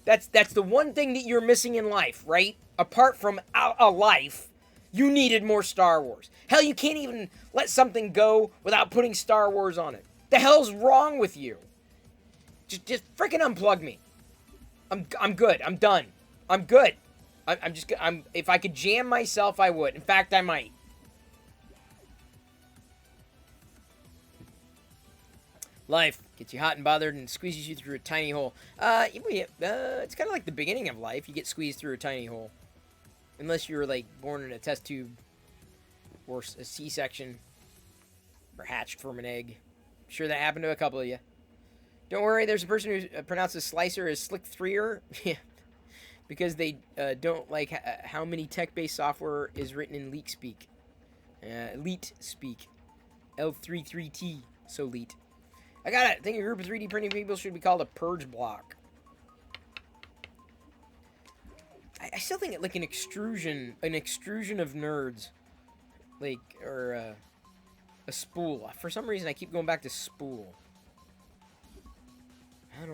That's the one thing that you're missing in life, right? Apart from a life, you needed more Star Wars. Hell, you can't even let something go without putting Star Wars on it. The hell's wrong with you? Just freaking unplug me. I'm good. I'm done. I'm good. I'm if I could jam myself, I would. In fact, I might. Life gets you hot and bothered and squeezes you through a tiny hole. It's kind of like the beginning of life. You get squeezed through a tiny hole. Unless you're, like, born in a test tube. Or a C-section. Or hatched from an egg. I'm sure that happened to a couple of you. Don't worry, there's a person who pronounces slicer as slick threer. Yeah. Because they don't like how many tech-based software is written in leak speak. Elite speak. L33T. So elite. I got it. I think a group of 3D printing people should be called a purge block. I still think it like an extrusion of nerds, like, or a spool. For some reason, I keep going back to spool. How do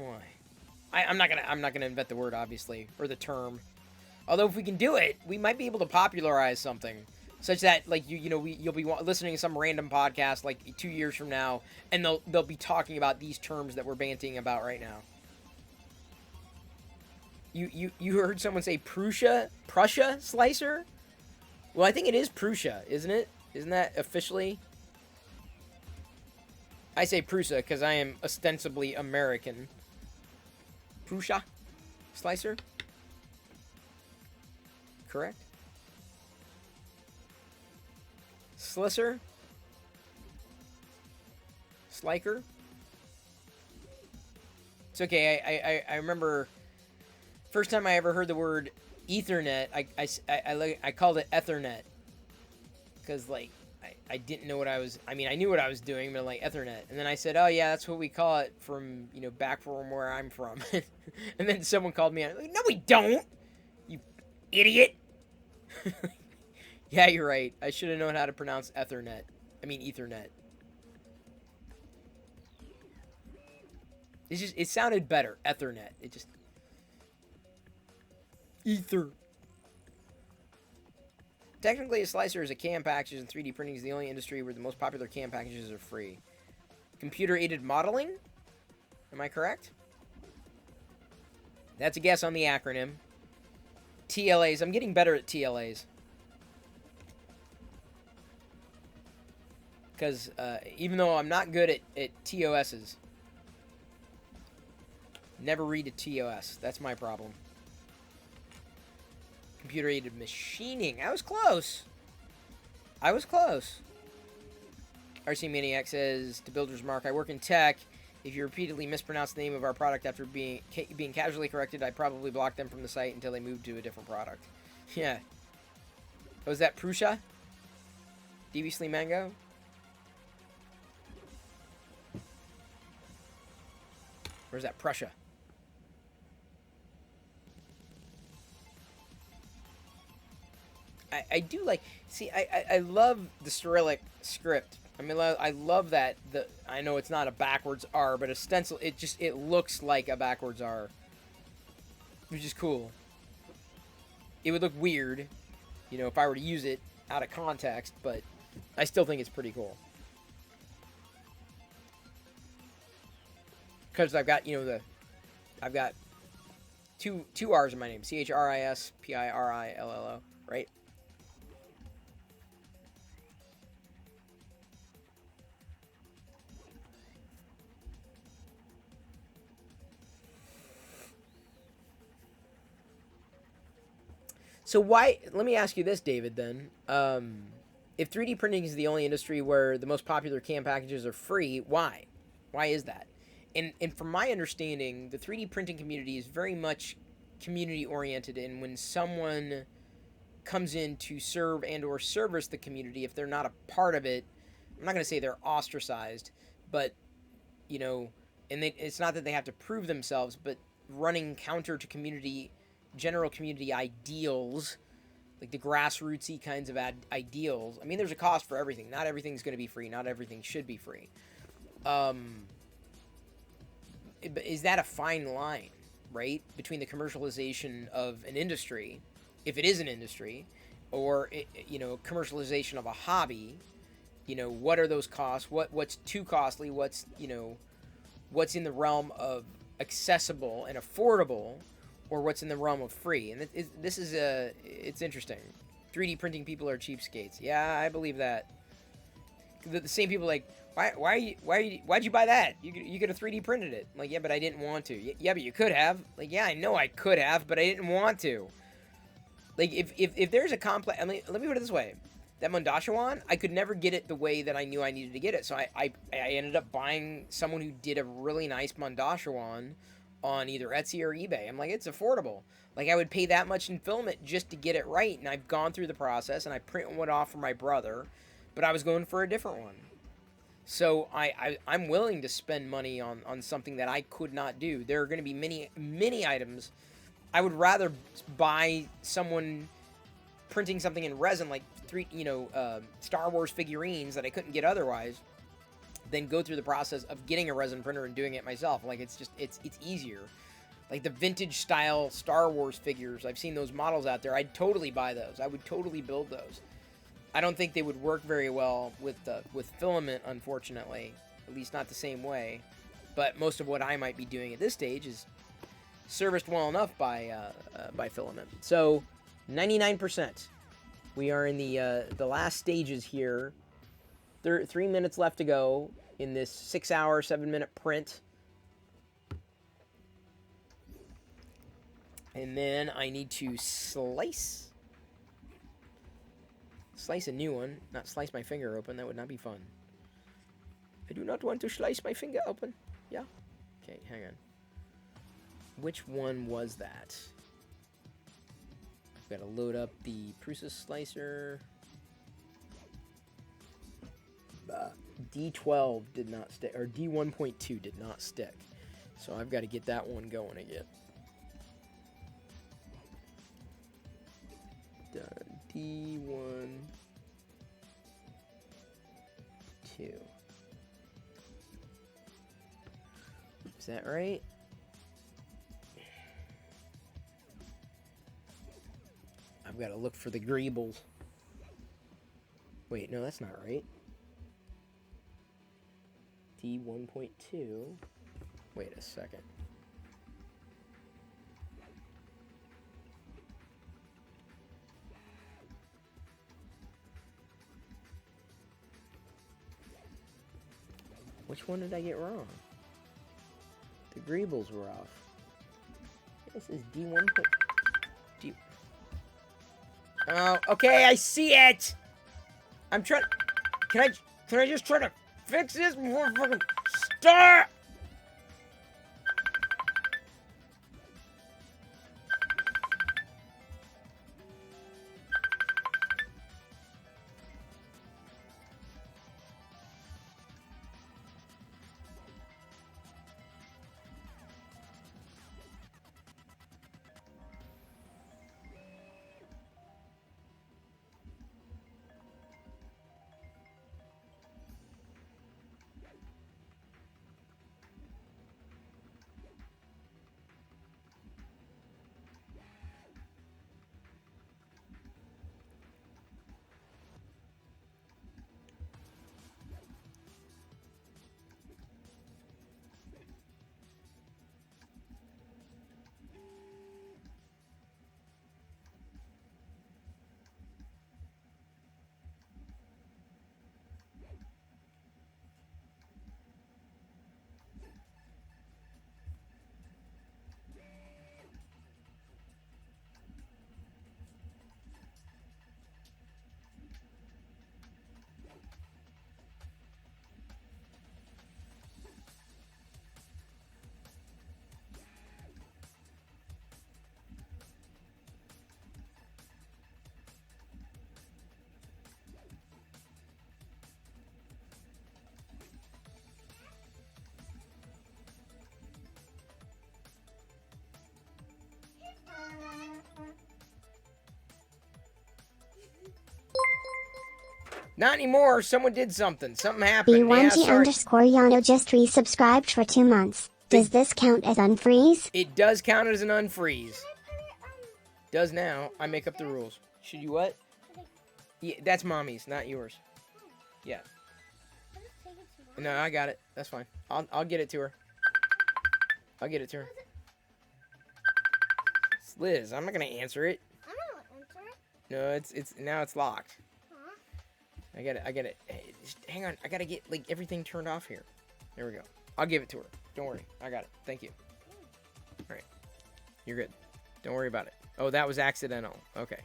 I'm not gonna invent the word, obviously, or the term. Although if we can do it, we might be able to popularize something. Such that, like, you'll be listening to some random podcast, like, 2 years from now, and they'll be talking about these terms that we're banting about right now. You heard someone say Prussia slicer? Well, I think it is Prussia, isn't it? Isn't that officially? I say Prussia because I am ostensibly American. Prussia slicer? Correct? Slicer? Sliker? It's okay. I remember first time I ever heard the word Ethernet, I called it Ethernet. Because, like, I didn't know what I was... I mean, I knew what I was doing, but, like, Ethernet. And then I said, oh, yeah, that's what we call it from, you know, back from where I'm from. And then someone called me out. Like, no, we don't! You idiot! Yeah, you're right. I should have known how to pronounce Ethernet. I mean, Ethernet. It sounded better. Ethernet. It just... Ether. Technically, a slicer is a CAM package, and 3D printing is the only industry where the most popular CAM packages are free. Computer-aided modeling? Am I correct? That's a guess on the acronym. TLAs. I'm getting better at TLAs. Because even though I'm not good at TOSs, never read a TOS. That's my problem. Computer-aided machining. I was close. I was close. RC Maniac says, to Builder's Mark, I work in tech. If you repeatedly mispronounce the name of our product after being casually corrected, I'd probably block them from the site until they move to a different product. Yeah. Oh, is that Prussia? DB Slee Mango? Or is that Prussia? I do like... See, I love the Cyrillic script. I mean, I love that. I know it's not a backwards R, but a stencil, it looks like a backwards R. Which is cool. It would look weird, you know, if I were to use it out of context, but I still think it's pretty cool. Because I've got, you know, I've got two R's in my name. CHRISPIRILLO, right? So why, let me ask you this, David, then. If 3D printing is the only industry where the most popular CAM packages are free, why? Why is that? And from my understanding, the 3D printing community is very much community oriented, and when someone comes in to serve and or service the community, if they're not a part of it, I'm not going to say they're ostracized, but you know, and it's not that they have to prove themselves, but running counter to general community ideals, like the grassrootsy kinds of ideals. I mean, there's a cost for everything. Not everything's going to be free. Not everything should be free. Is that a fine line, right, between the commercialization of an industry, if it is an industry, or commercialization of a hobby? What are those costs? What's too costly? What's in the realm of accessible and affordable, or what's in the realm of free? And it's interesting. 3D printing people are cheapskates. Yeah, I believe that. The same people like, why'd you buy that? You could have 3D printed it. I'm like, yeah, but I didn't want to. Yeah, but you could have. Like, yeah, I know I could have, but I didn't want to. Like, if there's a complex, I mean, let me put it this way. That Mondoshawan, I could never get it the way that I knew I needed to get it. So I ended up buying someone who did a really nice Mondoshawan on either Etsy or eBay. I'm like, it's affordable. Like, I would pay that much in filament just to get it right. And I've gone through the process, and I print one off for my brother, but I was going for a different one. So I'm willing to spend money on something that I could not do. There are going to be many items. I would rather buy someone printing something in resin, like Star Wars figurines that I couldn't get otherwise, than go through the process of getting a resin printer and doing it myself. Like, it's easier. Like the vintage style Star Wars figures, I've seen those models out there. I'd totally buy those. I would totally build those. I don't think they would work very well with filament, unfortunately. At least not the same way. But most of what I might be doing at this stage is serviced well enough by filament. So 99%. We are in the last stages here. 3 minutes left to go in this 6-hour, 7-minute print. And then I need to slice a new one. Not slice my finger open. That would not be fun. I do not want to slice my finger open. Yeah? Okay, hang on. Which one was that? Got to load up the Prusa slicer. D12 did not stick, or D1.2 did not stick. So I've got to get that one going again. D1, 2. Is that right? I've got to look for the greebles. Wait, no, that's not right. D1.2. Wait a second. Which one did I get wrong? The greebles were off. This is D1. Oh, okay, I see it! I'm trying... Can I just try to fix this before I fucking start? Not anymore. Someone did something. Something happened. Yeah, B1G sorry. underscore Yano just resubscribed for 2 months. Does this count as unfreeze? It does count as an unfreeze. Does now. I make up the rules. Should you what? Yeah, that's mommy's, not yours. Yeah. No, I got it. That's fine. I'll get it to her. I'll get it to her. It's Liz, I'm not gonna answer it. I'm not answering. No, it's now it's locked. Huh? I get it. Hey, just hang on. I gotta get like everything turned off here. There we go. I'll give it to her. Don't worry. I got it. Thank you. All right. You're good. Don't worry about it. Oh, that was accidental. Okay.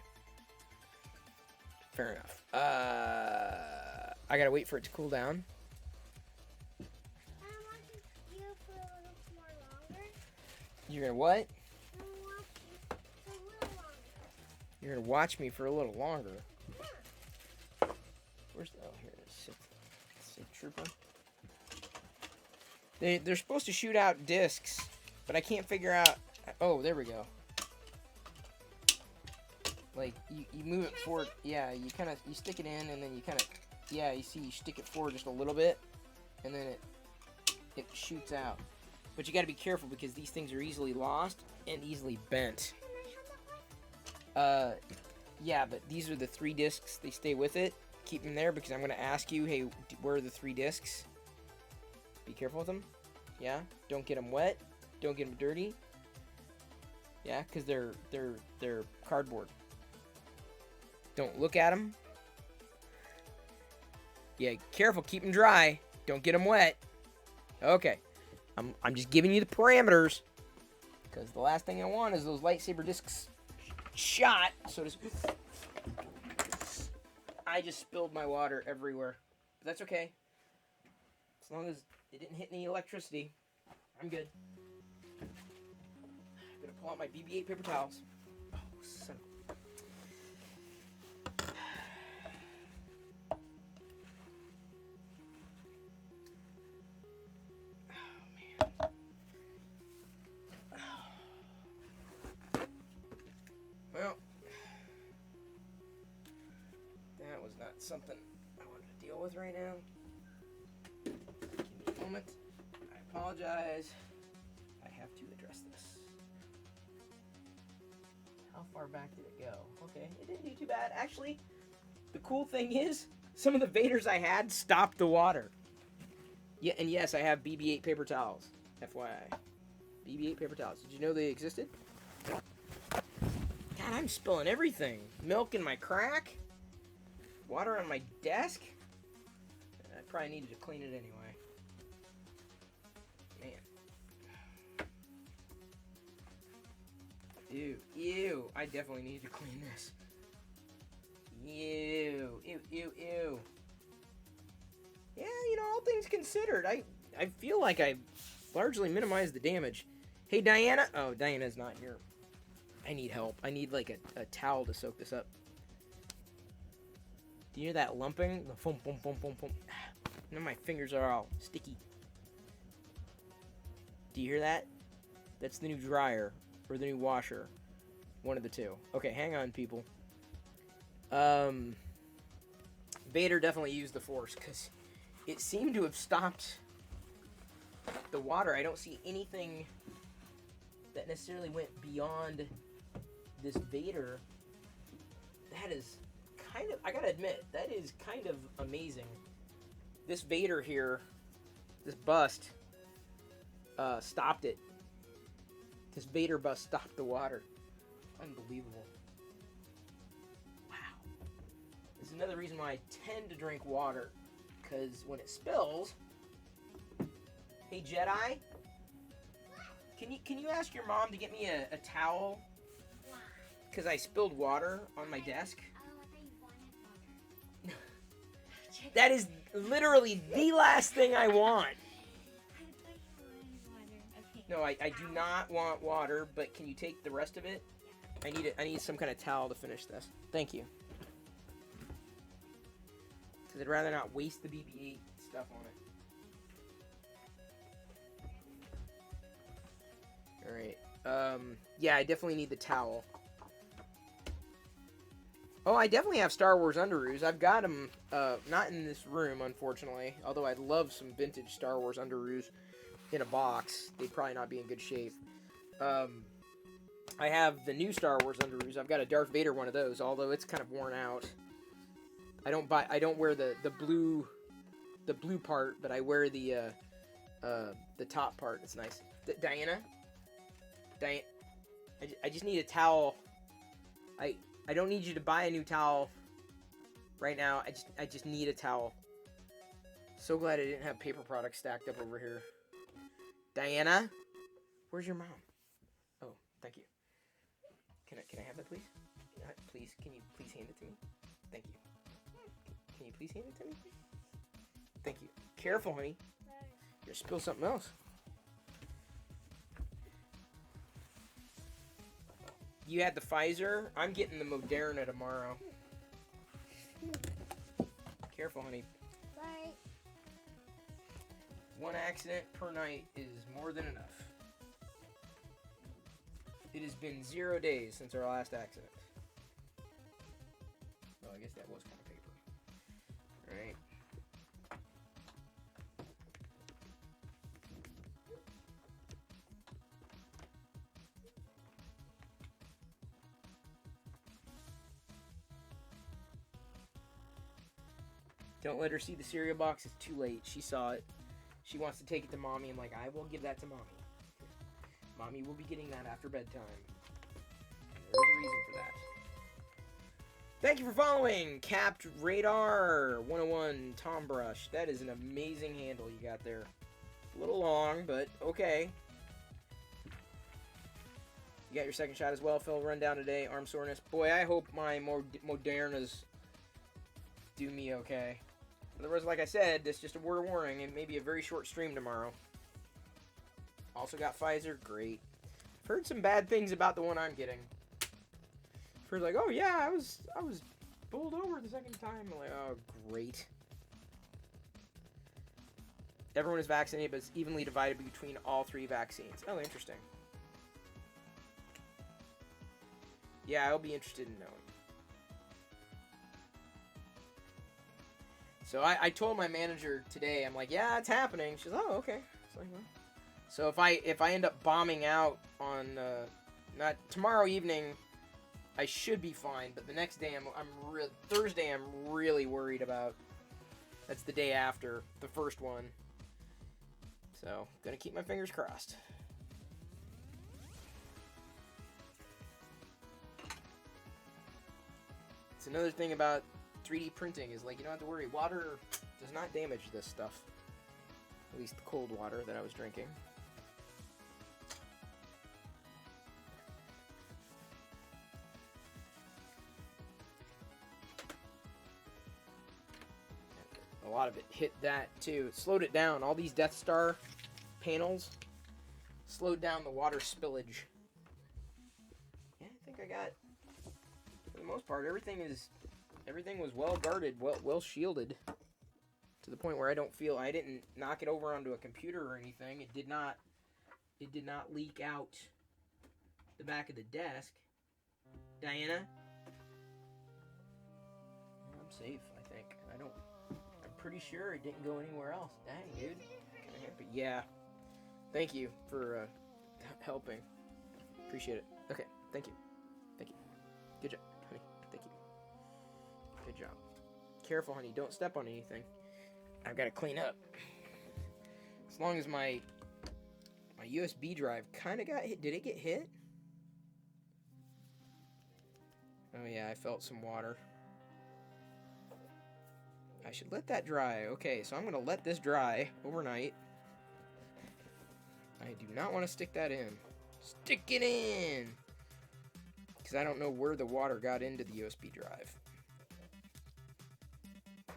Fair enough. I gotta wait for it to cool down. I want you for a little more longer. You're gonna what? I want you for a little longer. You're gonna watch me for a little longer. Where's oh here it is. Sith Trooper. They're supposed to shoot out discs, but I can't figure out. Oh, there we go. Like you move it forward. Yeah, you stick it in, and then you yeah, you see you stick it forward just a little bit, and then it shoots out. But you got to be careful because these things are easily lost and easily bent. Yeah, but these are the 3 discs. They stay with it. Keep them there because I'm gonna ask you, hey, where are the 3 discs? Be careful with them. Yeah, don't get them wet. Don't get them dirty. Yeah, because they're cardboard. Don't look at them. Yeah, careful. Keep them dry. Don't get them wet. Okay. I'm just giving you the parameters. Because the last thing I want is those lightsaber discs shot. So to speak. I just spilled my water everywhere. But that's okay. As long as it didn't hit any electricity, I'm good. I'm gonna pull out my BB-8 paper towels. Oh, son of Well, that was not something I wanted to deal with right now. Give me a moment. I apologize. I have to address this. How far back did it go? Okay, it didn't do too bad. Actually, the cool thing is, some of the Vaders I had stopped the water. Yeah, and yes, I have BB-8 paper towels. FYI. BB-8 paper towels. Did you know they existed? God, I'm spilling everything. Milk in my crack. Water on my desk. I probably needed to clean it anyway. Man. Ew. I definitely need to clean this. Ew. Yeah, all things considered, I feel like I largely minimized the damage. Hey, Diana. Oh, Diana's not here. I need help. I need like a towel to soak this up. Do you hear that lumping? The boom, boom, boom, boom, boom. Now my fingers are all sticky. Do you hear that? That's the new dryer or the new washer. One of the two. Okay, hang on, people. Vader definitely used the Force because it seemed to have stopped the water. I don't see anything that necessarily went beyond this Vader. That is kind of, I gotta admit, that is kind of amazing. This Vader here, this bust, stopped it. This Vader bust stopped the water. Unbelievable. Wow. This is another reason why I tend to drink water, because when it spills, hey Jedi, can you ask your mom to get me a towel? Because I spilled water on my desk. That is literally the last thing I want. No, I do not want water, but can you take the rest of it? I need some kind of towel to finish this. Thank you. Because I'd rather not waste the BB-8 stuff on it. Alright. Yeah, I definitely need the towel. Oh, I definitely have Star Wars Underoos. I've got them, not in this room, unfortunately. Although I'd love some vintage Star Wars Underoos in a box. They'd probably not be in good shape. I have the new Star Wars Underoos. I've got a Darth Vader one of those, although it's kind of worn out. I don't wear the blue part, but I wear the top part. It's nice. Diana, I just need a towel. I don't need you to buy a new towel right now. I just need a towel. So glad I didn't have paper products stacked up over here. Diana, where's your mom? Oh, thank you. Can I have that, please? Please, can you please hand it to me? Thank you. Can you please hand it to me? Thank you. Careful, honey. You'll spill something else. You had the Pfizer. I'm getting the Moderna tomorrow. Careful, honey. Bye. One accident per night is more than enough. It has been 0 days since our last accident. Well, I guess that was kind of paper. Alright. Don't let her see the cereal box. It's too late. She saw it. She wants to take it to mommy. I'm like, I will give that to mommy. Mommy will be getting that after bedtime. There's a reason for that. Thank you for following Capped Radar 101 Tom Brush. That is an amazing handle you got there. A little long, but okay. You got your second shot as well, Phil. Run down today. Arm soreness. Boy, I hope my Modernas do me okay. Otherwise, like I said, that's just a word of warning. It may be a very short stream tomorrow. Also got Pfizer. Great. I've heard some bad things about the one I'm getting. First, like, oh yeah, I was pulled over the second time. I'm like, oh great. Everyone is vaccinated, but it's evenly divided between all 3 vaccines. Oh, interesting. Yeah, I'll be interested in knowing. So I told my manager today, I'm like, yeah, it's happening. She's like, oh, okay. It's like, well. So if I end up bombing out on not tomorrow evening, I should be fine. But the next day, Thursday, I'm really worried about. That's the day after the first one. So gonna keep my fingers crossed. It's another thing about 3D printing is, like, you don't have to worry. Water does not damage this stuff. At least the cold water that I was drinking. A lot of it hit that too. It slowed it down. All these Death Star panels slowed down the water spillage. Yeah, I think I got, for the most part, everything was well guarded, well shielded, to the point where I didn't knock it over onto a computer or anything. It did not leak out the back of the desk. Diana, I'm safe, I think. I'm pretty sure it didn't go anywhere else. Dang, dude. Kind of happy. Yeah. Thank you for helping. Appreciate it. Okay, thank you. Thank you. Good job, honey. Thank you. Good job. Careful, honey. Don't step on anything. I've got to clean up. As long as my USB drive kind of got hit. Did it get hit? Oh, yeah, I felt some water. I should let that dry. Okay, so I'm going to let this dry overnight. I do not want to stick that in. Stick it in! Because I don't know where the water got into the USB drive.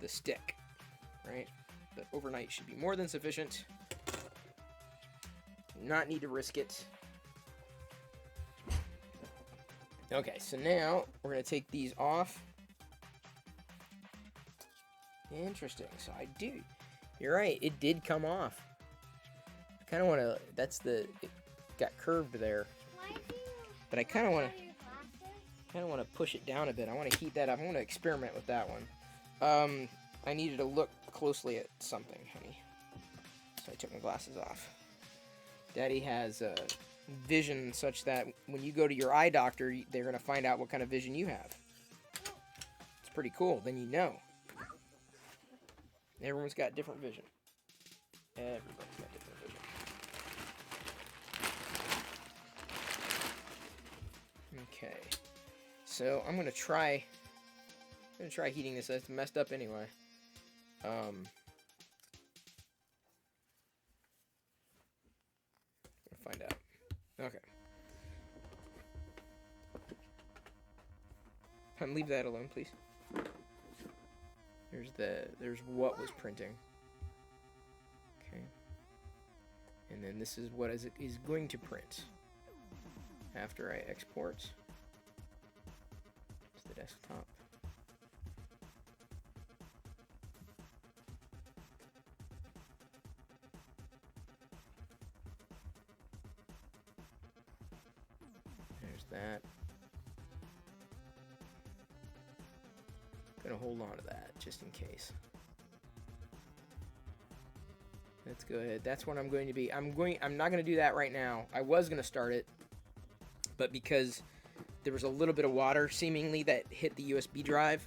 The stick, right? But overnight should be more than sufficient. Do not need to risk it. Okay, so now we're going to take these off. Interesting. So I do. You're right. It did come off. I kind of want to. It got curved there. Why do you But I kind of want wear to. your glasses? kind of want to push it down a bit. I want to heat that up. I want to experiment with that one. I needed to look closely at something, honey. So I took my glasses off. Daddy has vision such that when you go to your eye doctor, they're going to find out what kind of vision you have. It's pretty cool. Then you know. Everyone's got different vision. Everybody's got different vision. Okay. So I'm gonna try heating this. It's messed up anyway. We'll find out. Okay. Leave that alone, please. There's what was printing. Okay. And then this is what is going to print after I export to the desktop. There's that. Gonna hold on to that just in case. Let's go ahead. That's what I'm going to be. I'm not gonna do that right now. I was gonna start it, but because there was a little bit of water seemingly that hit the USB drive,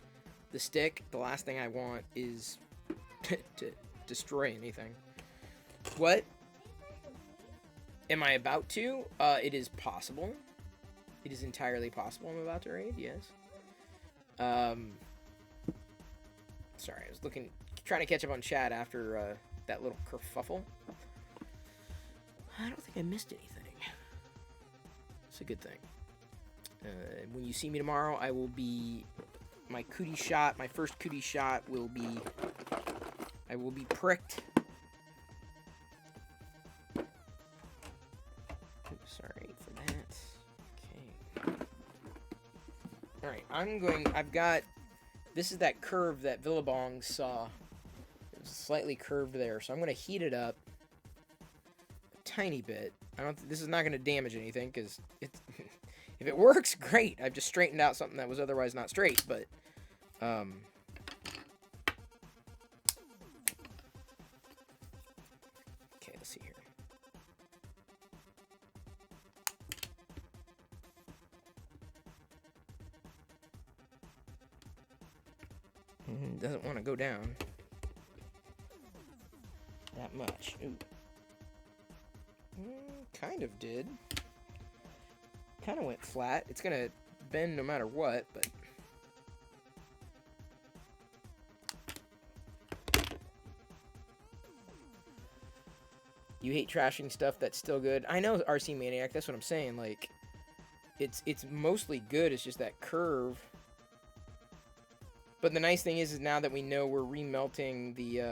the stick, the last thing I want is to destroy anything. What? Am I about to? It is possible. It is entirely possible I'm about to raid, yes. Sorry, I was trying to catch up on chat after that little kerfuffle. I don't think I missed anything. It's a good thing. When you see me tomorrow, I will be... My cootie shot, my first cootie shot will be... I will be pricked. Oops, sorry for that. Okay. Alright, I've got... This is that curve that Villabong saw. It was slightly curved there, so I'm going to heat it up a tiny bit. This is not going to damage anything, because it's... If it works, great. I've just straightened out something that was otherwise not straight, but... Okay, let's see here. Doesn't want to go down that much. Ooh. Kind of did. Kind of went flat. It's gonna bend no matter what, but... You hate trashing stuff that's still good. I know, RC Maniac, that's what I'm saying. Like, it's mostly good. It's just that curve. But the nice thing is now that we know we're remelting the,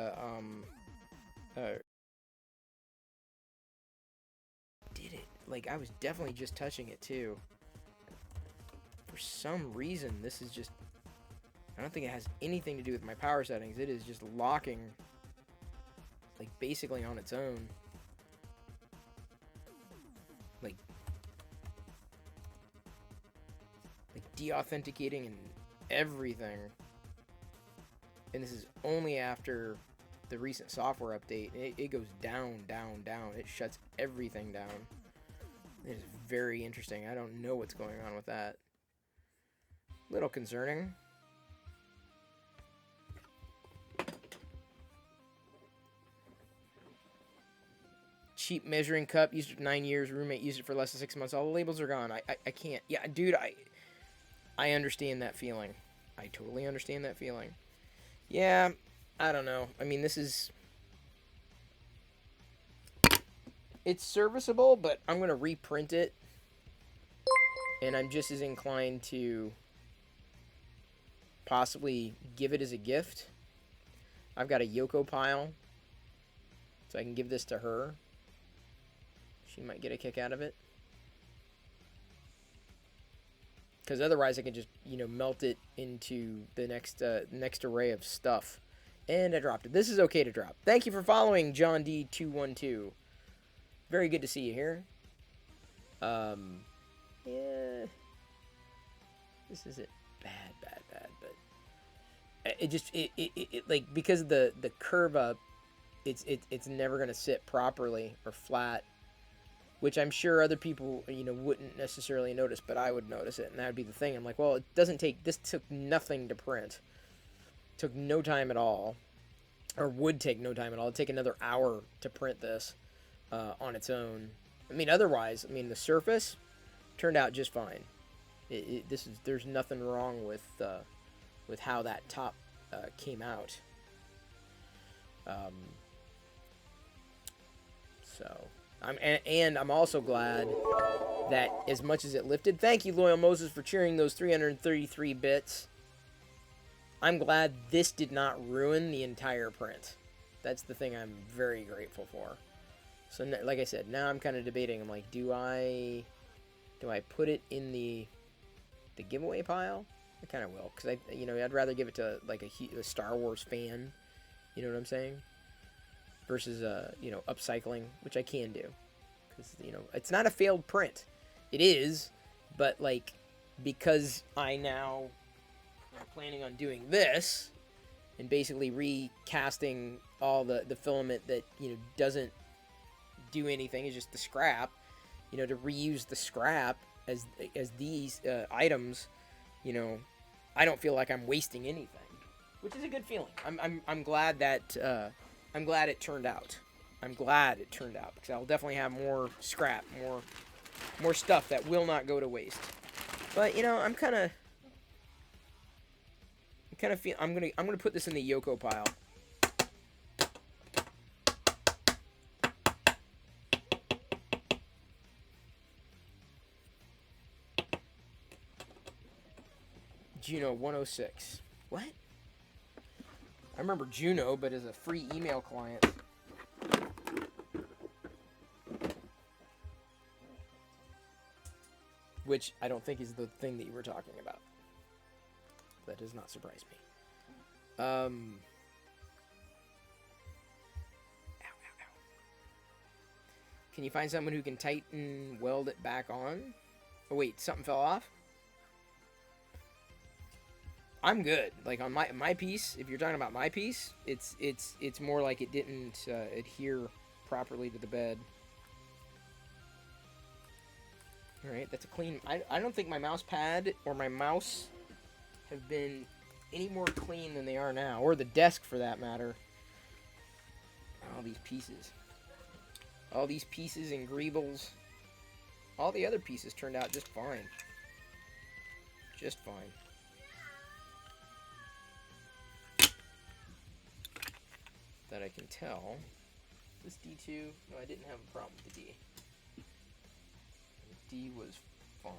did it? Like, I was definitely just touching it, too. For some reason, this is just... I don't think it has anything to do with my power settings. It is just locking, like, basically on its own. Like de-authenticating and everything. And this is only after the recent software update. It goes down, down, down. It shuts everything down. It is very interesting. I don't know what's going on with that. Little concerning. Cheap measuring cup. Used it for 9 years. Roommate used it for less than 6 months. All the labels are gone. I can't. Yeah, dude, I understand that feeling. I totally understand that feeling. Yeah, I don't know. I mean, this is... It's serviceable, but I'm going to reprint it. And I'm just as inclined to possibly give it as a gift. I've got a Yoko pile, so I can give this to her. She might get a kick out of it. Because otherwise I can just, you know, melt it into the next array of stuff. And I dropped it. This is okay to drop. Thank you for following, John D212. Very good to see you here. Yeah. This isn't bad, but it like, because of the curve up, it's never gonna sit properly or flat, which I'm sure other people, wouldn't necessarily notice, but I would notice it, and that would be the thing. I'm like, well, this took nothing to print. Took no time at all, or would take no time at all. It'd take another hour to print this on its own. I mean, otherwise, the surface turned out just fine. There's nothing wrong with how that top came out. So I'm also glad that as much as it lifted, thank you, Loyal Moses, for cheering those 333 bits. I'm glad this did not ruin the entire print. That's the thing I'm very grateful for. So, like I said, now I'm kind of debating. I'm like, do I put it in the giveaway pile? I kind of will, because I'd rather give it to like a Star Wars fan. You know what I'm saying? Versus upcycling, which I can do, because it's not a failed print. It is, but like, because I now am planning on doing this and basically recasting all the filament that doesn't do anything, is just the scrap, to reuse the scrap as these items, I don't feel like I'm wasting anything, which is a good feeling. I'm glad that I'm glad it turned out. I'm glad it turned out, because I'll definitely have more scrap, more stuff that will not go to waste. But I'm gonna put this in the Yoko pile. Juno 106. What? I remember Juno, but as a free email client. Which I don't think is the thing that you were talking about. That does not surprise me. Ow, ow, ow. Can you find someone who can tighten, weld it back on? Oh wait, something fell off? I'm good. Like on my piece, if you're talking about my piece, it's more like it didn't adhere properly to the bed. All right, that's a clean. I don't think my mouse pad or my mouse have been any more clean than they are now, or the desk for that matter. All these pieces and greebles. All the other pieces turned out just fine. Just fine. That I can tell. This D2, no, I didn't have a problem with the D. The D was fine.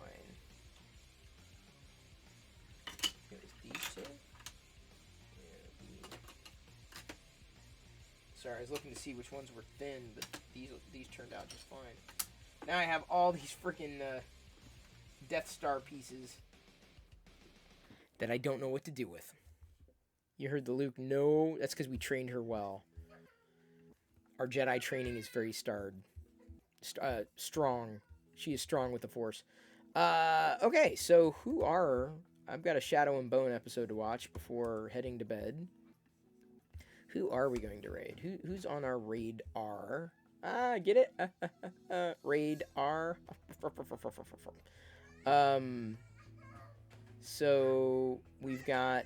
It was these two? Yeah, D. Sorry, I was looking to see which ones were thin, but these turned out just fine. Now I have all these freaking Death Star pieces that I don't know what to do with. You heard the Luke? No, that's because we trained her well. Our Jedi training is very strong. She is strong with the Force. Okay, so I've got a Shadow and Bone episode to watch before heading to bed. Who are we going to raid? Who's on our raid R? Get it? Raid R. So we've got.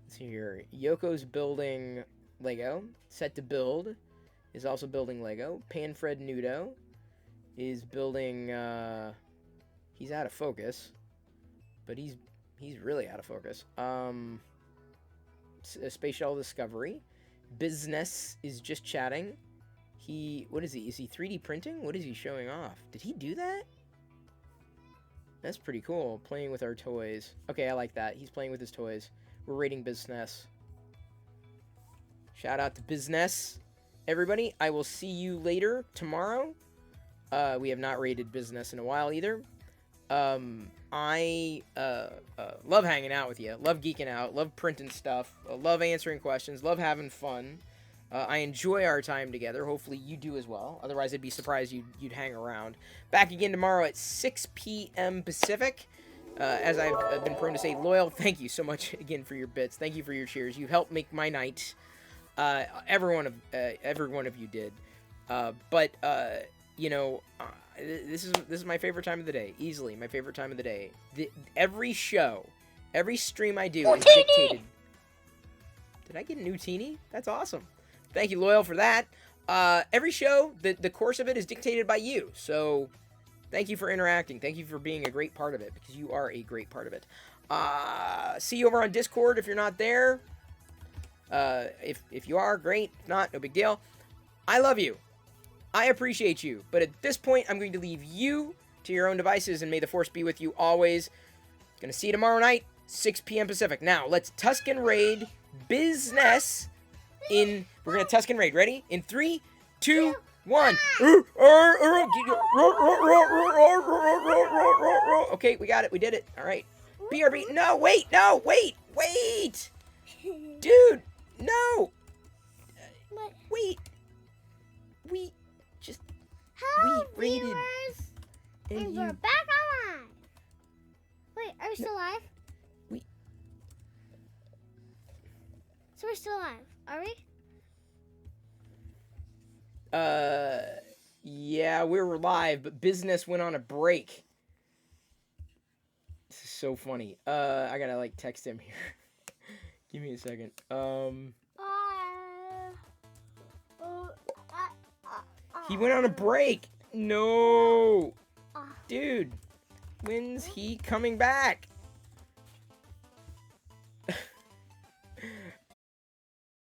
Let's see here. Yoko's building Lego. Set to build is also building Lego. Panfred Nudo is building. He's out of focus, but he's really out of focus. Space Shuttle Discovery. Business is just chatting. What is he? Is he 3D printing? What is he showing off? Did he do that? That's pretty cool. Playing with our toys. Okay, I like that. He's playing with his toys. We're rating Business. Shout out to Business. Everybody, I will see you later tomorrow. We have not rated Business in a while either. I love hanging out with you. Love geeking out. Love printing stuff. Love answering questions. Love having fun. I enjoy our time together. Hopefully you do as well. Otherwise, I'd be surprised you'd hang around. Back again tomorrow at 6 p.m. Pacific. As I've been prone to say, Loyal, thank you so much again for your bits. Thank you for your cheers. You helped make my night. Every one of you did. You know, this is my favorite time of the day. Easily my favorite time of the day. Every show, every stream I do is dictated. Did I get a new teeny? That's awesome. Thank you, Loyal, for that. Every show, the course of it is dictated by you. So, thank you for interacting. Thank you for being a great part of it, because you are a great part of it. See you over on Discord if you're not there. If you are, great. If not, no big deal. I love you. I appreciate you. But at this point, I'm going to leave you to your own devices, and may the Force be with you always. Gonna see you tomorrow night, 6 p.m. Pacific. Now, let's Tusken Raid business in... We're gonna Tusken Raid. Ready? In 3, 2, 1. Okay, we got it. We did it. All right. BRB. No, wait. No, wait. Wait. Dude. No. What? Wait. We just... Hello, we raided. viewers. And And we're you... back online. Wait, are we still live? We... So we're still live, are we? Yeah, we were live, but business went on a break. This is so funny. I gotta, like, text him here. Give me a second. He went on a break. No. Dude, when's he coming back?